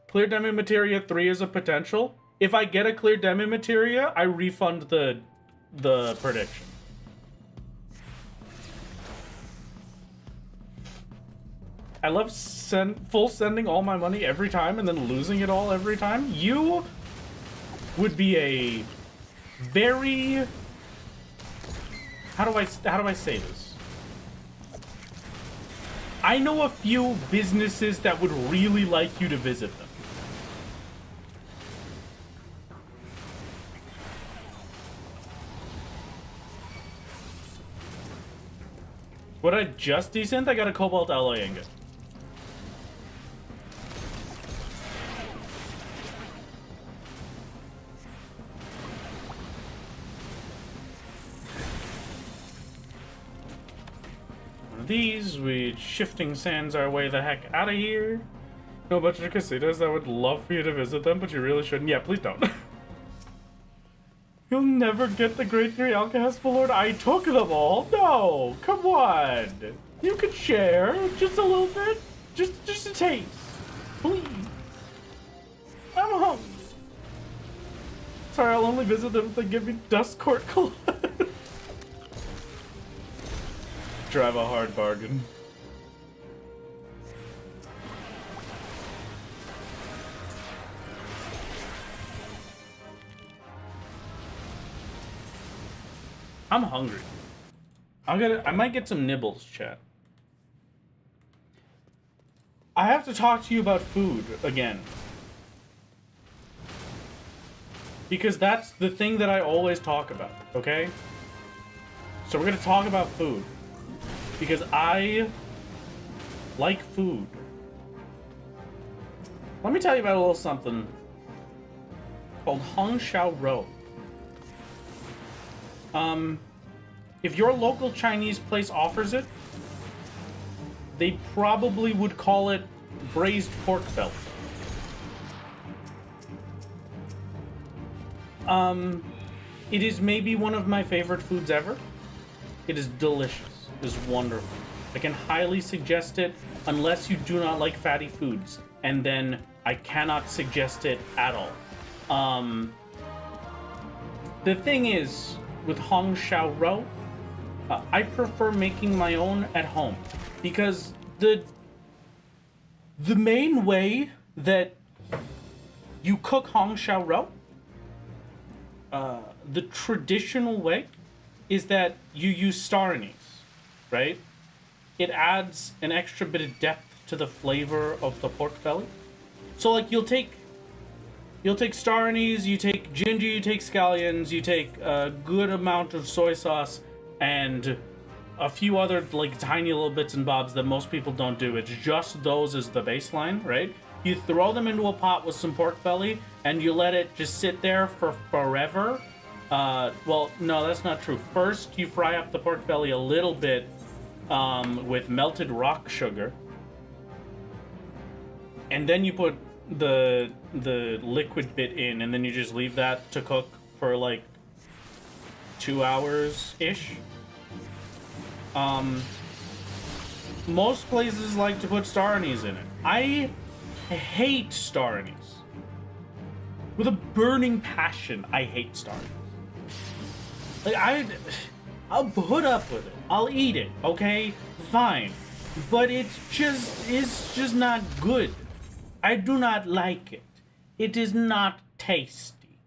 Clear Demi Materia 3 is a potential. If I get a clear Demi Materia, I refund the prediction. I love full sending all my money every time and then losing it all every time. You would be a very... How do I say this? I know a few businesses that would really like you to visit them. What I just desynth? I got a cobalt alloy ingot. One of these, we shifting sands our way the heck out of here. No, bunch of casitas that would love for you to visit them, but you really shouldn't. Yeah, please don't. You'll never get the grade 3 alkahest, Lord. I took them all. No, come on. You could share just a little bit. Just a taste. Please. I'm hungry. Sorry, I'll only visit them if they give me Dust Court Collab. Drive a hard bargain. I'm hungry. I might get some nibbles, chat. I have to talk to you about food again. Because that's the thing that I always talk about, okay? So we're gonna talk about food. Because I like food. Let me tell you about a little something called Hong Shao Rou. If your local Chinese place offers it, they probably would call it braised pork belly. It is maybe one of my favorite foods ever. It is delicious. It is wonderful. I can highly suggest it unless you do not like fatty foods, and then I cannot suggest it at all. The thing is, with Hong Shao Rou, I prefer making my own at home because the main way that you cook Hong Shao Rou, the traditional way, is that you use star anise, right? It adds an extra bit of depth to the flavor of the pork belly. So like you'll take star anise, you take ginger, you take scallions, you take a good amount of soy sauce, and a few other like tiny little bits and bobs that most people don't do. It's just those as the baseline, right? You throw them into a pot with some pork belly, and you let it just sit there for forever. Well, no, that's not true. First, you fry up the pork belly a little bit with melted rock sugar, and then you put the liquid bit in, and then you just leave that to cook for like 2 hours ish. Most places like to put star anise in it. I hate star anise with a burning passion. I hate star anise. Like I'll put up with it. I'll eat it. Okay, fine, but it's just not good. I do not like it. It is not tasty.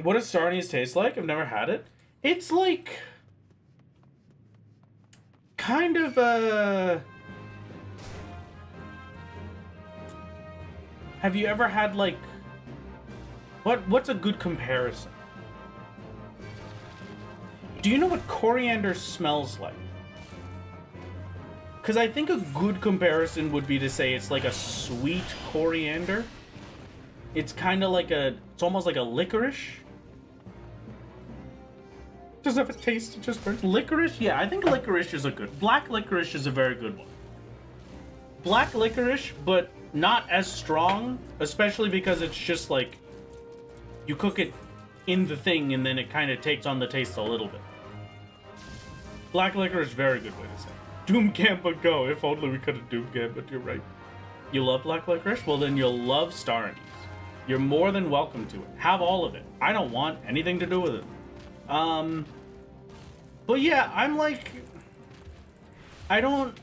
What does star anise taste like? I've never had it. It's like kind of a... Have you ever had like... What's a good comparison? Do you know what coriander smells like? Because I think a good comparison would be to say it's like a sweet coriander. It's kind of like it's almost like a licorice. Does it have a taste? It just burns. Licorice? Yeah, I think licorice is a good... Black licorice is a very good one. Black licorice, but not as strong, especially because it's just like... You cook it in the thing and then it kind of takes on the taste a little bit. Black licorice, very good way to say it. Doom Gambit go. If only we could have Doom Gambit, you're right. You love black licorice? Well, then you'll love star anise. You're more than welcome to it. Have all of it. I don't want anything to do with it. But yeah, I'm like... I don't...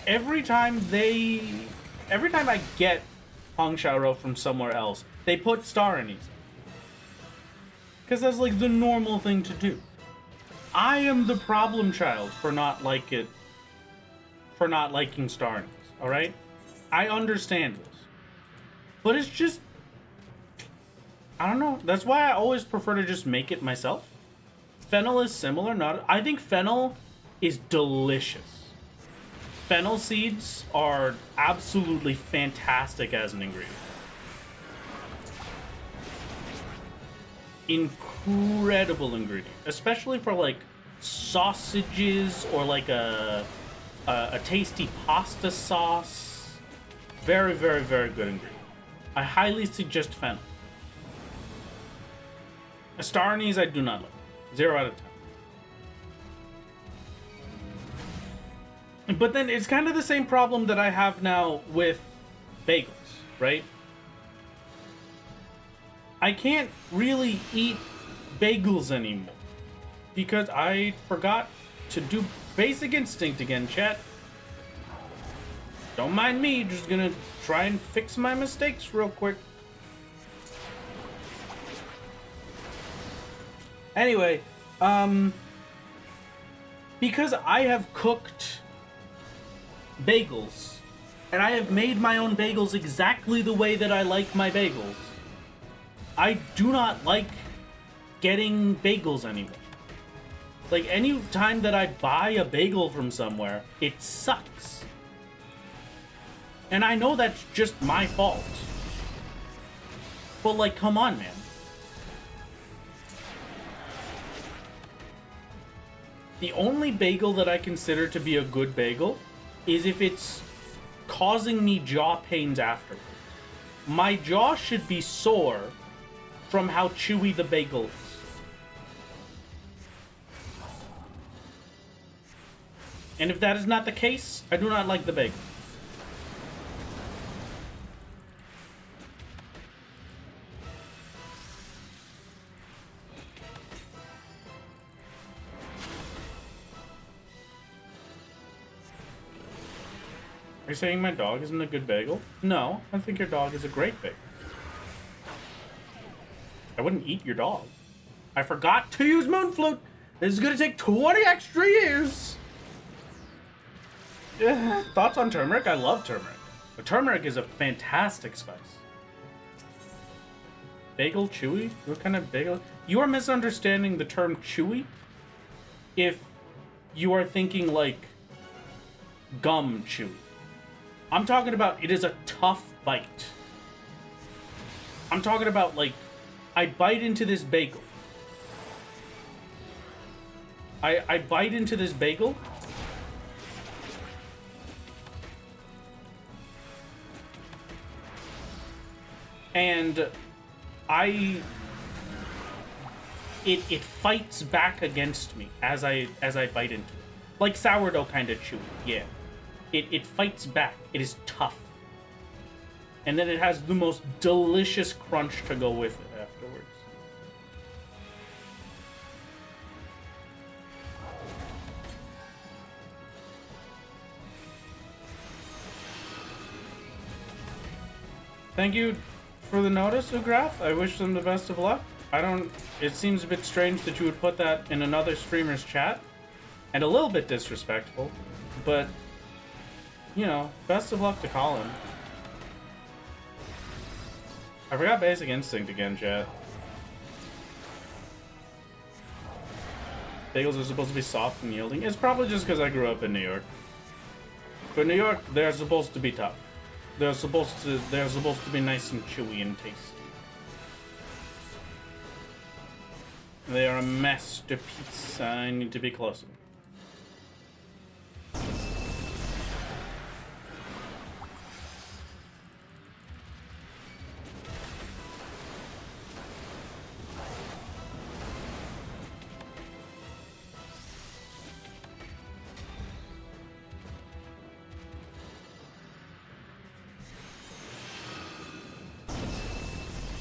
Every time I get Hong Shao Rou from somewhere else, they put star anise. Because that's like the normal thing to do. I am the problem child for not liking star anise, alright? I understand this. But it's just... I don't know. That's why I always prefer to just make it myself. Fennel is similar. I think fennel is delicious. Fennel seeds are absolutely fantastic as an ingredient. Incredible ingredient, especially for like sausages or like a tasty pasta sauce. Very, very, very good ingredient. I highly suggest fennel. A star anise I do not like. 0 out of 10. But then it's kind of the same problem that I have now with bagels, right? I can't really eat bagels anymore because I forgot to do Basic Instinct again, chat. Don't mind me, just gonna try and fix my mistakes real quick. Anyway, because I have cooked bagels, and I have made my own bagels exactly the way that I like my bagels, I do not like getting bagels anymore. Like, any time that I buy a bagel from somewhere, it sucks. And I know that's just my fault. But, like, come on, man. The only bagel that I consider to be a good bagel is if it's causing me jaw pains afterward. My jaw should be sore from how chewy the bagel is. And if that is not the case, I do not like the bagel. Are you saying my dog isn't a good bagel? No, I think your dog is a great bagel. I wouldn't eat your dog. I forgot to use Moonflute. This is gonna take 20 extra years. Thoughts on turmeric? I love turmeric. But turmeric is a fantastic spice. Bagel chewy? What kind of bagel? You are misunderstanding the term chewy if you are thinking like gum chewy. I'm talking about it is a tough bite. I'm talking about like I bite into this bagel. I bite into this bagel. And it fights back against me as I bite into it. Like sourdough kind of chewy, yeah. It fights back. It is tough. And then it has the most delicious crunch to go with it afterwards. Thank you for the notice, Ugraf. I wish them the best of luck. It seems a bit strange that you would put that in another streamer's chat. And a little bit disrespectful. But, you know, best of luck to Colin. I forgot Basic Instinct again, chat. Bagels are supposed to be soft and yielding. It's probably just because I grew up in New York. But New York, they're supposed to be tough. They're supposed to be nice and chewy and tasty. They are a masterpiece. I need to be closer.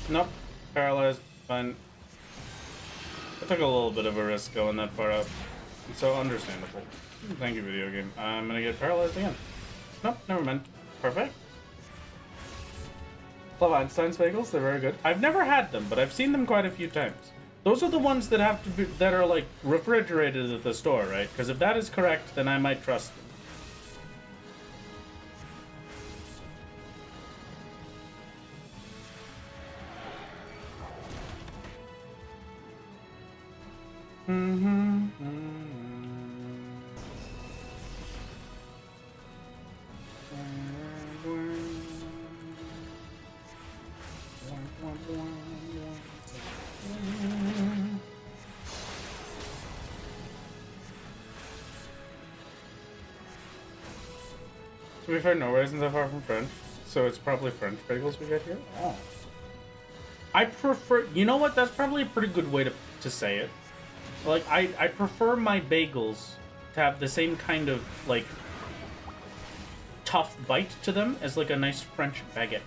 Nope. Paralyzed. Fine. I took a little bit of a risk going that far up. It's so understandable. Thank you, video game. I'm gonna get paralyzed again. Nope, never mind. Perfect. Love Einstein's bagels, they're very good. I've never had them, but I've seen them quite a few times. Those are the ones that have to be, that are like refrigerated at the store, right? Because if that is correct, then I might trust them. To be fair, no raisins are far from French, so it's probably French bagels we get here. Oh. I prefer, you know what, that's probably a pretty good way to say it. Like, I prefer my bagels to have the same kind of, like, tough bite to them as, like, a nice French baguette.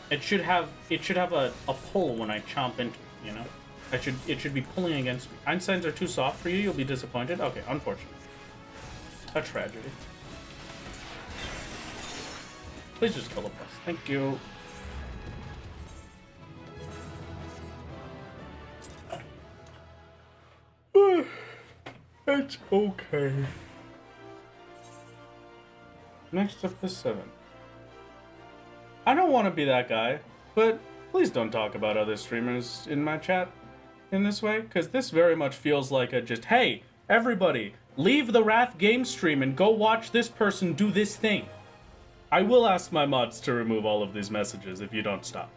It should have a pull when I chomp into it, you know? It should be pulling against me. Einsteins are too soft for you, you'll be disappointed? Okay, unfortunate. A tragedy. Please just kill the boss. Thank you. It's okay. Next up is 7. I don't want to be that guy, but please don't talk about other streamers in my chat in this way, because this very much feels like a just, hey, everybody, leave the Wrath game stream and go watch this person do this thing. I will ask my mods to remove all of these messages if you don't stop.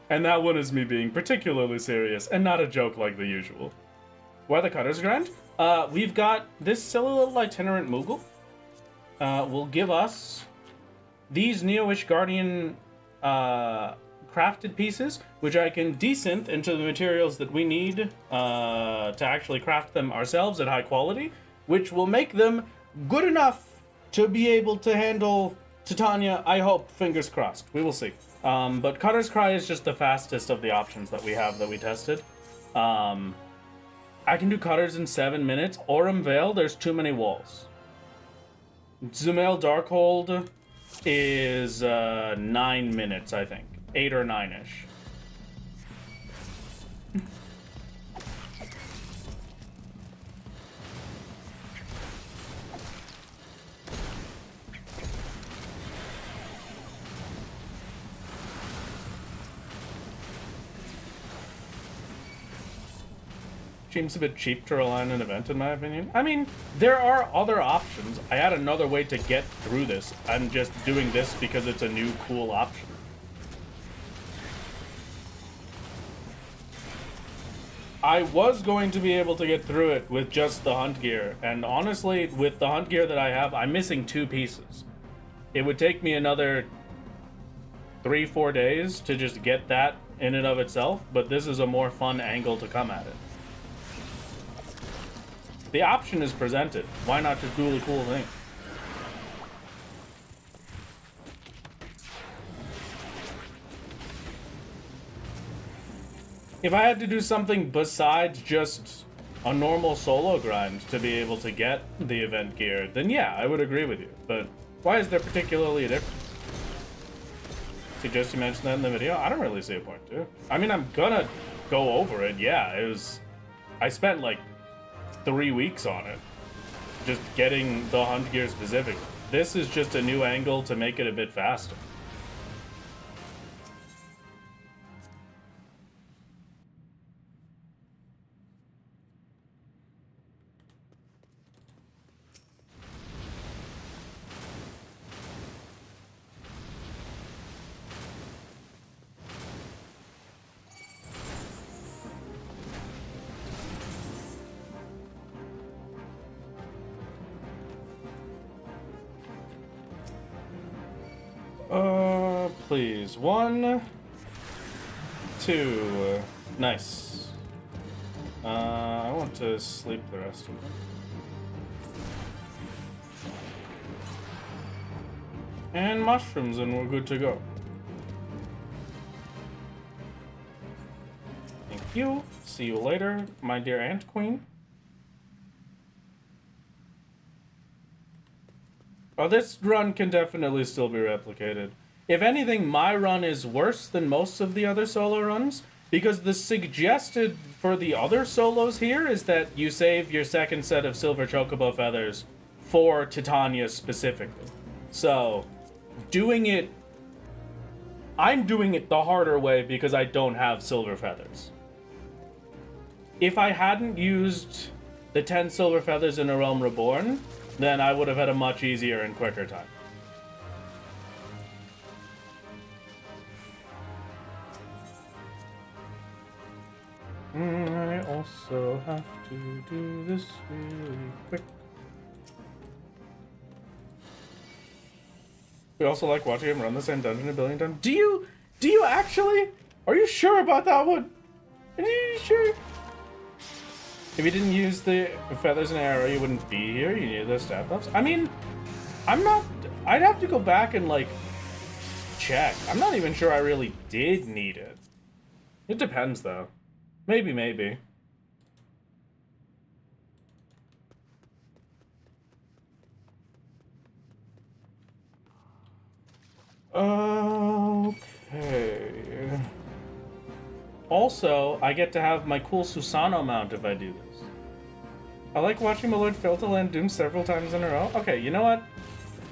And that one is me being particularly serious and not a joke like the usual. Why the cutters grind? We've got this silly little itinerant Moogle. Will give us these Neo-ish Guardian crafted pieces, which I can desynth into the materials that we need to actually craft them ourselves at high quality, which will make them good enough to be able to handle Titania, I hope, fingers crossed. We will see. But Cutter's Cry is just the fastest of the options that we have that we tested. I can do Cutters in 7 minutes. Aurum Vale, there's too many walls. Zumail Darkhold is 9 minutes, I think. 8 or 9-ish. Seems a bit cheap to rely on an event, in my opinion. I mean, there are other options. I had another way to get through this. I'm just doing this because it's a new, cool option. I was going to be able to get through it with just the hunt gear, and honestly, with the hunt gear that I have, I'm missing 2 pieces. It would take me another 3-4 days to just get that in and of itself, but this is a more fun angle to come at it. The option is presented. Why not just do a cool thing? If I had to do something besides just a normal solo grind to be able to get the event gear, then yeah, I would agree with you. But why is there particularly a difference? Suggest you mention that in the video? I don't really see a point to. I mean, I'm gonna go over it. Yeah, I spent like 3 weeks on it, just getting the hunt gear specifically. This is just a new angle to make it a bit faster. Please. 1, 2. Nice. I want to sleep the rest of them. And mushrooms, and we're good to go. Thank you. See you later, my dear Ant Queen. Oh, this run can definitely still be replicated. If anything, my run is worse than most of the other solo runs, because the suggested for the other solos here is that you save your second set of silver chocobo feathers for Titania specifically. So, I'm doing it the harder way because I don't have silver feathers. If I hadn't used the 10 silver feathers in A Realm Reborn, then I would have had a much easier and quicker time. I also have to do this really quick. We also like watching him run the same dungeon a billion times. Do you actually? Are you sure about that one? Are you sure? If you didn't use the feathers and arrow, you wouldn't be here. You need those stat buffs. I mean, I'd have to go back and like check. I'm not even sure I really did need it. It depends though. Maybe. Okay. Also, I get to have my cool Susano mount if I do this. I like watching my Lord fail to land Doom several times in a row. Okay, you know what?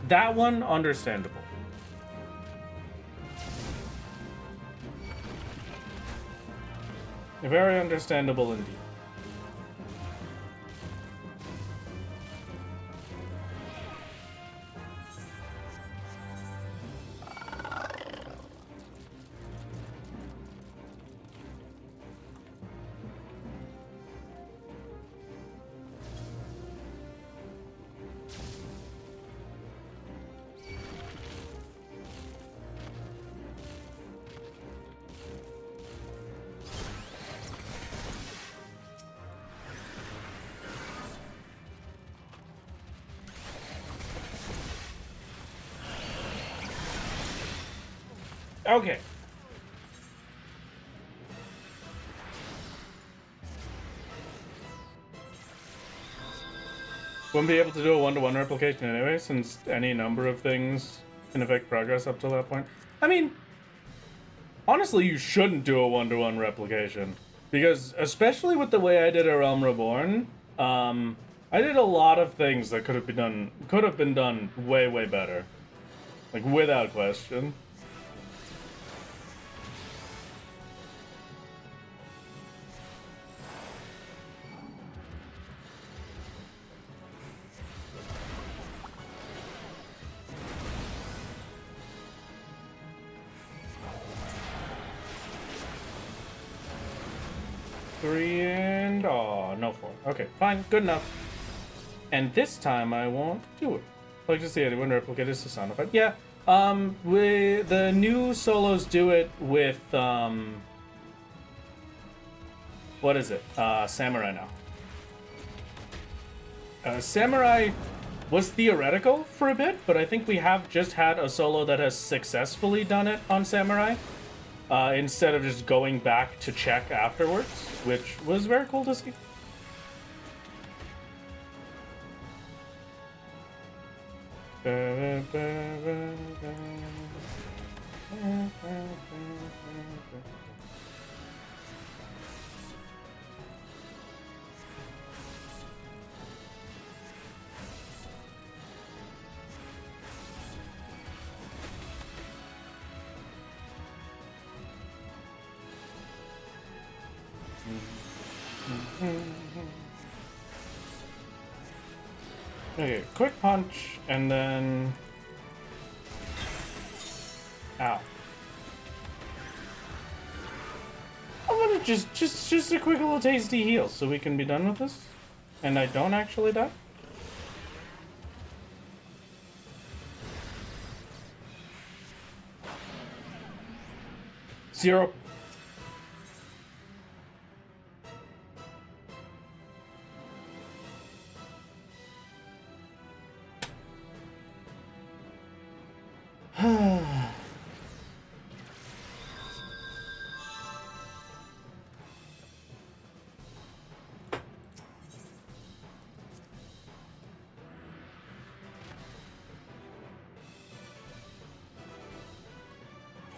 That one, understandable. Very understandable indeed. Okay. Wouldn't be able to do a one-to-one replication anyway, since any number of things can affect progress up to that point. I mean, honestly, you shouldn't do a one-to-one replication. Because, especially with the way I did a Realm Reborn, I did a lot of things that could have been done way, way better. Like, without question. Three and no 4. Okay, fine, good enough. And this time I won't do it. Like to see anyone replicate this to sound effect. Yeah. The new solos do it with what is it? Samurai now. Samurai was theoretical for a bit, but I think we have just had a solo that has successfully done it on Samurai. Instead of just going back to check afterwards, which was very cool to see. Okay, quick punch, and then... Ow. I'm gonna just a quick little tasty heal, so we can be done with this. And I don't actually die. Zero.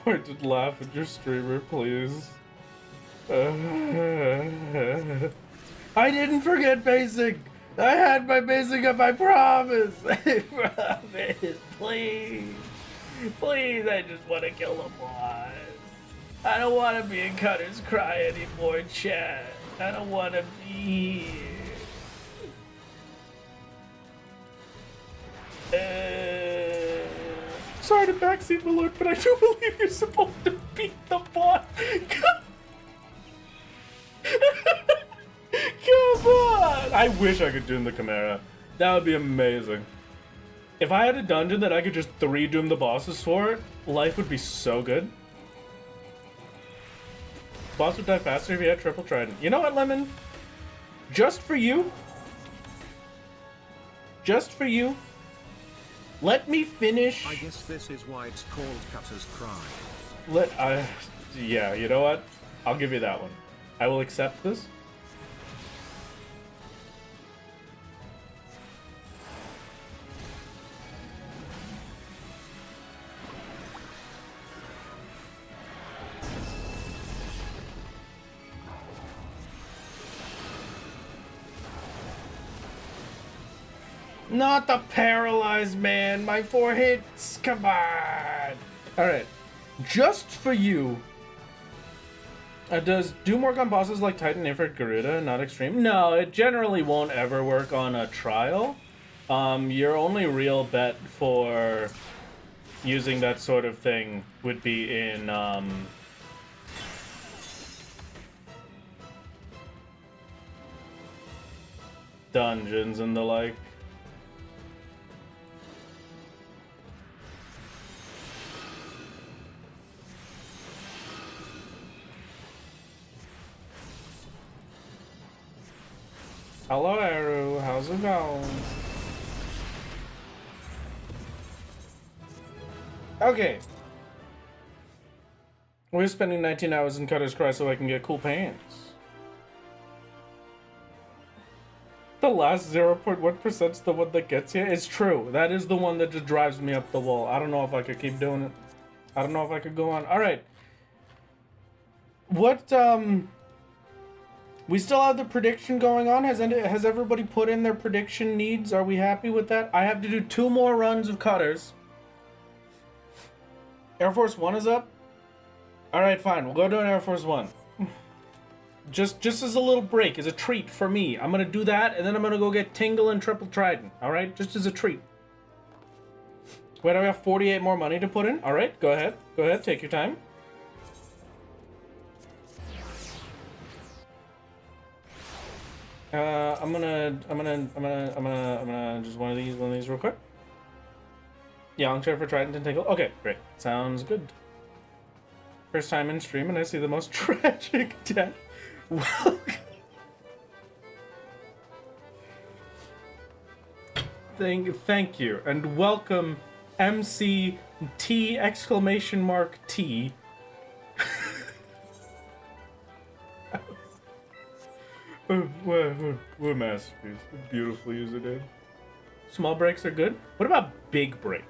I did laugh at your streamer, please. I didn't forget basic. I had my basic up, I promise. I promise. Please. Please, I just want to kill the boss. I don't want to be in Cutter's Cry anymore, chat. I don't want to be here. Sorry to backseat, my lord, but I do believe you're supposed to beat the boss. Come on! I wish I could doom the Chimera. That would be amazing. If I had a dungeon that I could just 3 doom the bosses for, life would be so good. Boss would die faster if he had triple trident. You know what, Lemon? Just for you. Just for you. Let me finish. I guess this is why it's called Cutter's Cry. Yeah, you know what? I'll give you that one. I will accept this. Not the paralyzed man. My 4 hits. Come on. All right. Just for you. Does do work on bosses like Titan, Infrared, Garuda, not extreme? No, it generally won't ever work on a trial. Your only real bet for using that sort of thing would be in dungeons and the like. Hello, Eru. How's it going? Okay. We're spending 19 hours in Cutter's Cry so I can get cool pants. The last 0.1% is the one that gets you. It's true. That is the one that just drives me up the wall. I don't know if I could keep doing it. I don't know if I could go on. All right. What, we still have the prediction going on. Has everybody put in their prediction needs? Are we happy with that? I have to do 2 more runs of Cutters. Air Force 1 is up? All right, fine. We'll go to an Air Force 1. Just as a little break, as a treat for me. I'm gonna do that, and then I'm gonna go get Tingle and Triple Trident. All right, just as a treat. Wait, I have 48 more money to put in. All right, go ahead. Go ahead. Take your time. I'm gonna just one of these real quick. Yeah, I'll share for Trident and Tingle. Okay, great. Sounds good. First time in stream, and I see the most tragic death. Welcome. Thank you, and welcome, MCT exclamation mark T. What a masterpiece. Beautiful username. Small breaks are good. What about big break?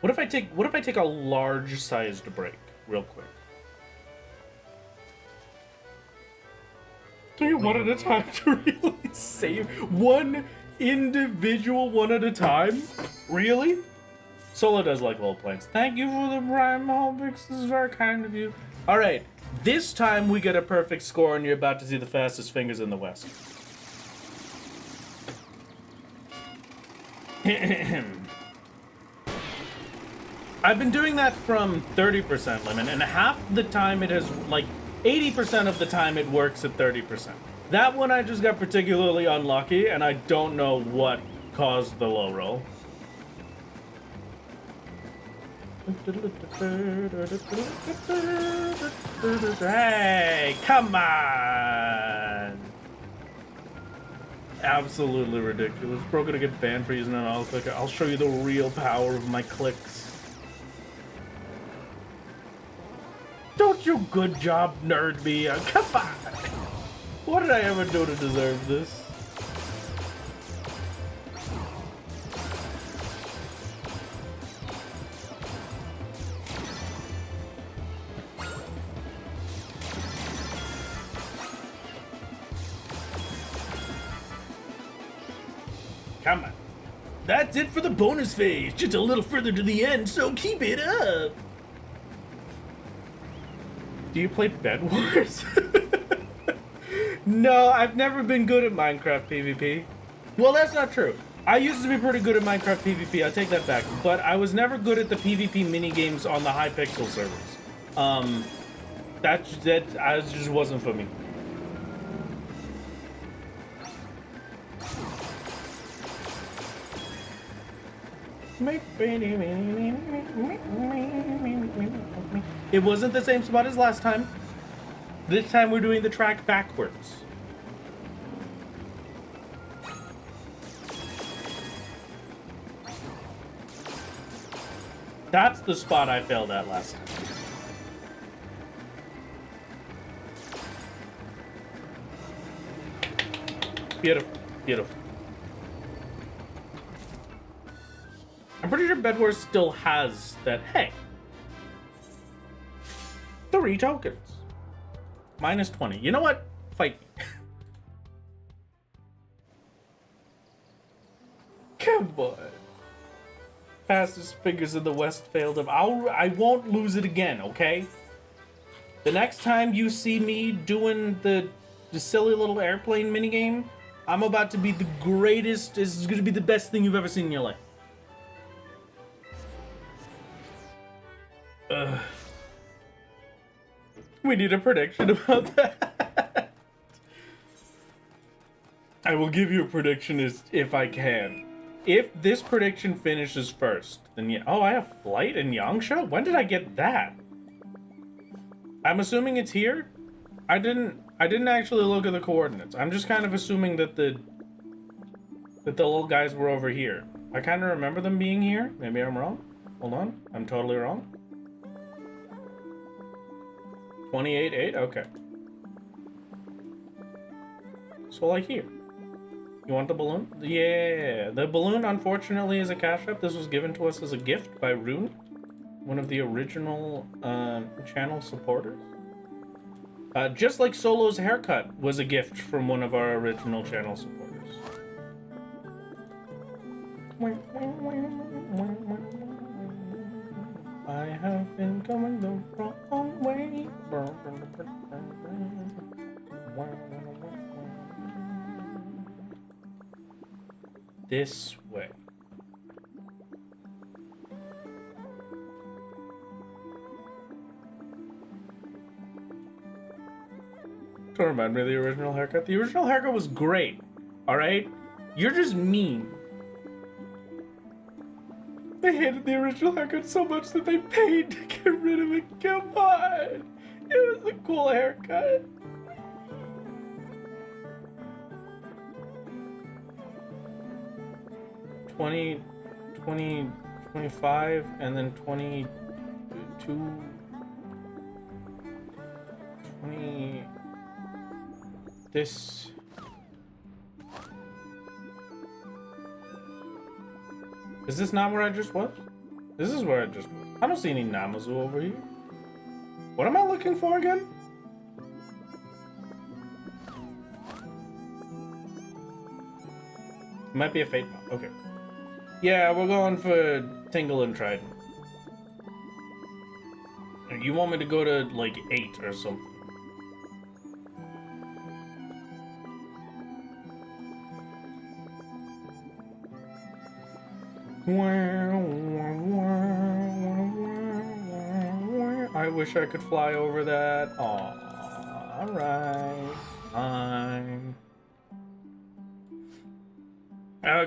What if I take a large sized break real quick? Do you one at a time to really save one individual one at a time? Really? Solo does like little planes. Thank you for the prime Holbix. This is very kind of you. All right, this time we get a perfect score, and you're about to see the fastest fingers in the West. I've been doing that from 30% limit, and half the time it has, like, 80% of the time it works at 30%. That one I just got particularly unlucky, and I don't know what caused the low roll. Hey, come on! Absolutely ridiculous. Bro gonna get banned for using an auto clicker. I'll show you the real power of my clicks. Don't you good job nerd me. Come on! What did I ever do to deserve this? Come on. That's it for the bonus phase. Just a little further to the end, so keep it up. Do you play Bed Wars? No, I've never been good at Minecraft PvP. Well, that's not true. I used to be pretty good at Minecraft PvP. I'll take that back. But I was never good at the PvP minigames on the high pixel servers. That just wasn't for me. It wasn't the same spot as last time. This time we're doing the track backwards. That's the spot I failed at last time. Beautiful, beautiful. I'm pretty sure Bed Wars still has that. Hey, 3 tokens. Minus 20. You know what? Fight me. Come on. Fastest fingers in the West failed him. I won't lose it again, okay? The next time you see me doing the silly little airplane minigame, I'm about to be the greatest. This is going to be the best thing you've ever seen in your life. We need a prediction about that. I will give you a prediction if I can. If this prediction finishes first, then yeah. Oh, I have flight in Yangsha? When did I get that? I'm assuming it's here. I didn't actually look at the coordinates. I'm just kind of assuming that the little guys were over here. I kind of remember them being here. Maybe I'm wrong. Hold on. I'm totally wrong. 28.8? Okay. So like here. You want the balloon? Yeah. The balloon, unfortunately, is a cash app. This was given to us as a gift by Rune, one of the original channel supporters. Just like Solo's haircut was a gift from one of our original channel supporters. I have been going the wrong way. This way. Don't remind me of the original haircut. The original haircut was great. Alright? You're just mean. They hated the original haircut so much that they paid to get rid of it. Come on! It was a cool haircut. $20, $20, $25, and then $22, $20. This. Is this not where I just was? This is where I just was. I don't see any Namazu over here. What am I looking for again? It might be a fate bomb. Okay. Yeah, we're going for Tingle and Trident. You want me to go to like 8 or something? I wish I could fly over that. Aw, alright. Fine.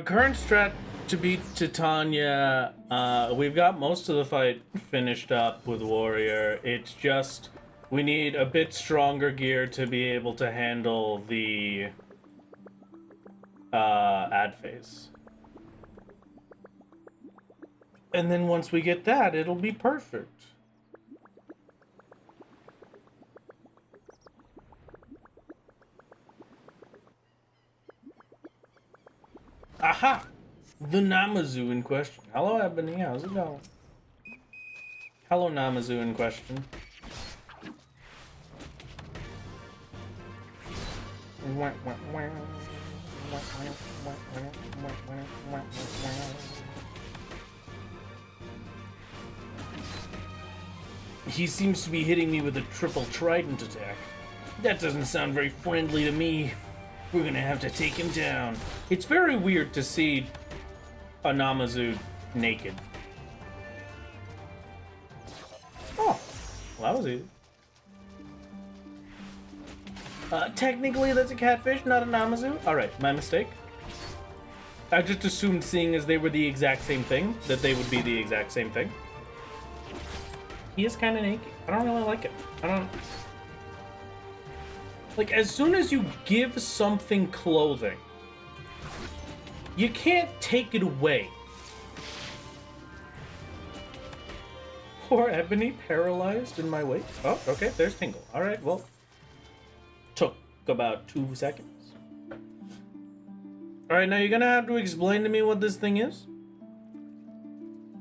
Current strat to beat Titania. We've got most of the fight finished up with Warrior. It's just we need a bit stronger gear to be able to handle the ad phase. And then once we get that, it'll be perfect. Aha! The Namazu in question. Hello, Ebony. How's it going? Hello, Namazu in question. He seems to be hitting me with a triple trident attack. That doesn't sound very friendly to me. We're gonna have to take him down. It's very weird to see a Namazu naked. Oh, well, that was easy. Technically that's a catfish, not a Namazu. Alright, my mistake. I just assumed, seeing as they were the exact same thing, that they would be the exact same thing. He is kind of naked. I don't really like it. I don't... Like, as soon as you give something clothing, you can't take it away. Poor Ebony, paralyzed in my wake. Oh, okay, there's Tingle. Alright, well, took about 2 seconds. Alright, now you're gonna have to explain to me what this thing is.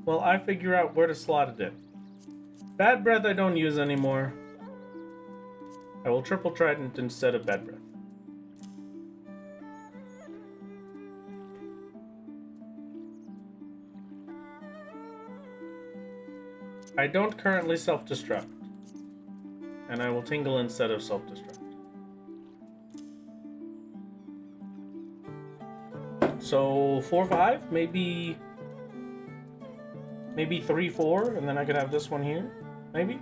Well, I figure out where to slot it in. Bad Breath I don't use anymore. I will triple trident instead of Bad Breath. I don't currently self-destruct. And I will tingle instead of self-destruct. So 4-5, maybe 3-4, and then I could have this one here, maybe.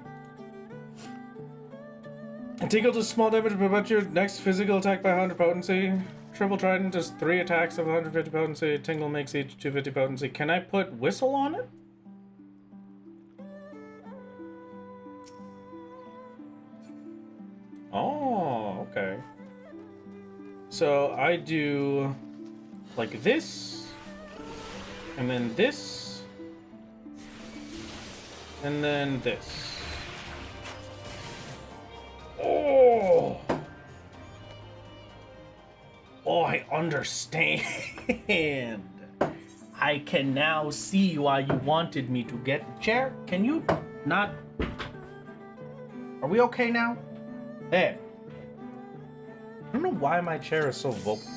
Tingle does small damage, but your next physical attack by 100 potency. Triple Trident does 3 attacks of 150 potency. Tingle makes each 250 potency. Can I put Whistle on it? Oh, okay. So I do like this, and then this, and then this. Oh! Oh, I understand. I can now see why you wanted me to get the chair. Can you not? Are we okay now? Hey. I don't know why my chair is so vocal.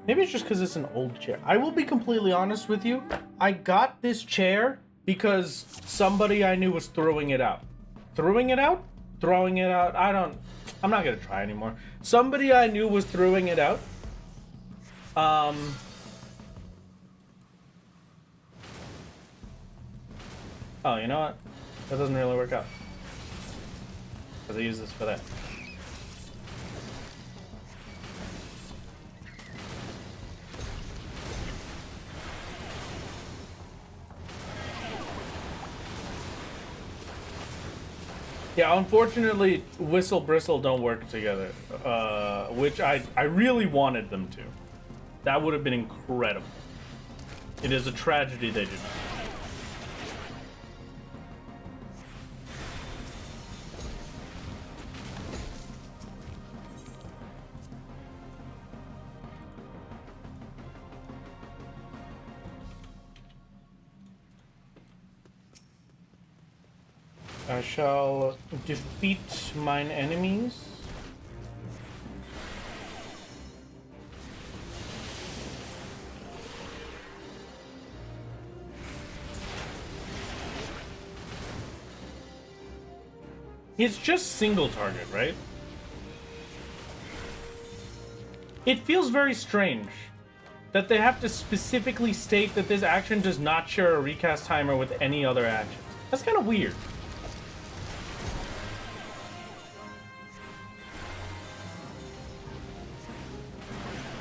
Maybe it's just because it's an old chair. I will be completely honest with you. I got this chair because somebody I knew was throwing it out. Throwing it out? Throwing it out? I'm not gonna try anymore. Somebody I knew was throwing it out. Oh, you know what? That doesn't really work out. Because I use this for that. Yeah, unfortunately, Whistle Bristle don't work together, which I really wanted them to. That would have been incredible. It is a tragedy they do not. I shall defeat mine enemies. It's just single target, right? It feels very strange that they have to specifically state that this action does not share a recast timer with any other actions. That's kind of weird.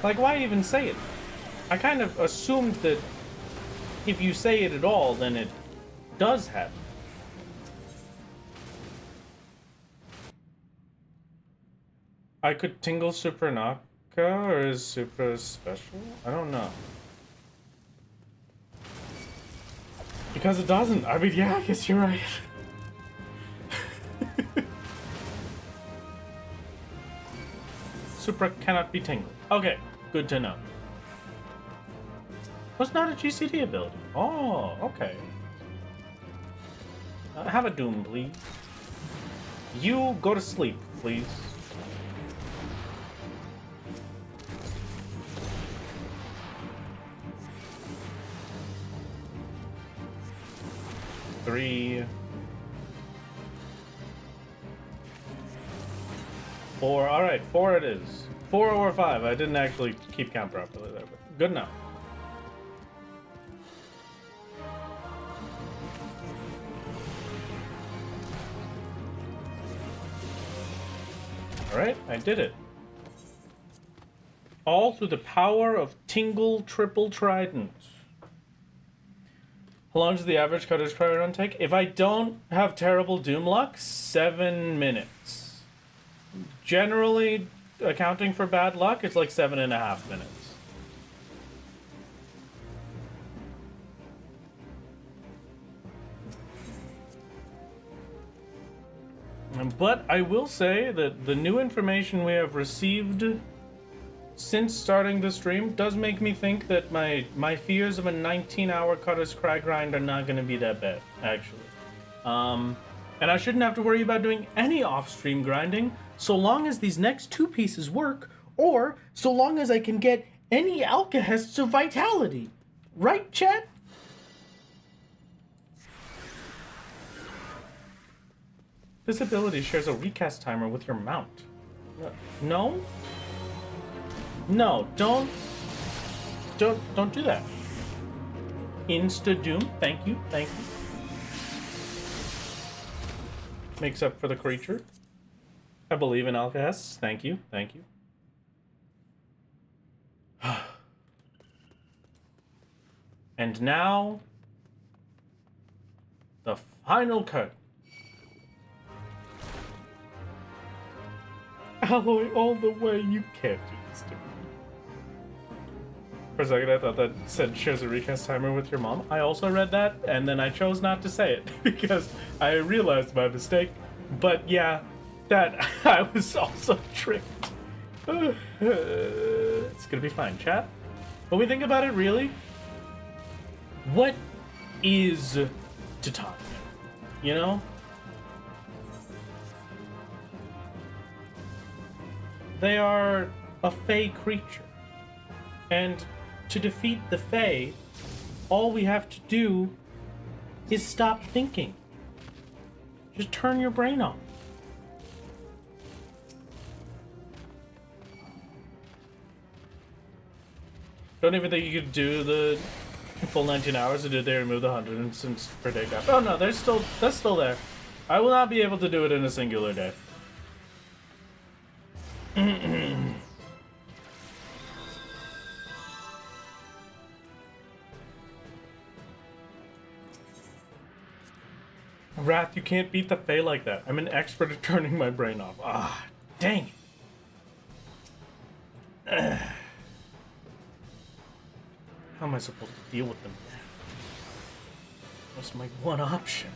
Like, why even say it? I kind of assumed that if you say it at all, then it does happen. I could tingle Super Naka, or is Super special? I don't know. Because it doesn't. I mean, yeah, I guess you're right. Supra cannot be tingled. Okay, good to know. What's not a GCD ability? Oh, okay. Have a Doom, please. You go to sleep, please. Three. 4. All right, 4 it is. 4 or 5. I didn't actually keep count properly there, but good enough. All right, I did it. All through the power of Tingle Triple Trident. How long does the average Cutter's Cry run take? If I don't have terrible Doom luck, 7 minutes. Generally, accounting for bad luck, it's like 7.5 minutes. But I will say that the new information we have received since starting the stream does make me think that my fears of a 19-hour Cutter's Cry grind are not going to be that bad, actually. And I shouldn't have to worry about doing any off-stream grinding so long as these next 2 pieces work, or so long as I can get any alkahests of vitality. Right, chat? This ability shares a recast timer with your mount. No? No, don't do that. Insta doom, thank you. Makes up for the creature. I believe in alcasts, thank you. And now, the final curtain. Alloy all the way, you can't do this to me. For a second I thought that said shares a recast timer with your mom. I also read that, and then I chose not to say it because I realized my mistake. But yeah, that I was also tricked. It's gonna be fine, chat. When we think about it, really, what is Titania? You know? They are a Fae creature. And to defeat the Fae, all we have to do is stop thinking. Just turn your brain off. Don't even think you could do the full 19 hours, or did they remove the 100 instance per day cap? Oh no, that's still there. I will not be able to do it in a singular day. Wrath, you can't beat the Fae like that. I'm an expert at turning my brain off. Ah, dang it. How am I supposed to deal with them? That's my one option.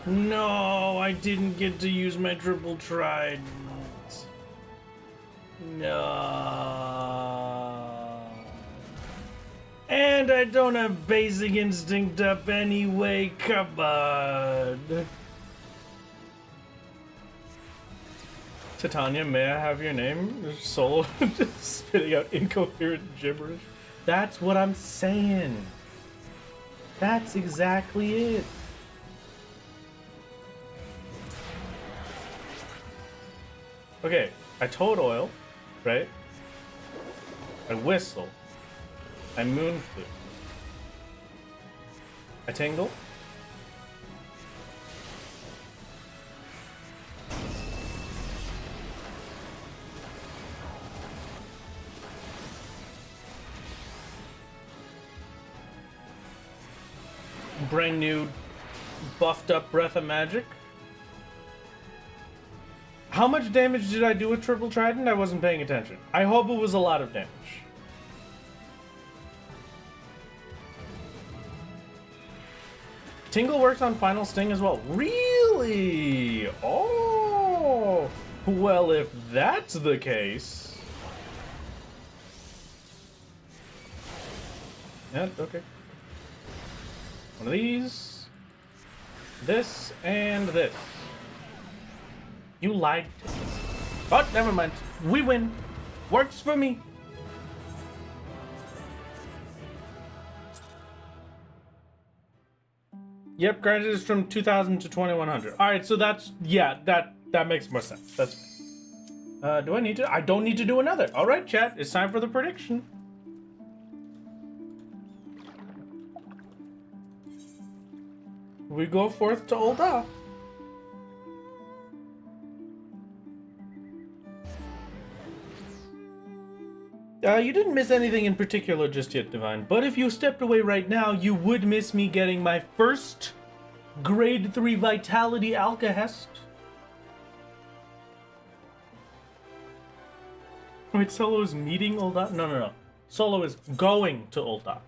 No, I didn't get to use my triple trident. No. And I don't have basic instinct up anyway, come on. Titania, may I have your name? Soul just spitting out incoherent gibberish. That's what I'm saying. That's exactly it. Okay, I toad oil, right? I whistle. I moon flute. I tingle. Brand new buffed up breath of magic. How much damage did I do with triple trident? I wasn't paying attention. I hope it was a lot of damage. Tingle works on final sting as well. Really? Oh. Well, if that's the case. Yeah, okay. One of these. This and this. You lied to me. But never mind. We win. Works for me. Yep, granted it's from 2000 to 2100. Alright, so that's, yeah, that makes more sense. That's do I need to? I don't need to do another. Alright, chat, it's time for the prediction. We go forth to Ul'dah. You didn't miss anything in particular just yet, Divine, but if you stepped away right now, you would miss me getting my first grade 3 Vitality Alcahest. Wait, Solo is meeting Ul'dah? No. Solo is going to Ul'dah.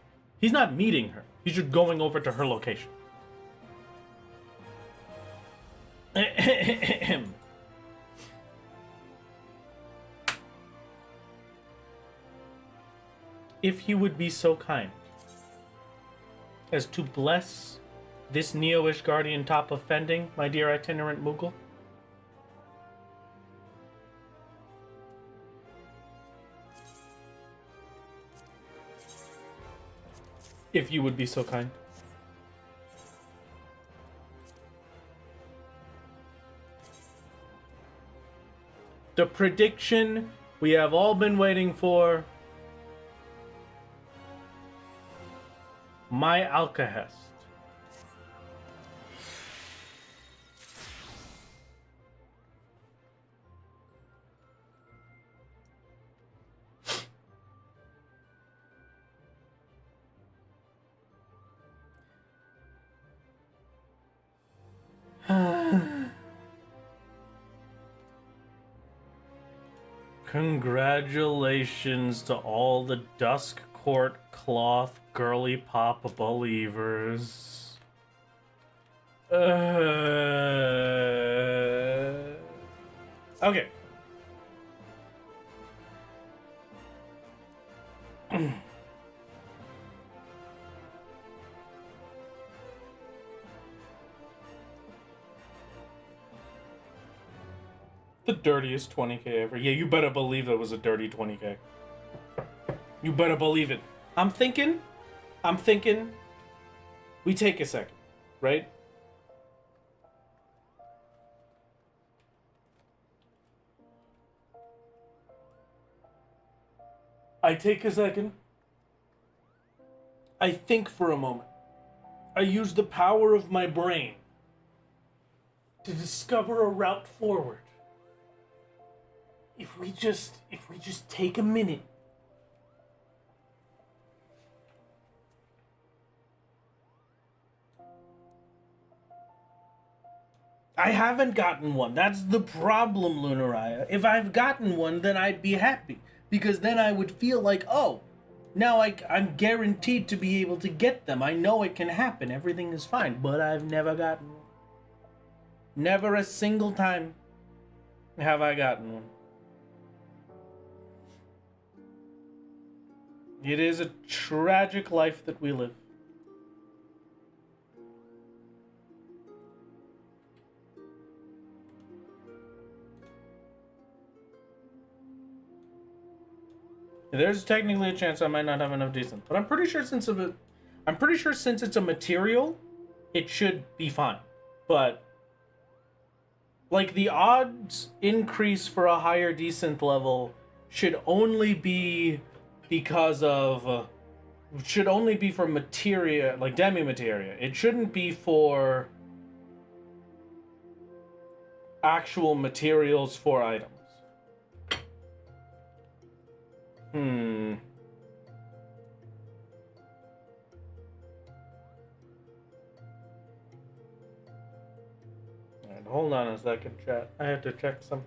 He's not meeting her. He's just going over to her location. If he would be so kind as to bless this Neo-ish guardian top offending, my dear itinerant Moogle? If you would be so kind. The prediction we have all been waiting for. My Alcahest. Congratulations to all the Dusk Court Cloth Girly Pop believers. Okay. The dirtiest 20k ever. Yeah, you better believe it was a dirty 20k. You better believe it. I'm thinking, we take a second, right? I take a second. I think for a moment. I use the power of my brain to discover a route forward. If we just take a minute. I haven't gotten one. That's the problem, Lunaraya. If I've gotten one, then I'd be happy. Because then I would feel like, oh, now I'm guaranteed to be able to get them. I know it can happen. Everything is fine. But I've never gotten one. Never a single time have I gotten one. It is a tragic life that we live. There's technically a chance I might not have enough decent, but I'm pretty sure since it's a material, it should be fine. But like the odds increase for a higher decent level should only be because of should only be for materia, like demi-materia. It shouldn't be for actual materials for items. Alright, hold on a second, chat. I have to check something.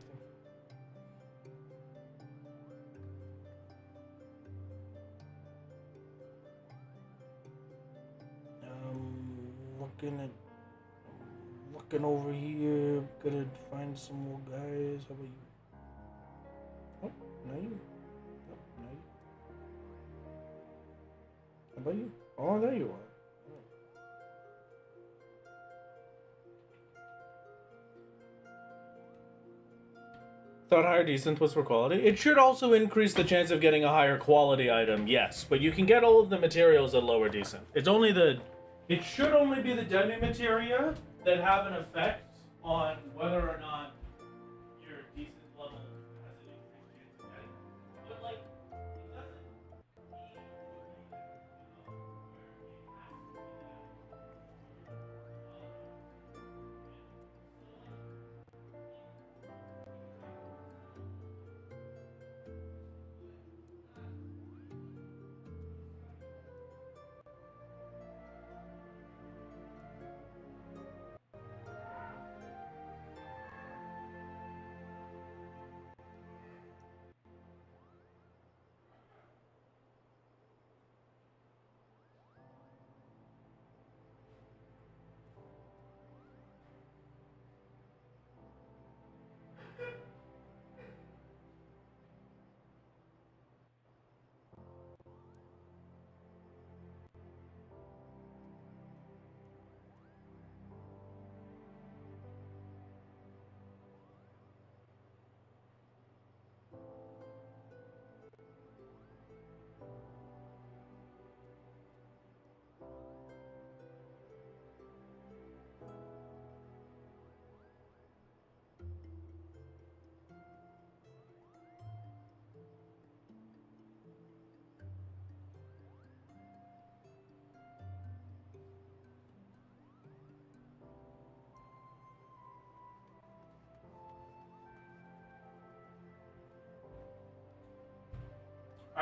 Looking over here, gonna find some more guys. How about you? Oh, not you. Oh, not you. How about you? Oh, there you are. Thought higher decent was for quality. It should also increase the chance of getting a higher quality item, yes. But you can get all of the materials at lower decent. It should only be the demi-materia that have an effect on whether or not your decent level has an increased chance of getting. But like, it doesn't mean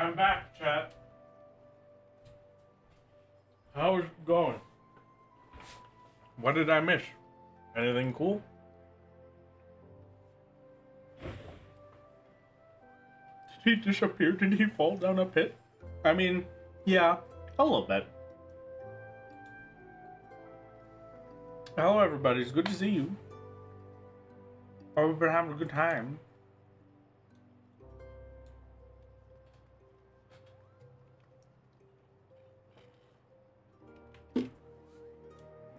I'm back, chat. How is it going? What did I miss? Anything cool? Did he disappear? Did he fall down a pit? I mean, yeah, a little bit. Hello, everybody. It's good to see you. Hope we've been having a good time.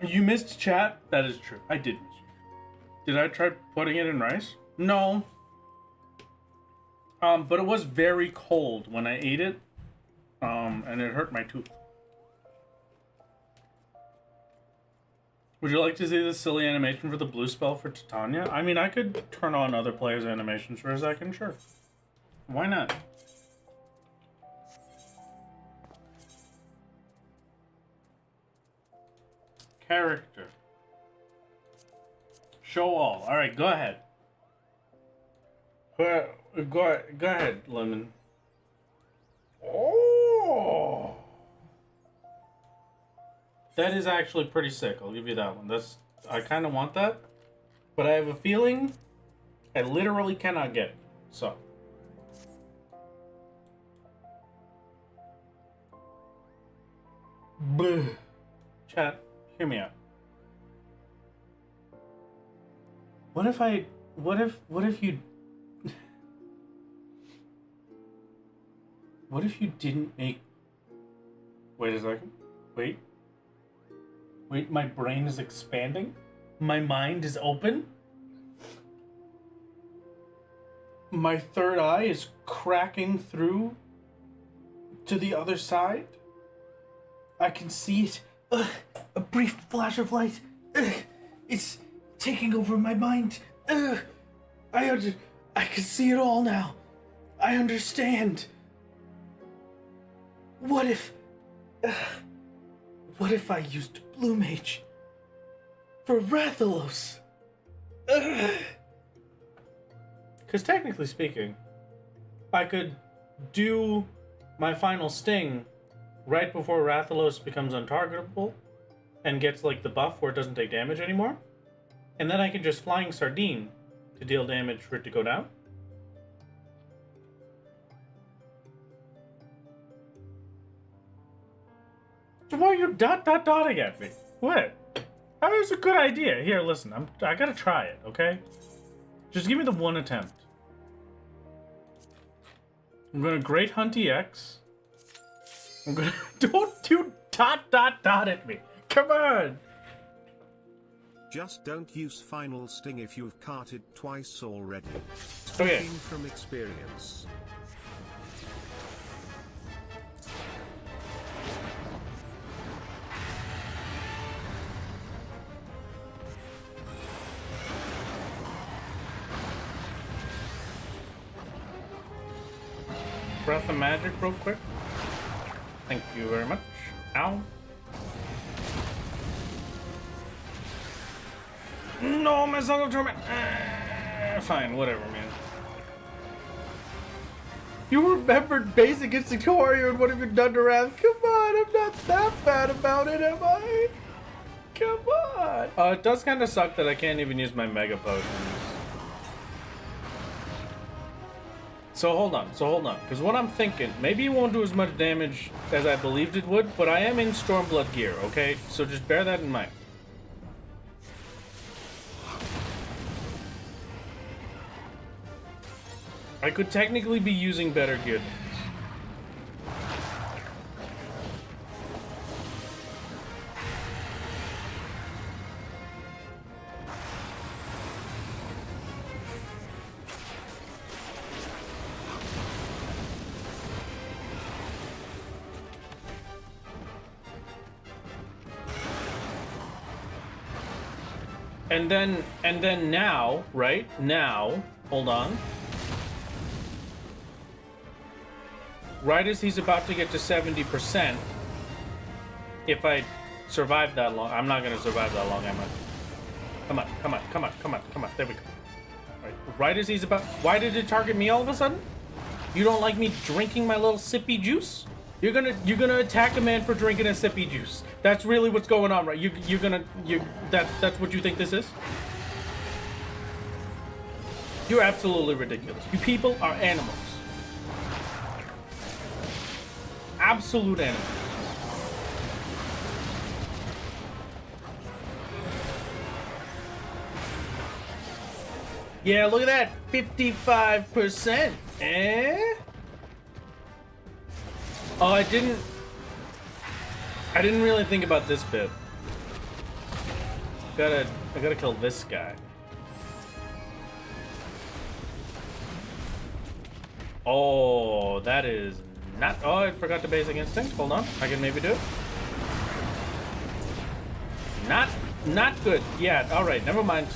You missed chat? That is true. I did miss you. Did I try putting it in rice? No. But it was very cold when I ate it. And it hurt my tooth. Would you like to see this silly animation for the blue spell for Titania? I mean, I could turn on other players' animations for a second, sure. Why not? Character. Show all. Alright, go ahead. Go ahead, Lemon. Oh! That is actually pretty sick. I'll give you that one. I kind of want that, but I have a feeling I literally cannot get it. So. Bleh. Chat, hear me out. What if you what if you didn't make... Wait a second. Wait, my brain is expanding? My mind is open? My third eye is cracking through to the other side? I can see it. Ugh, a brief flash of light. Ugh, it's taking over my mind. Ugh, I can see it all now. I understand. What if I used Blue Mage for Rathalos? Because technically speaking, I could do my final sting right before Rathalos becomes untargetable and gets like the buff where it doesn't take damage anymore. And then I can just Flying Sardine to deal damage for it to go down. Why are you dotting at me? What? That was a good idea. Here, listen, I gotta try it, okay? Just give me the one attempt. I'm gonna Great Hunt EX. I'm gonna... Don't you dot at me. Come on. Just don't use Final Sting if you've carted twice already. Okay. Speaking from experience. Breath of Magic real quick. Thank you very much. Ow. No, my Song of Torment. Fine, whatever, man. You remembered basic instinct warrior and what have you done to Wrath? Come on, I'm not that bad about it, am I? Come on. It does kind of suck that I can't even use my Mega Potions. So hold on, because what I'm thinking, maybe it won't do as much damage as I believed it would, but I am in Stormblood gear, okay? So just bear that in mind. I could technically be using better gear than this. And then now, right? Now, hold on. Right as he's about to get to 70%, if I survive that long, I'm not gonna survive that long, am I? Come on. There we go. Right as he's about, why did it target me all of a sudden? You don't like me drinking my little sippy juice? You're gonna attack a man for drinking a sippy juice. That's really what's going on, right? That's what you think this is? You're absolutely ridiculous. You people are animals. Absolute animals. Yeah, look at that. 55%. Eh? Oh, I didn't really think about this bit. I gotta kill this guy. Oh, that is not. Oh, I forgot the basic instinct. Hold on, I can maybe do it. Not good. Yeah. All right. Never mind.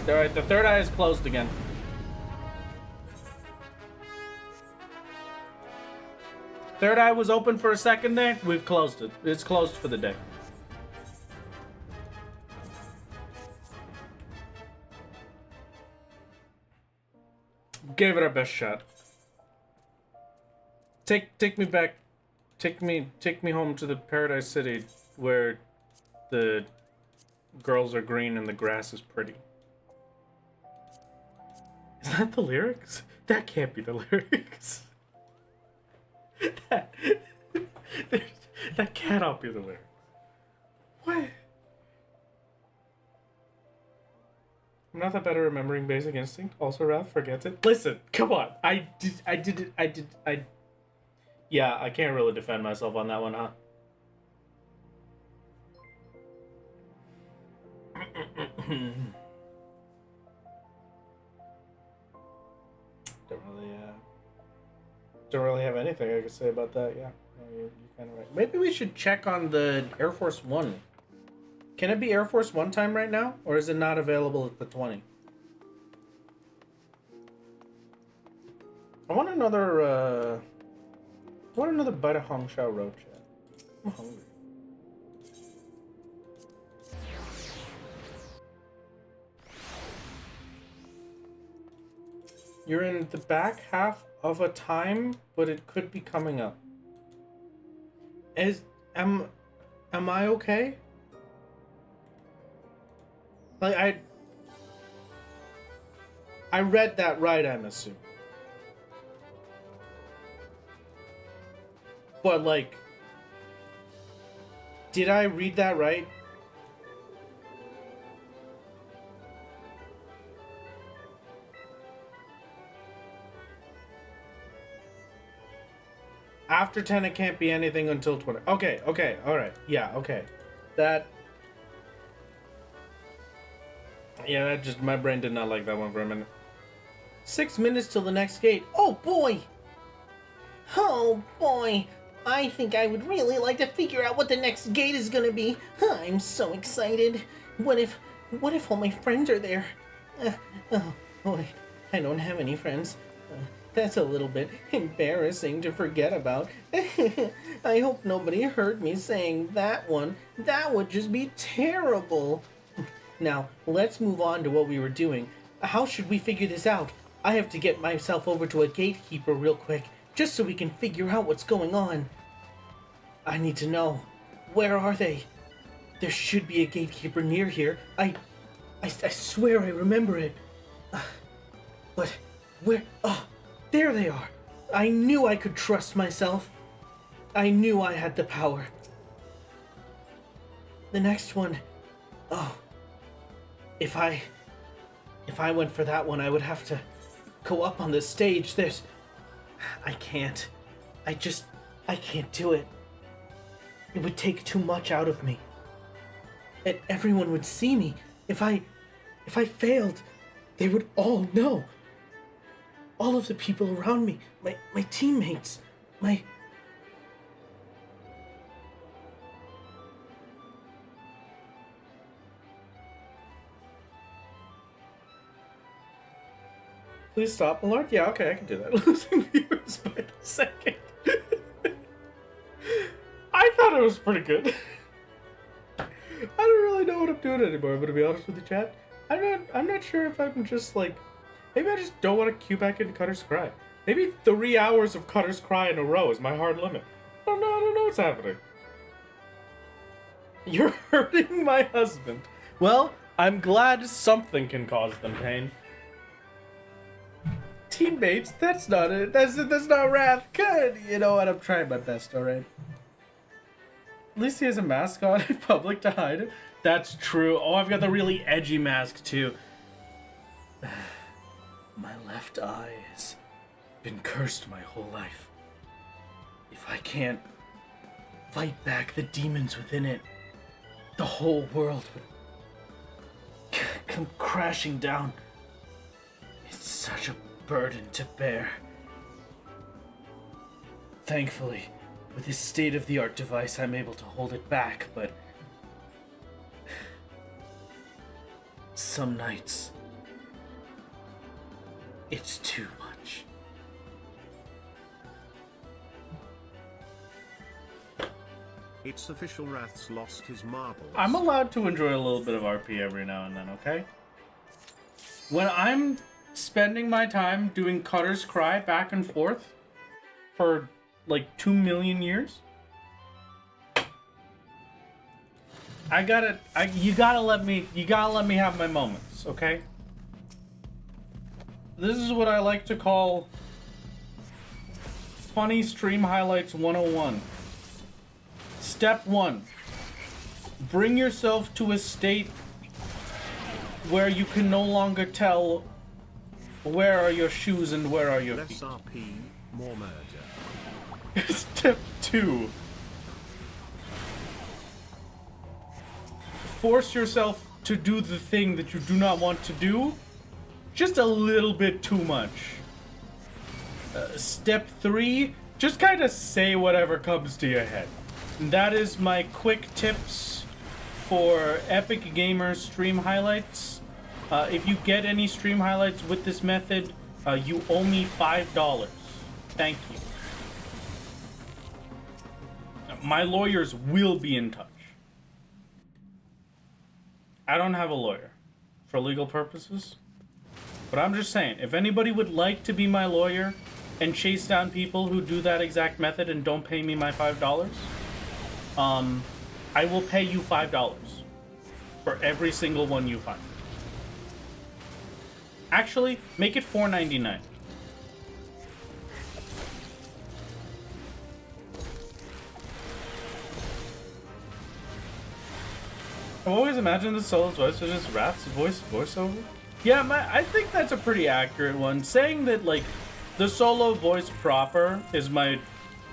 All right. The third eye is closed again. Third eye was open for a second there. We've closed it. It's closed for the day. Gave it our best shot. Take me back. Take me home to the Paradise City where the girls are green and the grass is pretty. Is that the lyrics? That can't be the lyrics. That cannot be the lyrics. What? I'm not that better at remembering Basic Instinct. Also, Ralph forgets it. Listen, come on. Yeah, I can't really defend myself on that one, huh? Don't really have anything I could say about that. Yeah, no, you're kind of right. Maybe we should check on the Air Force One. Can it be Air Force One time right now, or is it not available at the 20? I want another bite of Hong Shao Road chat. I'm hungry. You're in the back half of a time, but it could be coming up. Am I okay? Like I read that right, I'm assuming. But like, did I read that right? After 10, it can't be anything until 20. Okay, alright. Yeah, okay. That just, my brain did not like that one for a minute. 6 minutes till the next gate. Oh boy! Oh boy! I think I would really like to figure out what the next gate is gonna be. I'm so excited. What if all my friends are there? Oh boy, I don't have any friends. That's a little bit embarrassing to forget about. I hope nobody heard me saying that one. That would just be terrible. Now, let's move on to what we were doing. How should we figure this out? I have to get myself over to a gatekeeper real quick, just so we can figure out what's going on. I need to know. Where are they? There should be a gatekeeper near here. I swear I remember it. But where? Oh, there they are. I knew I could trust myself. I knew I had the power. The next one. Oh. If I went for that one, I would have to go up on the stage. I can't. I can't do it. It would take too much out of me. And everyone would see me. If I failed, they would all know. All of the people around me, my teammates, Please stop, my lord. Yeah, okay, I can do that. Losing viewers by the second. I thought it was pretty good. I don't really know what I'm doing anymore, but to be honest with you, chat, I'm not sure if I'm just like Maybe I just don't want to queue back into Cutter's Cry. Maybe 3 hours of Cutter's Cry in a row is my hard limit. I don't know what's happening. You're hurting my husband. Well, I'm glad something can cause them pain. Teammates, that's not it. That's not wrath. Good. You know what? I'm trying my best, alright? At least he has a mask on in public to hide it. That's true. Oh, I've got the really edgy mask, too. My left eye has been cursed my whole life. If I can't fight back the demons within it, the whole world would come crashing down. It's such a burden to bear. Thankfully, with this state-of-the-art device, I'm able to hold it back, but some nights it's too much. It's official, Wrath's lost his marbles. I'm allowed to enjoy a little bit of RP every now and then, okay? When I'm spending my time doing Cutter's Cry back and forth for like 2 million years, you gotta let me have my moments, okay? This is what I like to call Funny Stream Highlights 101. Step 1. Bring yourself to a state where you can no longer tell where are your shoes and where are your feet. Less RP, more murder. Step 2. Force yourself to do the thing that you do not want to do, just a little bit too much. Step 3, just kind of say whatever comes to your head. And that is my quick tips for Epic Gamer stream highlights. If you get any stream highlights with this method, you owe me $5. Thank you. My lawyers will be in touch. I don't have a lawyer for legal purposes. But I'm just saying, if anybody would like to be my lawyer and chase down people who do that exact method and don't pay me my $5, I will pay you $5 for every single one you find. Actually, make it $4.99. I've always imagined the solo's voice was just Wrath's voiceover. Yeah, I think that's a pretty accurate one. Saying that, like, the solo voice proper is my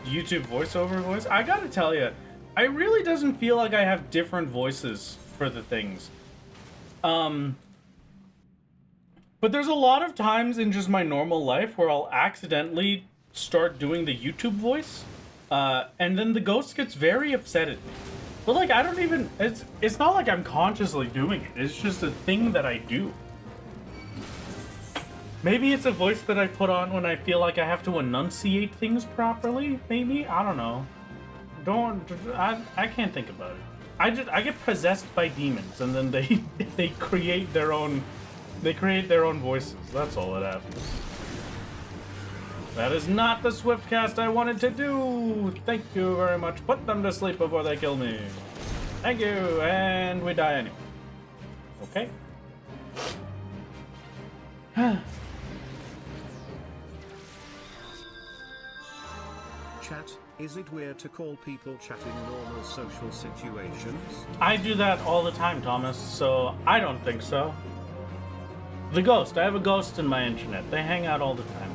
YouTube voiceover voice, I gotta tell you, I really doesn't feel like I have different voices for the things. But there's a lot of times in just my normal life where I'll accidentally start doing the YouTube voice, and then the ghost gets very upset at me. But, like, I don't even, it's not like I'm consciously doing it, it's just a thing that I do. Maybe it's a voice that I put on when I feel like I have to enunciate things properly, maybe? I don't know. I can't think about it. I get possessed by demons, and then they create their own voices. That's all that happens. That is not the Swiftcast I wanted to do. Thank you very much. Put them to sleep before they kill me. Thank you, and we die anyway. Okay. Chat, is it weird to call people chat in normal social situations? I do that all the time, Thomas, so I don't think so. The ghost. I have a ghost in my internet. They hang out all the time.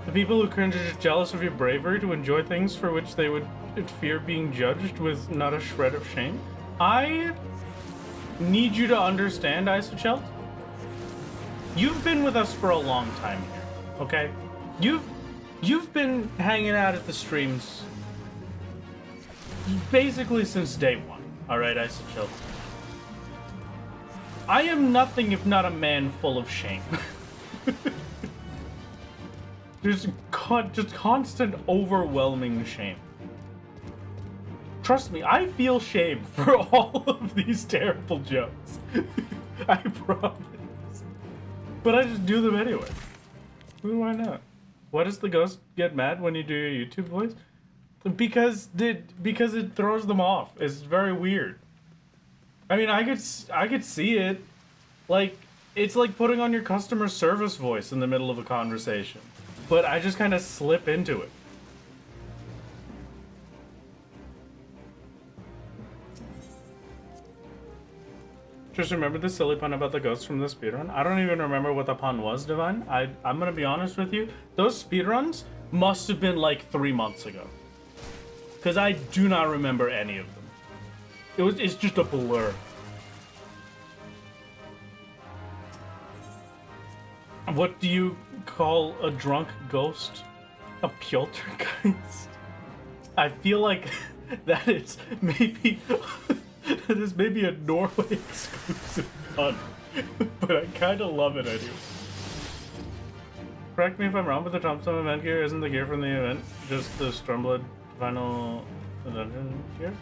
The people who cringe are just jealous of your bravery to enjoy things for which they would fear being judged with not a shred of shame. I need you to understand, Isochelt. You've been with us for a long time here, okay? You've been hanging out at the streams basically since day one, alright, Isochelt? I am nothing if not a man full of shame. Just constant, overwhelming shame. Trust me, I feel shame for all of these terrible jokes. I promise. But I just do them anyway. Why not? Why does the ghost get mad when you do your YouTube voice? Because it throws them off. It's very weird. I mean, I could see it. Like, it's like putting on your customer service voice in the middle of a conversation. But I just kind of slip into it. Just remember the silly pun about the ghosts from the speedrun? I don't even remember what the pun was, Divine. I'm gonna be honest with you. Those speedruns must have been like 3 months ago. Because I do not remember any of them. It's just a blur. What do you call a drunk ghost? A poltergeist? I feel like that is maybe a Norway exclusive pun, but I kind of love it anyway. Correct me if I'm wrong, but the Tombstone event gear isn't the gear from the event, just the Stormblood final dungeon gear?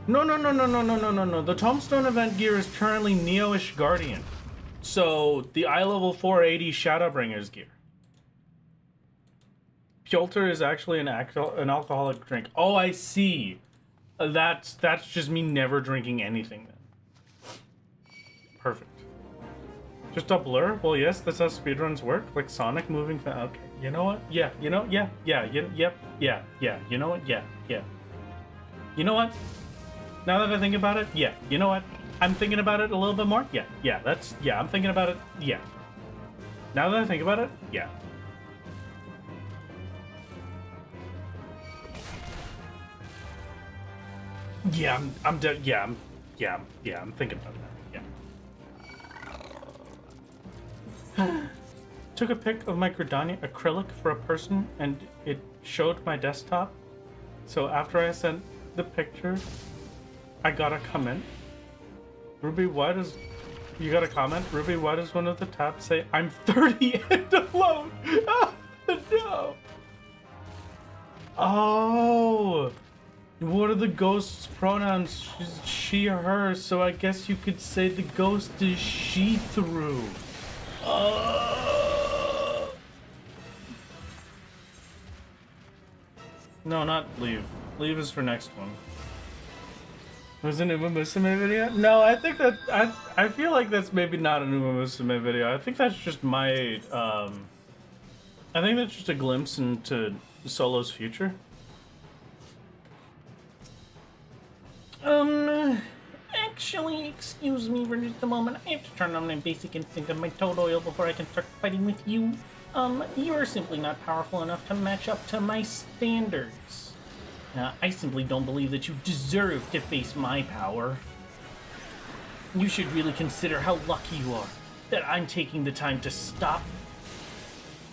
No. The Tombstone event gear is currently Neo-ish Guardian. So, the eye level 480 Shadowbringers gear. Pjolter is actually an alcoholic drink. Oh, I see. That's just me never drinking anything then. Perfect. Just a blur? Well, yes, that's how speedruns work. Like Sonic moving okay. You know what? Yeah, you know, yeah. You know what? Yeah. You know what? Now that I think about it, yeah. You know what? I'm thinking about it a little bit more. Yeah, I'm thinking about it. Yeah. Now that I think about it, yeah. Yeah, I'm thinking about that. Yeah. Took a pic of my Gridania acrylic for a person and it showed my desktop. So after I sent the picture, I got a comment. Ruby, why does... You got a comment? Ruby, why does one of the tabs say, I'm 30 and alone? Oh, no. Oh. What are the ghost's pronouns? She, her, so I guess you could say the ghost is she-through. No, not leave. Leave is for next one. Was it an Uma Musume video? No, I think that I feel like that's maybe not an Uma Musume video. I think that's just my I think that's just a glimpse into Solo's future. Actually, excuse me for just a moment. I have to turn on my basic instinct of my toad oil before I can start fighting with you. You are simply not powerful enough to match up to my standards. I simply don't believe that you deserve to face my power. You should really consider how lucky you are that I'm taking the time to stop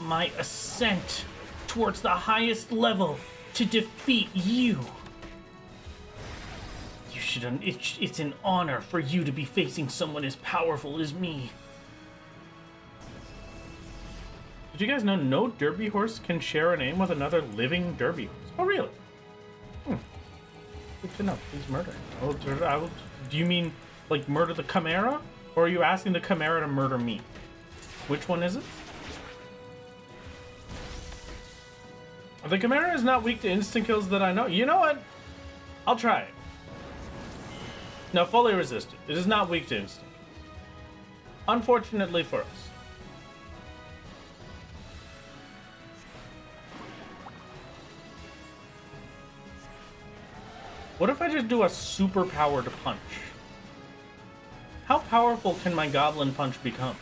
my ascent towards the highest level to defeat you. You should. It's an honor for you to be facing someone as powerful as me. Did you guys know no derby horse can share a name with another living derby horse? Oh, really? Good to know. Please murder. Do you mean, like, murder the Chimera? Or are you asking the Chimera to murder me? Which one is it? The Chimera is not weak to instant kills that I know. You know what? I'll try it. No, fully resisted. It is not weak to instant kills. Unfortunately for us. What if I just do a super powered punch? How powerful can my goblin punch become?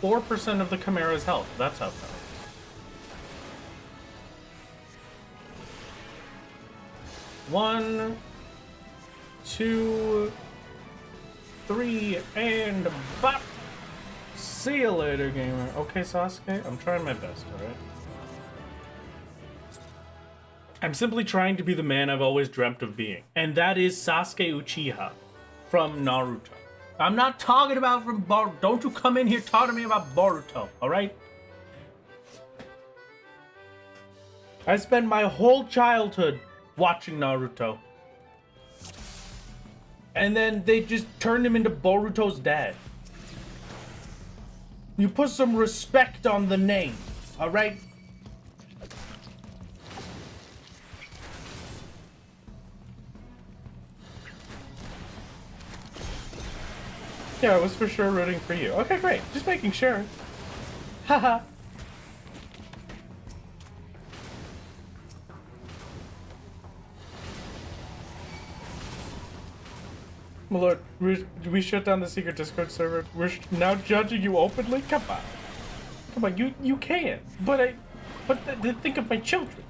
4% of the Chimera's health. That's how powerful. 1, 2, 3, and bop! See you later, gamer. Okay, Sasuke, I'm trying my best, alright? I'm simply trying to be the man I've always dreamt of being. And that is Sasuke Uchiha from Naruto. I'm not talking about from Boruto. Don't you come in here talking to me about Boruto, alright? I spent my whole childhood watching Naruto. And then they just turned him into Boruto's dad. You put some respect on the name, alright? Yeah, I was for sure rooting for you. Okay, great. Just making sure. Haha. My lord, we shut down the secret Discord server. We're now judging you openly? Come on. Come on, you can. But think of my children.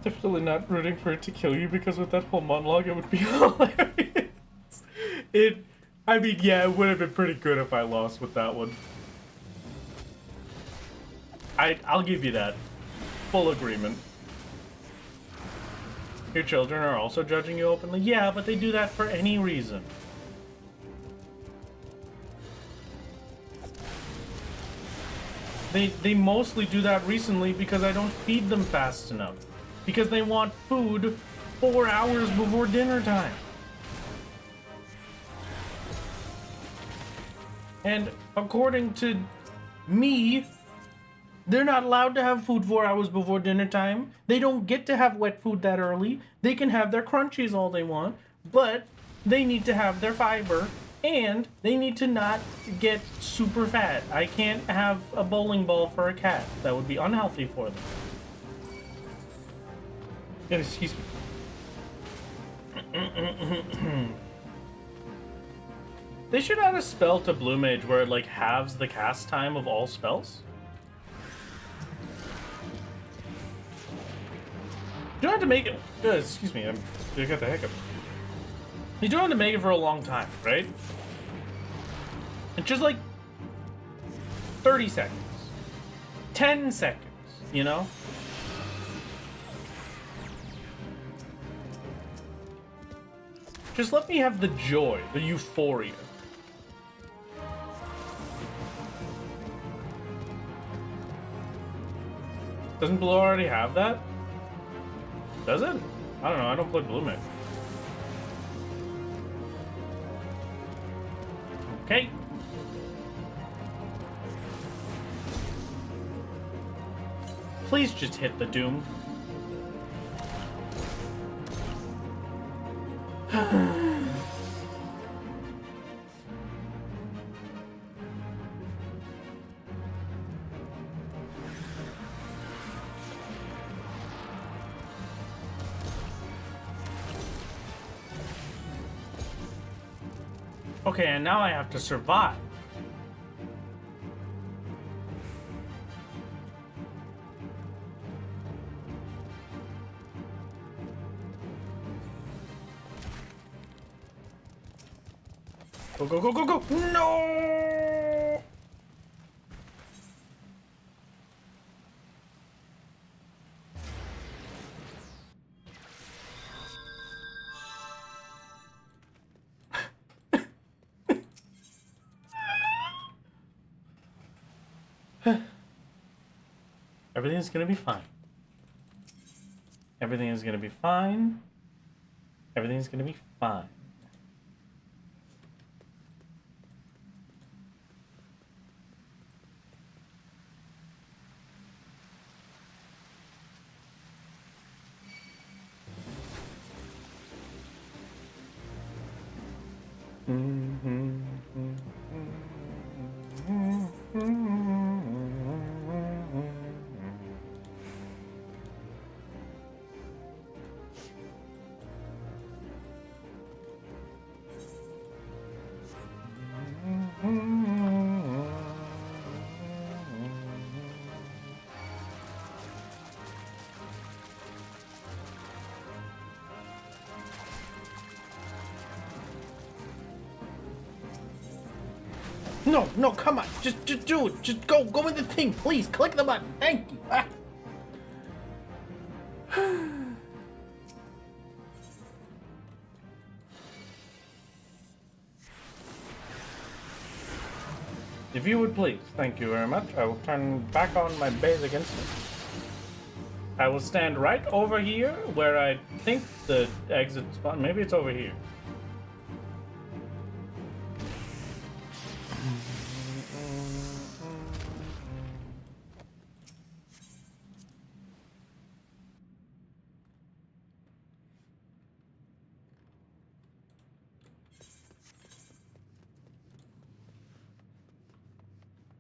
Definitely not rooting for it to kill you, because with that whole monologue it would be hilarious. I mean, yeah, it would have been pretty good if I lost with that one. I'll give you that. Full agreement. Your children are also judging you openly? Yeah, but they do that for any reason. They mostly do that recently because I don't feed them fast enough. Because they want food 4 hours before dinner time. And according to me, they're not allowed to have food 4 hours before dinner time. They don't get to have wet food that early. They can have their crunchies all they want, but they need to have their fiber, and they need to not get super fat. I can't have a bowling ball for a cat. That would be unhealthy for them. Excuse me. They should add a spell to Blue Mage where it like halves the cast time of all spells. You don't have to make it. Excuse me, I got the hiccup. You don't have to make it for a long time, right? It's just like 30 seconds, 10 seconds, you know? Just let me have the joy, the euphoria. Doesn't Blue already have that? Does it? I don't know, I don't play Blue Mage. Okay. Please just hit the Doom. Okay, and now I have to survive. Go, go, go, go, go! No! Everything's gonna be fine. Everything is gonna be fine. Everything's gonna be fine. No, no, come on. Just do it. Just go in the thing. Please, click the button. Thank you. Ah. If you would please, thank you very much. I will turn back on my basic instinct. I will stand right over here where I think the exit spot. Maybe it's over here.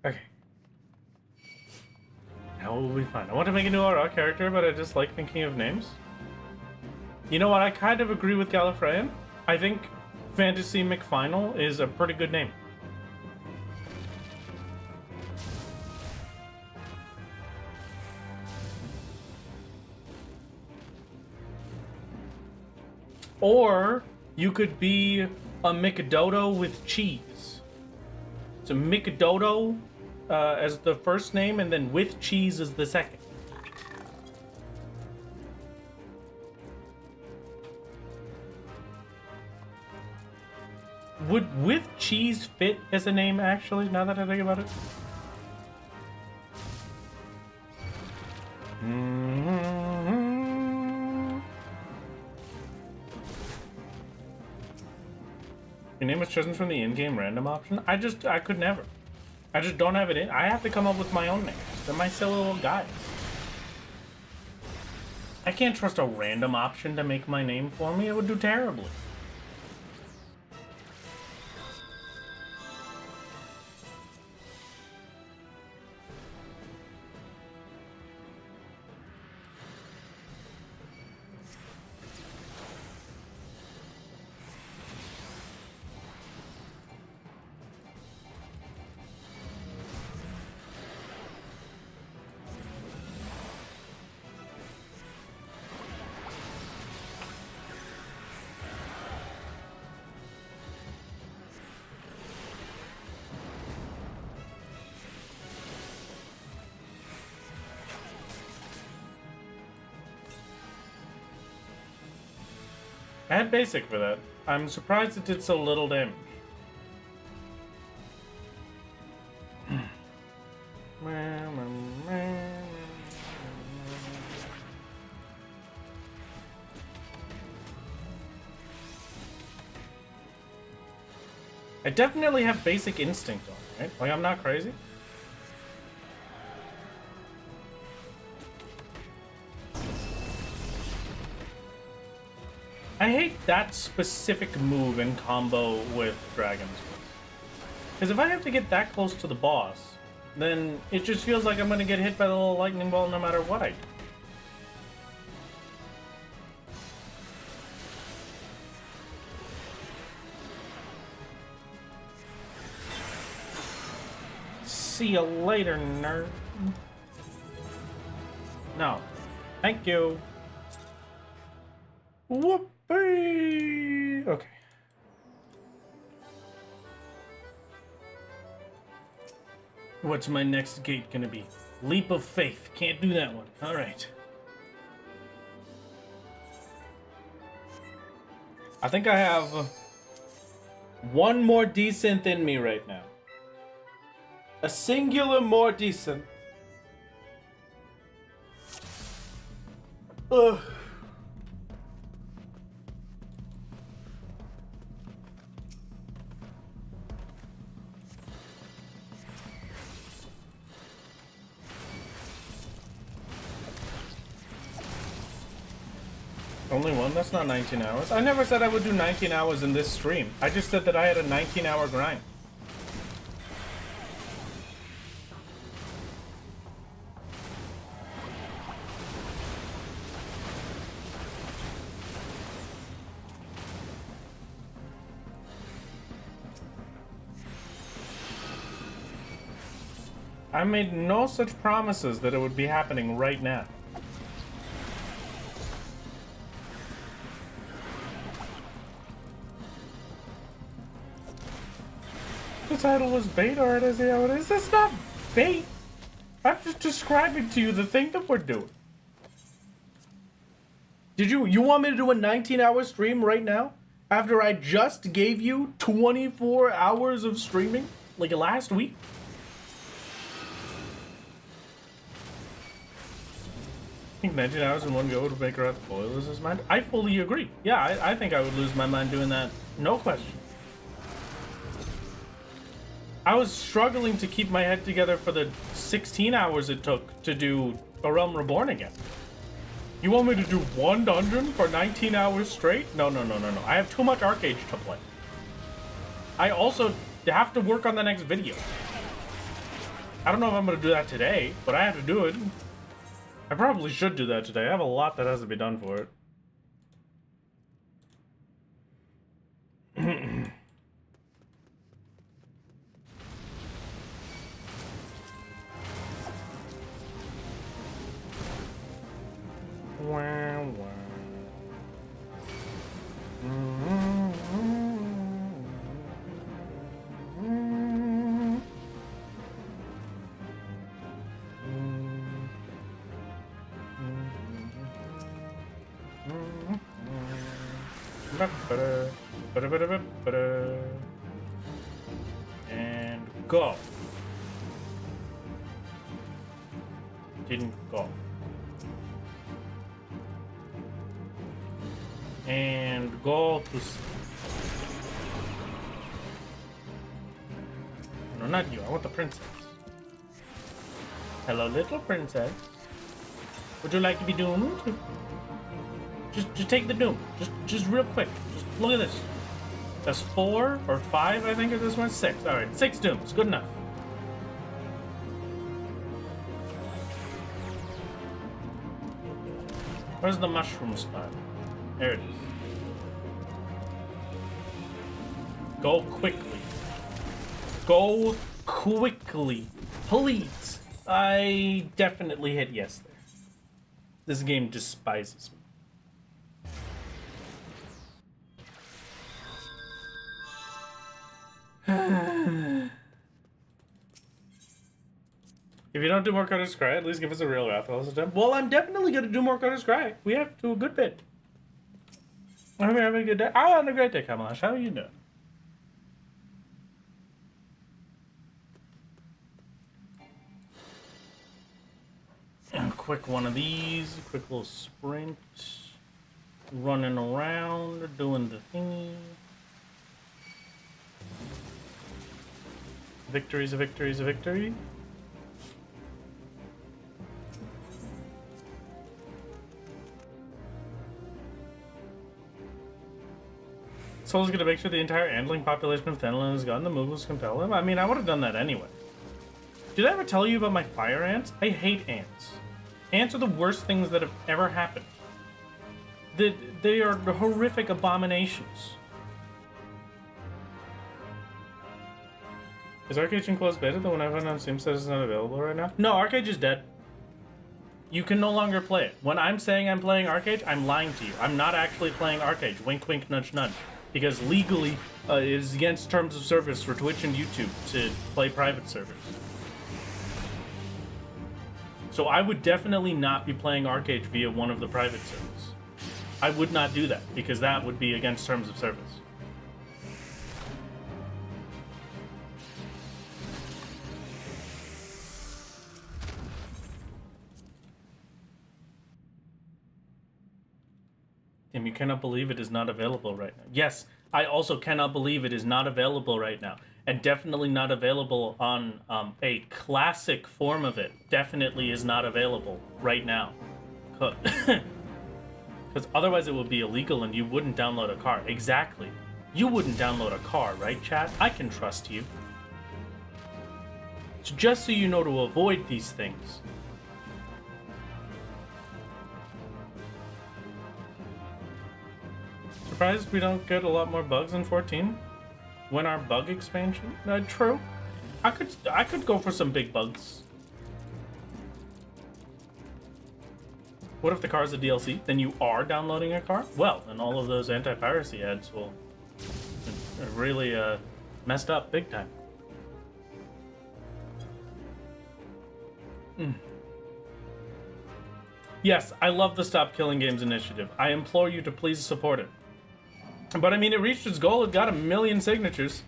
Okay. Now we'll be fine. I want to make a new RR character, but I just like thinking of names. You know what? I kind of agree with Gallifreyan. I think Fantasy McFinal is a pretty good name. Or you could be a McDodo with cheese. It's a McDodo as the first name, and then with cheese as the second. Would with cheese fit as a name, actually, now that I think about it? Your name was chosen from the in-game random option? I could never. I just don't have it in. I have to come up with my own names. They're my silly little guys. I can't trust a random option to make my name for me. It would do terribly. I had basic for that. I'm surprised it did so little damage. I definitely have basic instinct on, right? Like, I'm not crazy. I hate that specific move in combo with Dragon's Quest. Because if I have to get that close to the boss, then it just feels like I'm going to get hit by the little lightning ball no matter what I do. See you later, nerd. No. Thank you. Whoopee! Okay. What's my next gate gonna be? Leap of faith. Can't do that one. Alright. I think I have one more decent in me right now. A singular more decent. Ugh. Only one? That's not 19 hours. I never said I would do 19 hours in this stream. I just said that I had a 19-hour grind. I made no such promises that it would be happening right now. The title was bait, or is it how it is? That's not bait. I'm just describing to you the thing that we're doing. Did you want me to do a 19-hour stream right now? After I just gave you 24 hours of streaming? Like last week? think 19 hours in one go would make Wrath Boy lose his mind. I fully agree. Yeah, I think I would lose my mind doing that. No question. I was struggling to keep my head together for the 16 hours it took to do A Realm Reborn again. You want me to do one dungeon for 19 hours straight? No. I have too much Arcade to play. I also have to work on the next video. I don't know if I'm going to do that today, but I have to do it. I probably should do that today. I have a lot that has to be done for it. And go. Didn't go. And go to... No, not you. I want the princess. Hello, little princess. Would you like to be doomed? Just take the doom. Just real quick. Just look at this. That's 4 or 5, I think, at this one. 6. All right, 6 dooms. Good enough. Where's the mushroom spot? There it is. Go quickly. Go quickly. Please. I definitely hit yes there. This game despises me. If you don't do more Cutter's Cry, at least give us a real Rathalos attempt. Well, I'm definitely going to do more Cutter's Cry. We have to do a good bit. I hope you're having a good day. I'm having a great day, Kamalash. How are you doing? And a quick one of these. A quick little sprint. Running around, doing the thingy. Victory's a victory's a victory. Soul's gonna make sure the entire Andling population of Thenlin has gotten the moves compel him. I mean, I would have done that anyway. Did I ever tell you about my fire ants? I hate ants. Ants are the worst things that have ever happened. They are horrific abominations. Is Arcade in closed beta? The one I found on Steam says it's not available right now? No, Arcade is dead. You can no longer play it. When I'm saying I'm playing Arcade, I'm lying to you. I'm not actually playing Arcade. Wink, wink, nudge, nudge. Because legally, it is against terms of service for Twitch and YouTube to play private servers. So I would definitely not be playing Arcade via one of the private servers. I would not do that, because that would be against terms of service. Tim, you cannot believe it is not available right now. Yes, I also cannot believe it is not available right now. And definitely not available on a classic form of it. Definitely is not available right now. Because otherwise it would be illegal and you wouldn't download a car. Exactly. You wouldn't download a car, right, chat? I can trust you. So just so you know to avoid these things. Surprised we don't get a lot more bugs in 14? When our bug expansion? True. I could go for some big bugs. What if the car is a DLC? Then you are downloading a car? Well, then all of those anti-piracy ads will really messed up big time. Yes, I love the Stop Killing Games initiative. I implore you to please support it. But I mean, it reached its goal. It got 1 million signatures.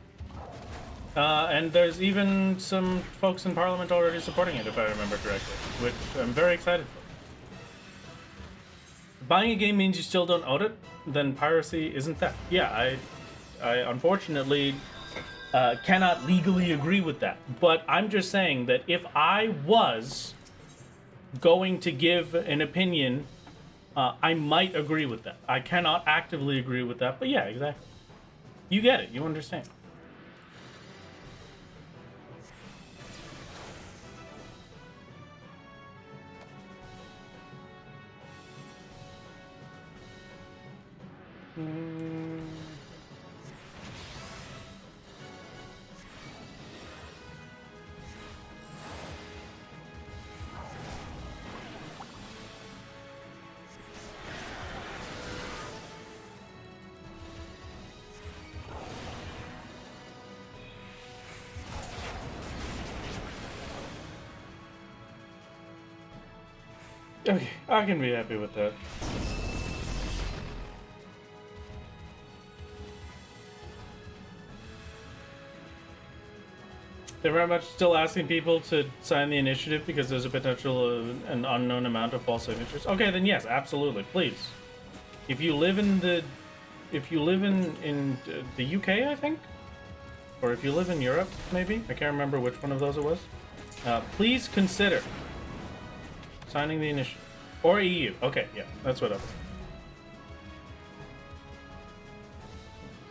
And there's even some folks in Parliament already supporting it, if I remember correctly, which I'm very excited for. Buying a game means you still don't own it, then piracy isn't theft. Yeah, I unfortunately cannot legally agree with that. But I'm just saying that if I was going to give an opinion, I might agree with that. I cannot actively agree with that, but yeah, exactly. You get it. You understand. Okay, I can be happy with that. They're very much still asking people to sign the initiative because there's a potential of an unknown amount of false signatures. Okay, then yes, absolutely, please. If you live in the UK, I think, or if you live in Europe, maybe, I can't remember which one of those it was. Please consider signing the initiative, or EU. Okay, yeah, that's what I was.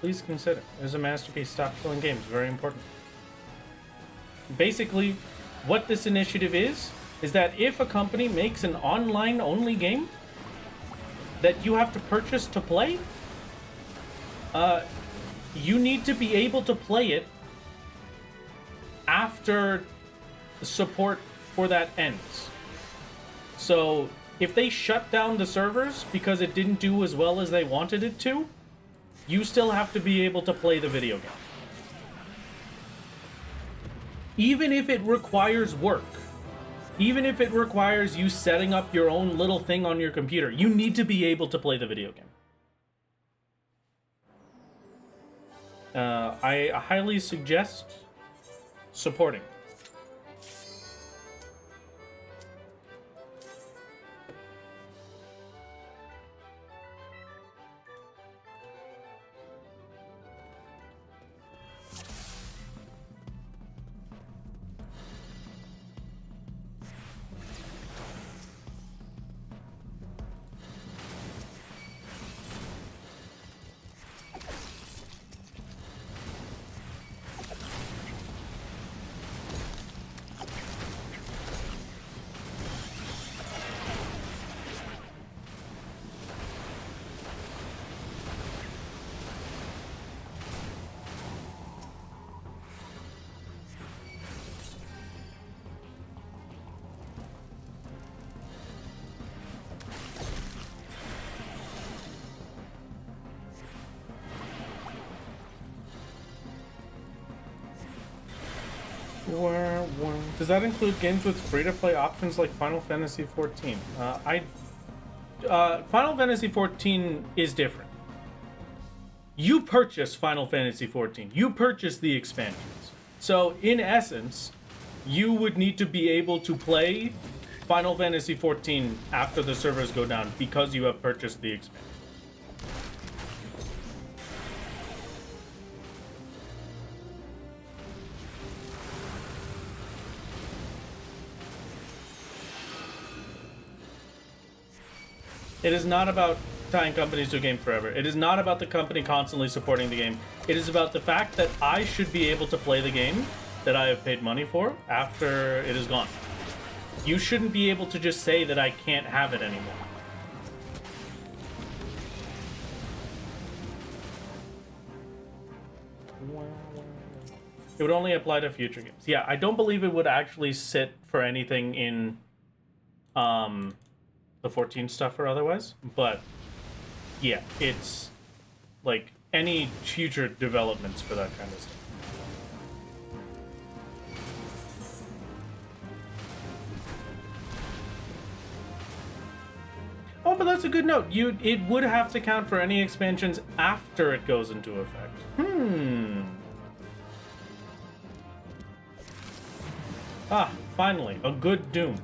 Please consider. It is a masterpiece. Stop killing games. Very important. Basically, what this initiative is that if a company makes an online-only game that you have to purchase to play, you need to be able to play it after support for that ends. So, if they shut down the servers because it didn't do as well as they wanted it to, you still have to be able to play the video game. Even if it requires work, even if it requires you setting up your own little thing on your computer, you need to be able to play the video game. I highly suggest supporting. Does that include games with free-to-play options like Final Fantasy XIV? Final Fantasy XIV is different. You purchase Final Fantasy XIV. You purchase the expansions. So, in essence, you would need to be able to play Final Fantasy XIV after the servers go down because you have purchased the expansion. It is not about tying companies to a game forever. It is not about the company constantly supporting the game. It is about the fact that I should be able to play the game that I have paid money for after it is gone. You shouldn't be able to just say that I can't have it anymore. It would only apply to future games. Yeah, I don't believe it would actually sit for anything in the 14 stuff or otherwise, but yeah, it's like any future developments for that kind of stuff. Oh, but that's a good note. It would have to count for any expansions after it goes into effect. Ah, finally, a good Doom.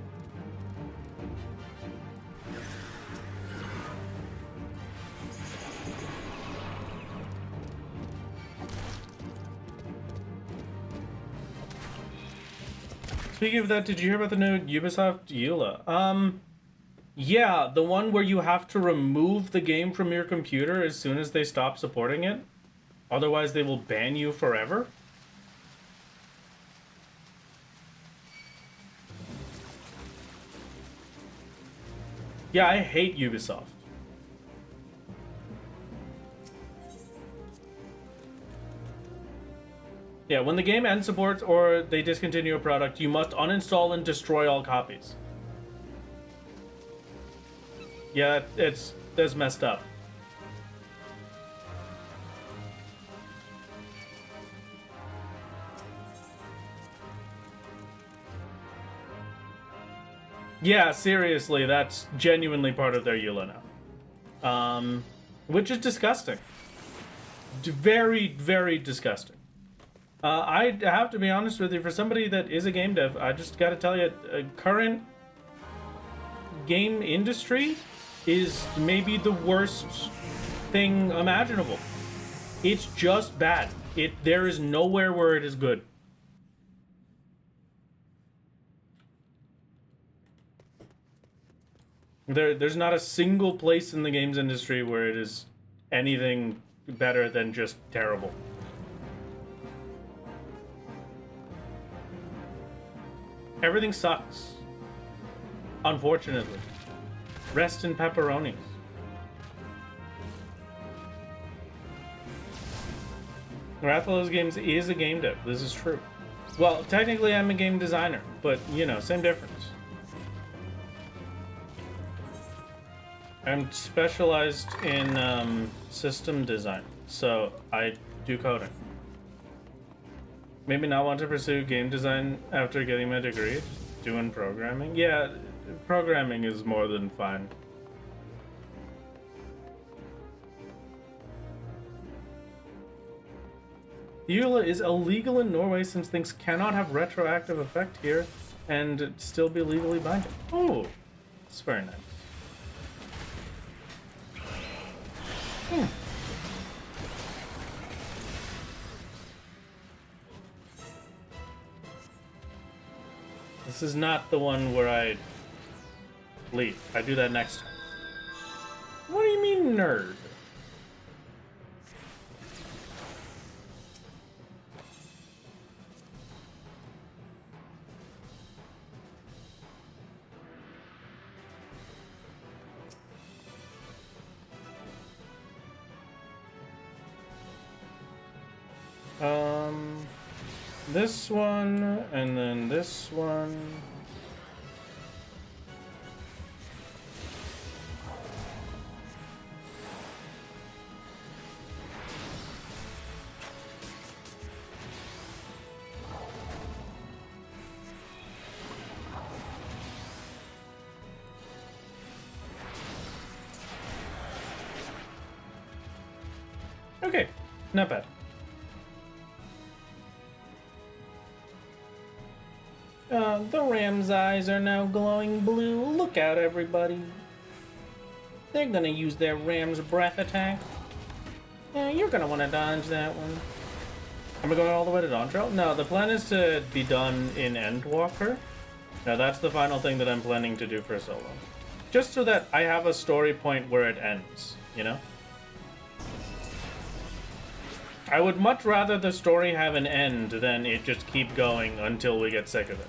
Speaking of that, did you hear about the new Ubisoft EULA? Yeah, the one where you have to remove the game from your computer as soon as they stop supporting it. Otherwise, they will ban you forever. Yeah, I hate Ubisoft. Yeah, when the game ends support or they discontinue a product, you must uninstall and destroy all copies. Yeah, that's messed up. Yeah, seriously, that's genuinely part of their EULA now. Which is disgusting. Very, very disgusting. I have to be honest with you, for somebody that is a game dev, I just gotta tell you, current game industry is maybe the worst thing imaginable. It's just bad. There is nowhere where it is good. There's not a single place in the games industry where it is anything better than just terrible. Everything sucks. Unfortunately. Rest in pepperonis. Rathalos Games is a game dev. This is true. Well, technically I'm a game designer, but, you know, same difference. I'm specialized in system design, so I do coding. Maybe not want to pursue game design after getting my degree, just doing programming. Yeah, programming is more than fine. EULA is illegal in Norway since things cannot have retroactive effect here and still be legally binding. Oh, it's very nice. This is not the one where I leave. I do that next time. What do you mean, nerd? This one, and then this one. Okay, not bad. The ram's eyes are now glowing blue. Look out, everybody. They're gonna use their ram's breath attack. Yeah, you're gonna want to dodge that one. Am I going all the way to Dawntrail? No, the plan is to be done in Endwalker. Now that's the final thing that I'm planning to do for solo. Just so that I have a story point where it ends, you know? I would much rather the story have an end than it just keep going until we get sick of it.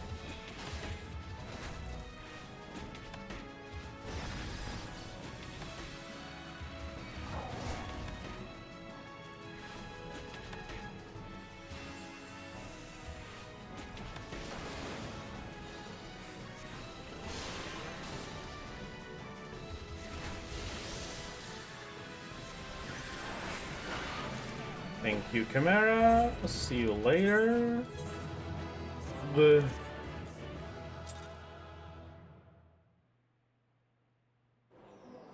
Thank you, Chimera. I'll see you later.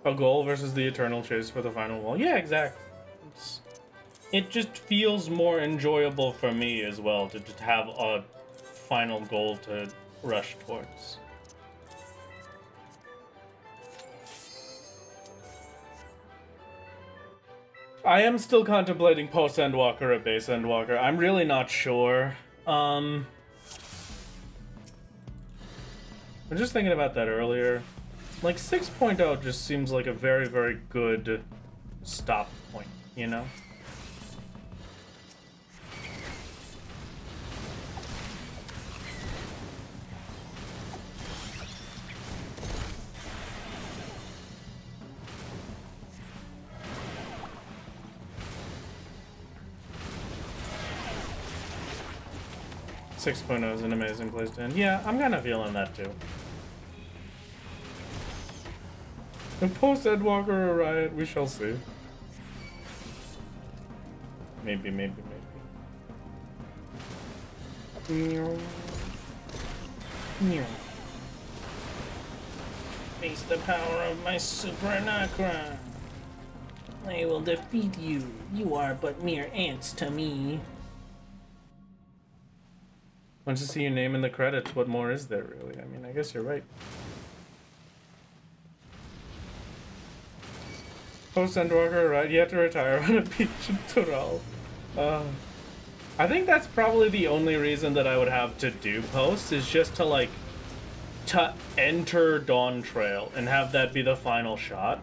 A goal versus the eternal chase for the final wall. Yeah, exactly. It just feels more enjoyable for me as well to just have a final goal to rush towards. I am still contemplating post-Endwalker or base Endwalker. I'm really not sure. I'm just thinking about that earlier. Like 6.0 just seems like a very, very good stop point, you know? Six point oh is an amazing place to end. Yeah, I'm kind of feeling that too. And post Endwalker or Riot, we shall see. Maybe. Face the power of my supernacra. I will defeat you. You are but mere ants to me. Once you see your name in the credits, what more is there really? I mean, I guess you're right. Post Endwalker, right? You have to retire on a beach in Tural. I think that's probably the only reason that I would have to do posts, is just to like, to enter Dawn Trail and have that be the final shot.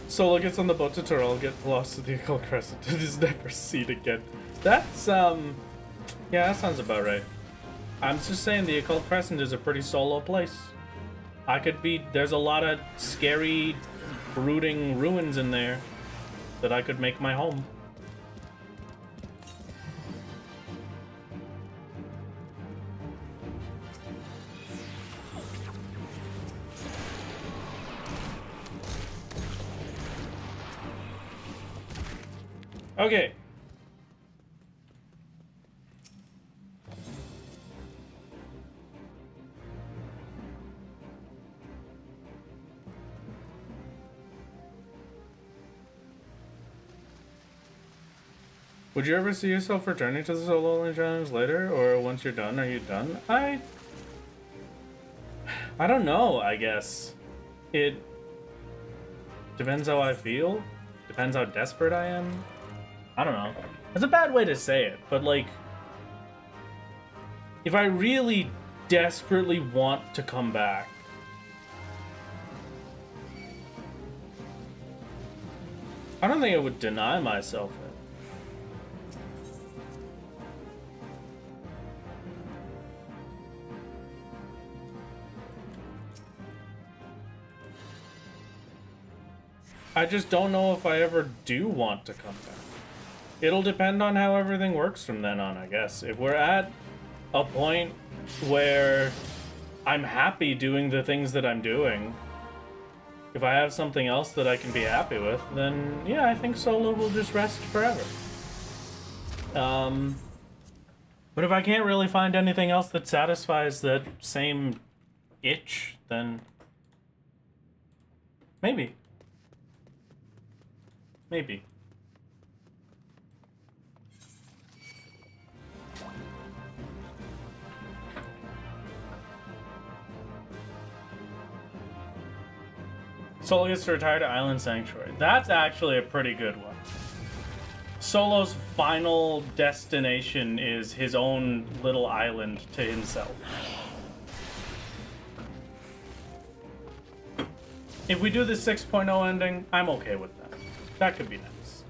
Solo gets on the boat to Terrell, get lost to the Occult Crescent, and is never seen again. That's, yeah, that sounds about right. I'm just saying the Occult Crescent is a pretty solo place. There's a lot of scary, brooding ruins in there that I could make my home. Okay. Would you ever see yourself returning to the solo only challenge later, or once you're done, are you done? I don't know, I guess. It depends how I feel. Depends how desperate I am. I don't know. That's a bad way to say it, but like, if I really desperately want to come back, I don't think I would deny myself it. I just don't know if I ever do want to come back. It'll depend on how everything works from then on, I guess. If we're at a point where I'm happy doing the things that I'm doing, if I have something else that I can be happy with, then yeah, I think solo will just rest forever. But if I can't really find anything else that satisfies that same itch, then maybe. Maybe. Solo gets to retire to Island Sanctuary. That's actually a pretty good one. Solo's final destination is his own little island to himself. If we do the 6.0 ending, I'm okay with that. That could be nice.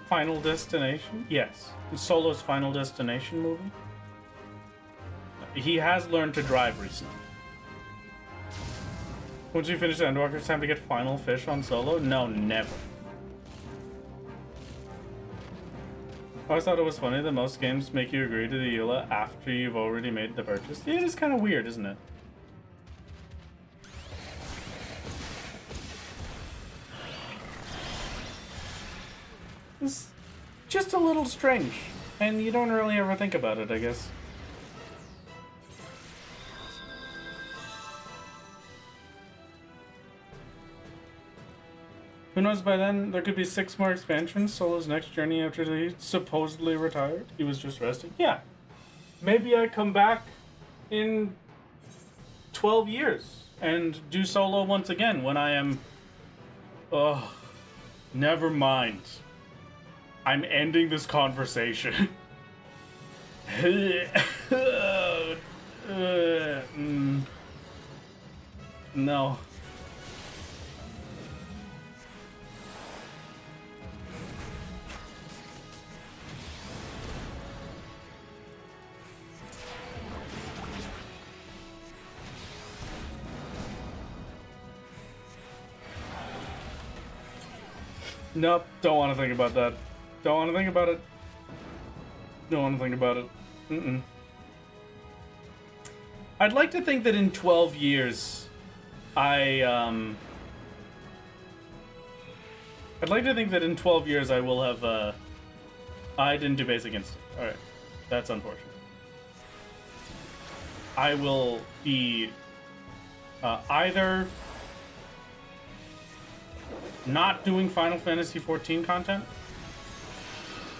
Final Destination? Yes. Solo's Final Destination movie. He has learned to drive recently. Once you finish Endwalker, it's time to get final fish on Solo? No, never. I always thought it was funny that most games make you agree to the EULA after you've already made the purchase. Yeah, it is kind of weird, isn't it? is just a little strange, and you don't really ever think about it, I guess. Who knows, by then there could be 6 more expansions. Solo's next journey after he supposedly retired. He was just resting. Yeah. Maybe I come back in 12 years and do Solo once again when I am... Oh, never mind. I'm ending this conversation. No. Nope, don't want to think about that. Don't want to think about it. Don't want to think about it. I'd like to think that in 12 years, I'd like to think that in 12 years I will have, I didn't do basic instinct. Alright, that's unfortunate. I will be, either not doing Final Fantasy XIV content,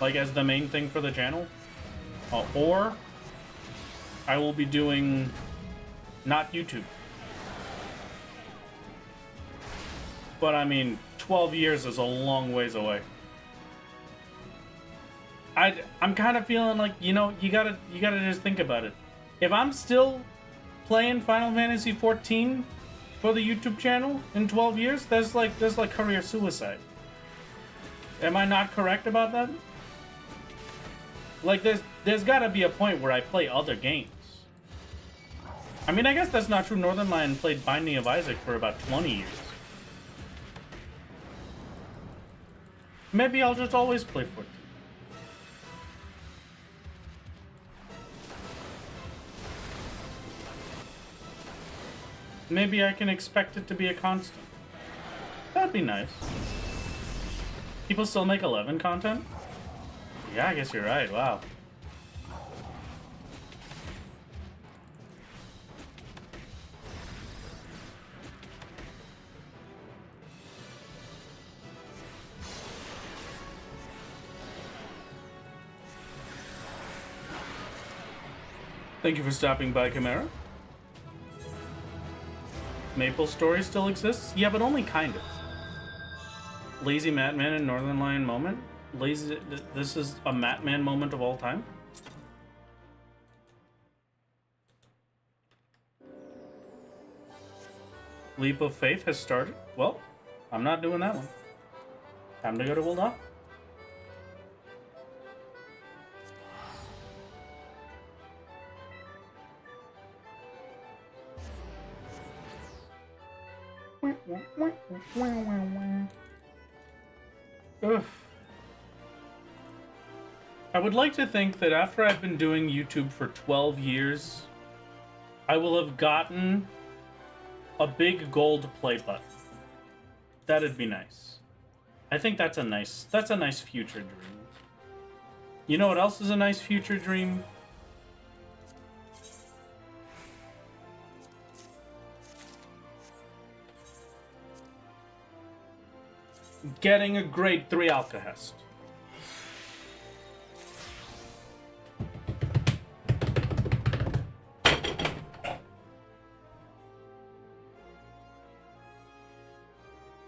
like as the main thing for the channel, or I will be doing not YouTube. But I mean, 12 years is a long ways away. I'm kind of feeling like, you know, you gotta just think about it. If I'm still playing Final Fantasy XIV for the YouTube channel in 12 years, there's like career suicide. Am I not correct about that? Like there's gotta be a point where I play other games. I mean, I guess that's not true. Northern Lion played Binding of Isaac for about 20 years. Maybe I'll just always play 14. Maybe I can expect it to be a constant. That'd be nice. People still make 11 content? Yeah, I guess you're right. Wow. Thank you for stopping by, Chimera. Maple Story still exists? Yeah, but only kind of. Lazy Matman and Northern Lion moment? This is a Matman moment of all time? Leap of Faith has started? Well, I'm not doing that one. Time to go to Wilda. Ugh. I would like to think that after I've been doing YouTube for 12 years, I will have gotten a big gold play button. That'd be nice. I think that's a nice future dream. You know what else is a nice future dream? Getting a grade 3 Alcahest.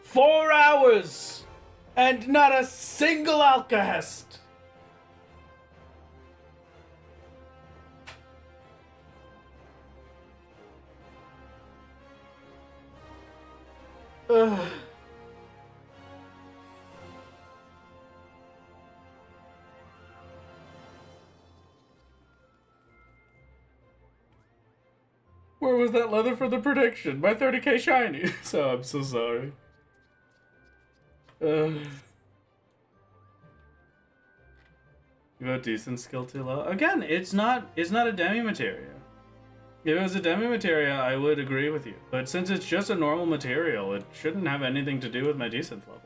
Four hours and not a single Alcahest. Ugh. Where was that leather for the prediction? My 30k shiny. So I'm so sorry. You have a decent skill too low. Again, it's not a demi materia. If it was a demi materia, I would agree with you. But since it's just a normal material, it shouldn't have anything to do with my decent level.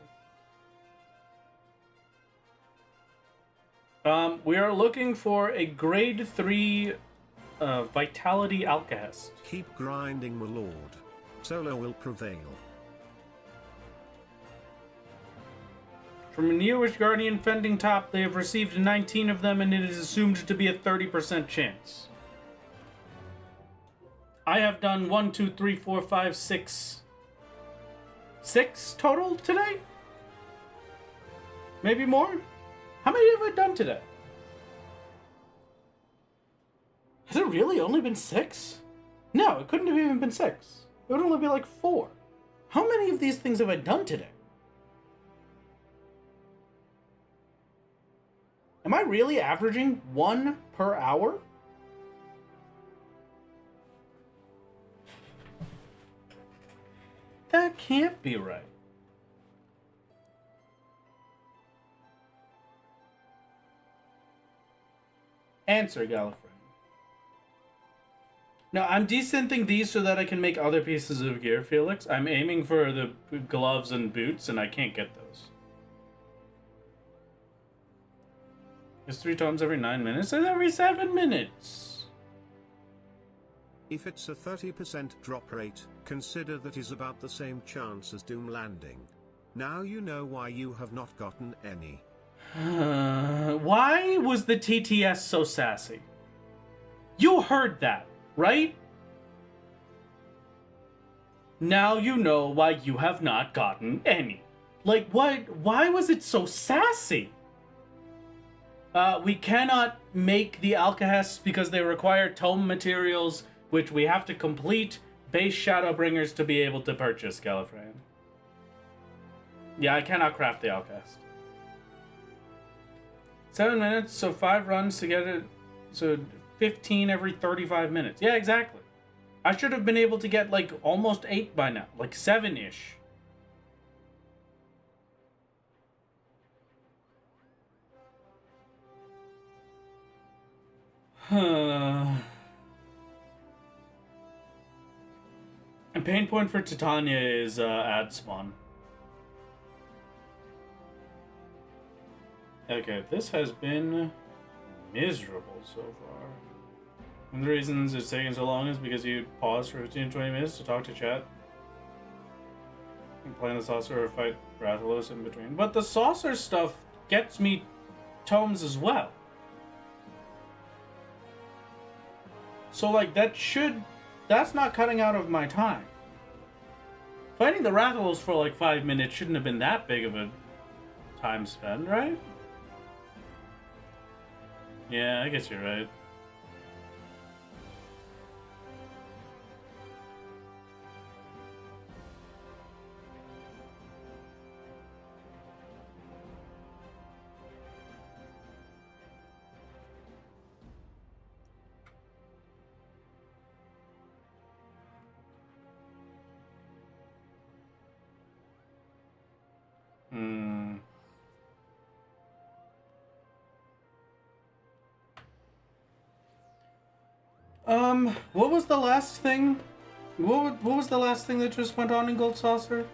We are looking for a grade 3 Vitality Alkahest. Keep grinding, my lord. Solo will prevail. From a Neowish Guardian Fending Top, they have received 19 of them, and it is assumed to be a 30% chance. I have done 1, 2, 3, 4, 5, 6 total today? Maybe more? How many have I done today? Has it really only been 6? No, it couldn't have even been 6. It would only be like 4. How many of these things have I done today? Am I really averaging 1 per hour? That can't be right. Answer, Gallifrey. No, I'm decenting these so that I can make other pieces of gear, Felix. I'm aiming for the gloves and boots, and I can't get those. It's 3 times every 9 minutes, and every 7 minutes. If it's a 30% drop rate, consider that is about the same chance as Doom landing. Now you know why you have not gotten any. Why was the TTS so sassy? You heard that, right? Now you know why you have not gotten any. Like, what? Why was it so sassy? We cannot make the Alkahests because they require tome materials, which we have to complete base Shadowbringers to be able to purchase, Gallifreyan. Yeah, I cannot craft the Alkahest. 7 minutes, so 5 runs to get it, so 15 every 35 minutes. Yeah, exactly. I should have been able to get, like, almost 8 by now. Like, 7-ish. And pain point for Titania is ad spawn. Okay, this has been miserable so far. One of the reasons it's taking so long is because you pause for 15 to 20 minutes to talk to chat. And play the saucer or fight Rathalos in between. But the saucer stuff gets me tomes as well. So, like, that's not cutting out of my time. Fighting the Rathalos for, like, 5 minutes shouldn't have been that big of a time spend, right? Yeah, I guess you're right. What was the last thing? What was the last thing that just went on in Gold Saucer?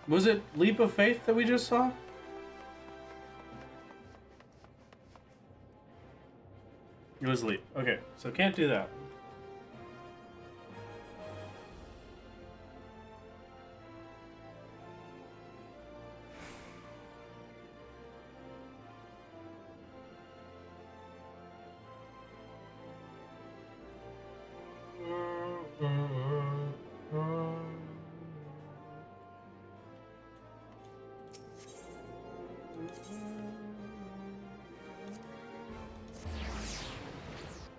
Was it Leap of Faith that we just saw? It was Leap. Okay, so can't do that.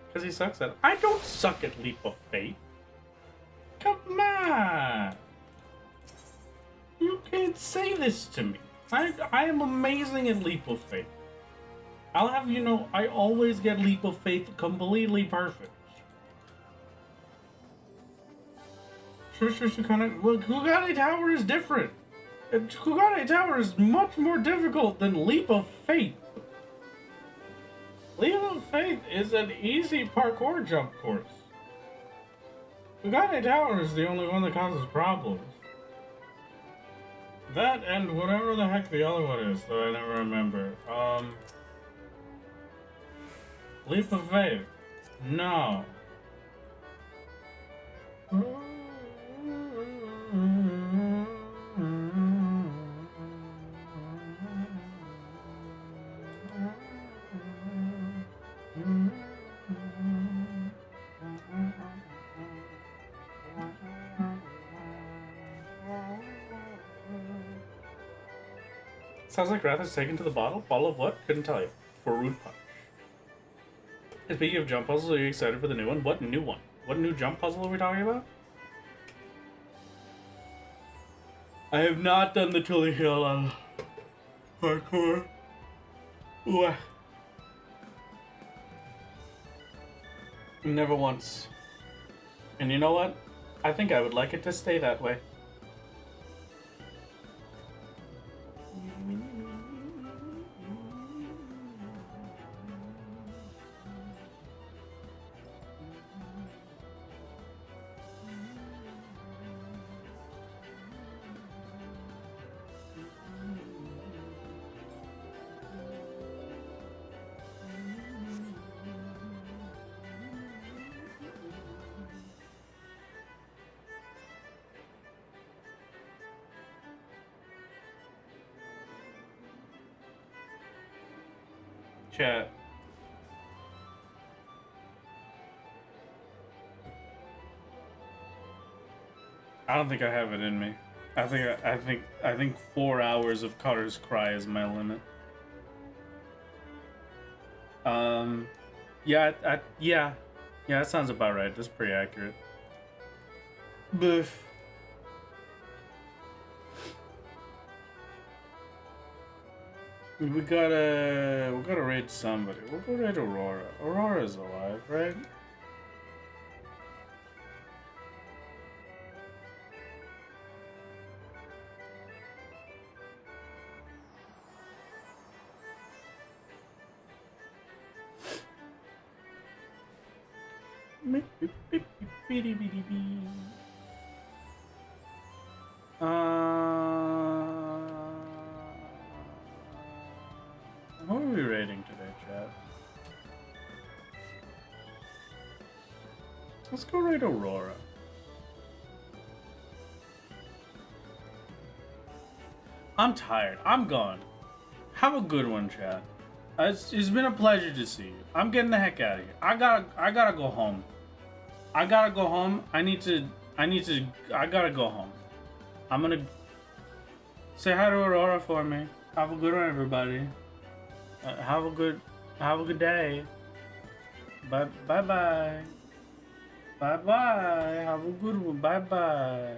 Because he sucks at it. I don't suck at Leap of Faith. Come on. You can't say this to me. I am amazing at Leap of Faith. I'll have you know, I always get Leap of Faith completely perfect. Sure, well, Kugane Tower is different. Kugane Tower is much more difficult than Leap of Faith. Leap of Faith is an easy parkour jump course. Kugane Tower is the only one that causes problems. That and whatever the heck the other one is that I never remember. Leap of faith. No. Sounds like Wrath is taken to the bottle. Bottle of what? Couldn't tell you. Fruit punch. Speaking of jump puzzles, are you excited for the new one? What new one? What new jump puzzle are we talking about? I have not done the Tully Hill on hardcore. Ooh. Never once. And you know what? I think I would like it to stay that way. Chat. I don't think I have it in me. I think 4 hours of Cutter's Cry is my limit. Yeah, yeah, that sounds about right. That's pretty accurate. Biff. We gotta raid somebody. We'll go raid Aurora. Aurora's alive, right? What are we rating today, chat? Let's go raid Aurora. I'm tired. I'm gone. Have a good one, chat. It's been a pleasure to see you. I'm getting the heck out of here. I gotta go home. I gotta go home. I gotta go home. I'm gonna say hi to Aurora for me. Have a good one, everybody. Have a good day. Bye bye. Bye bye. Have a good one. Bye bye.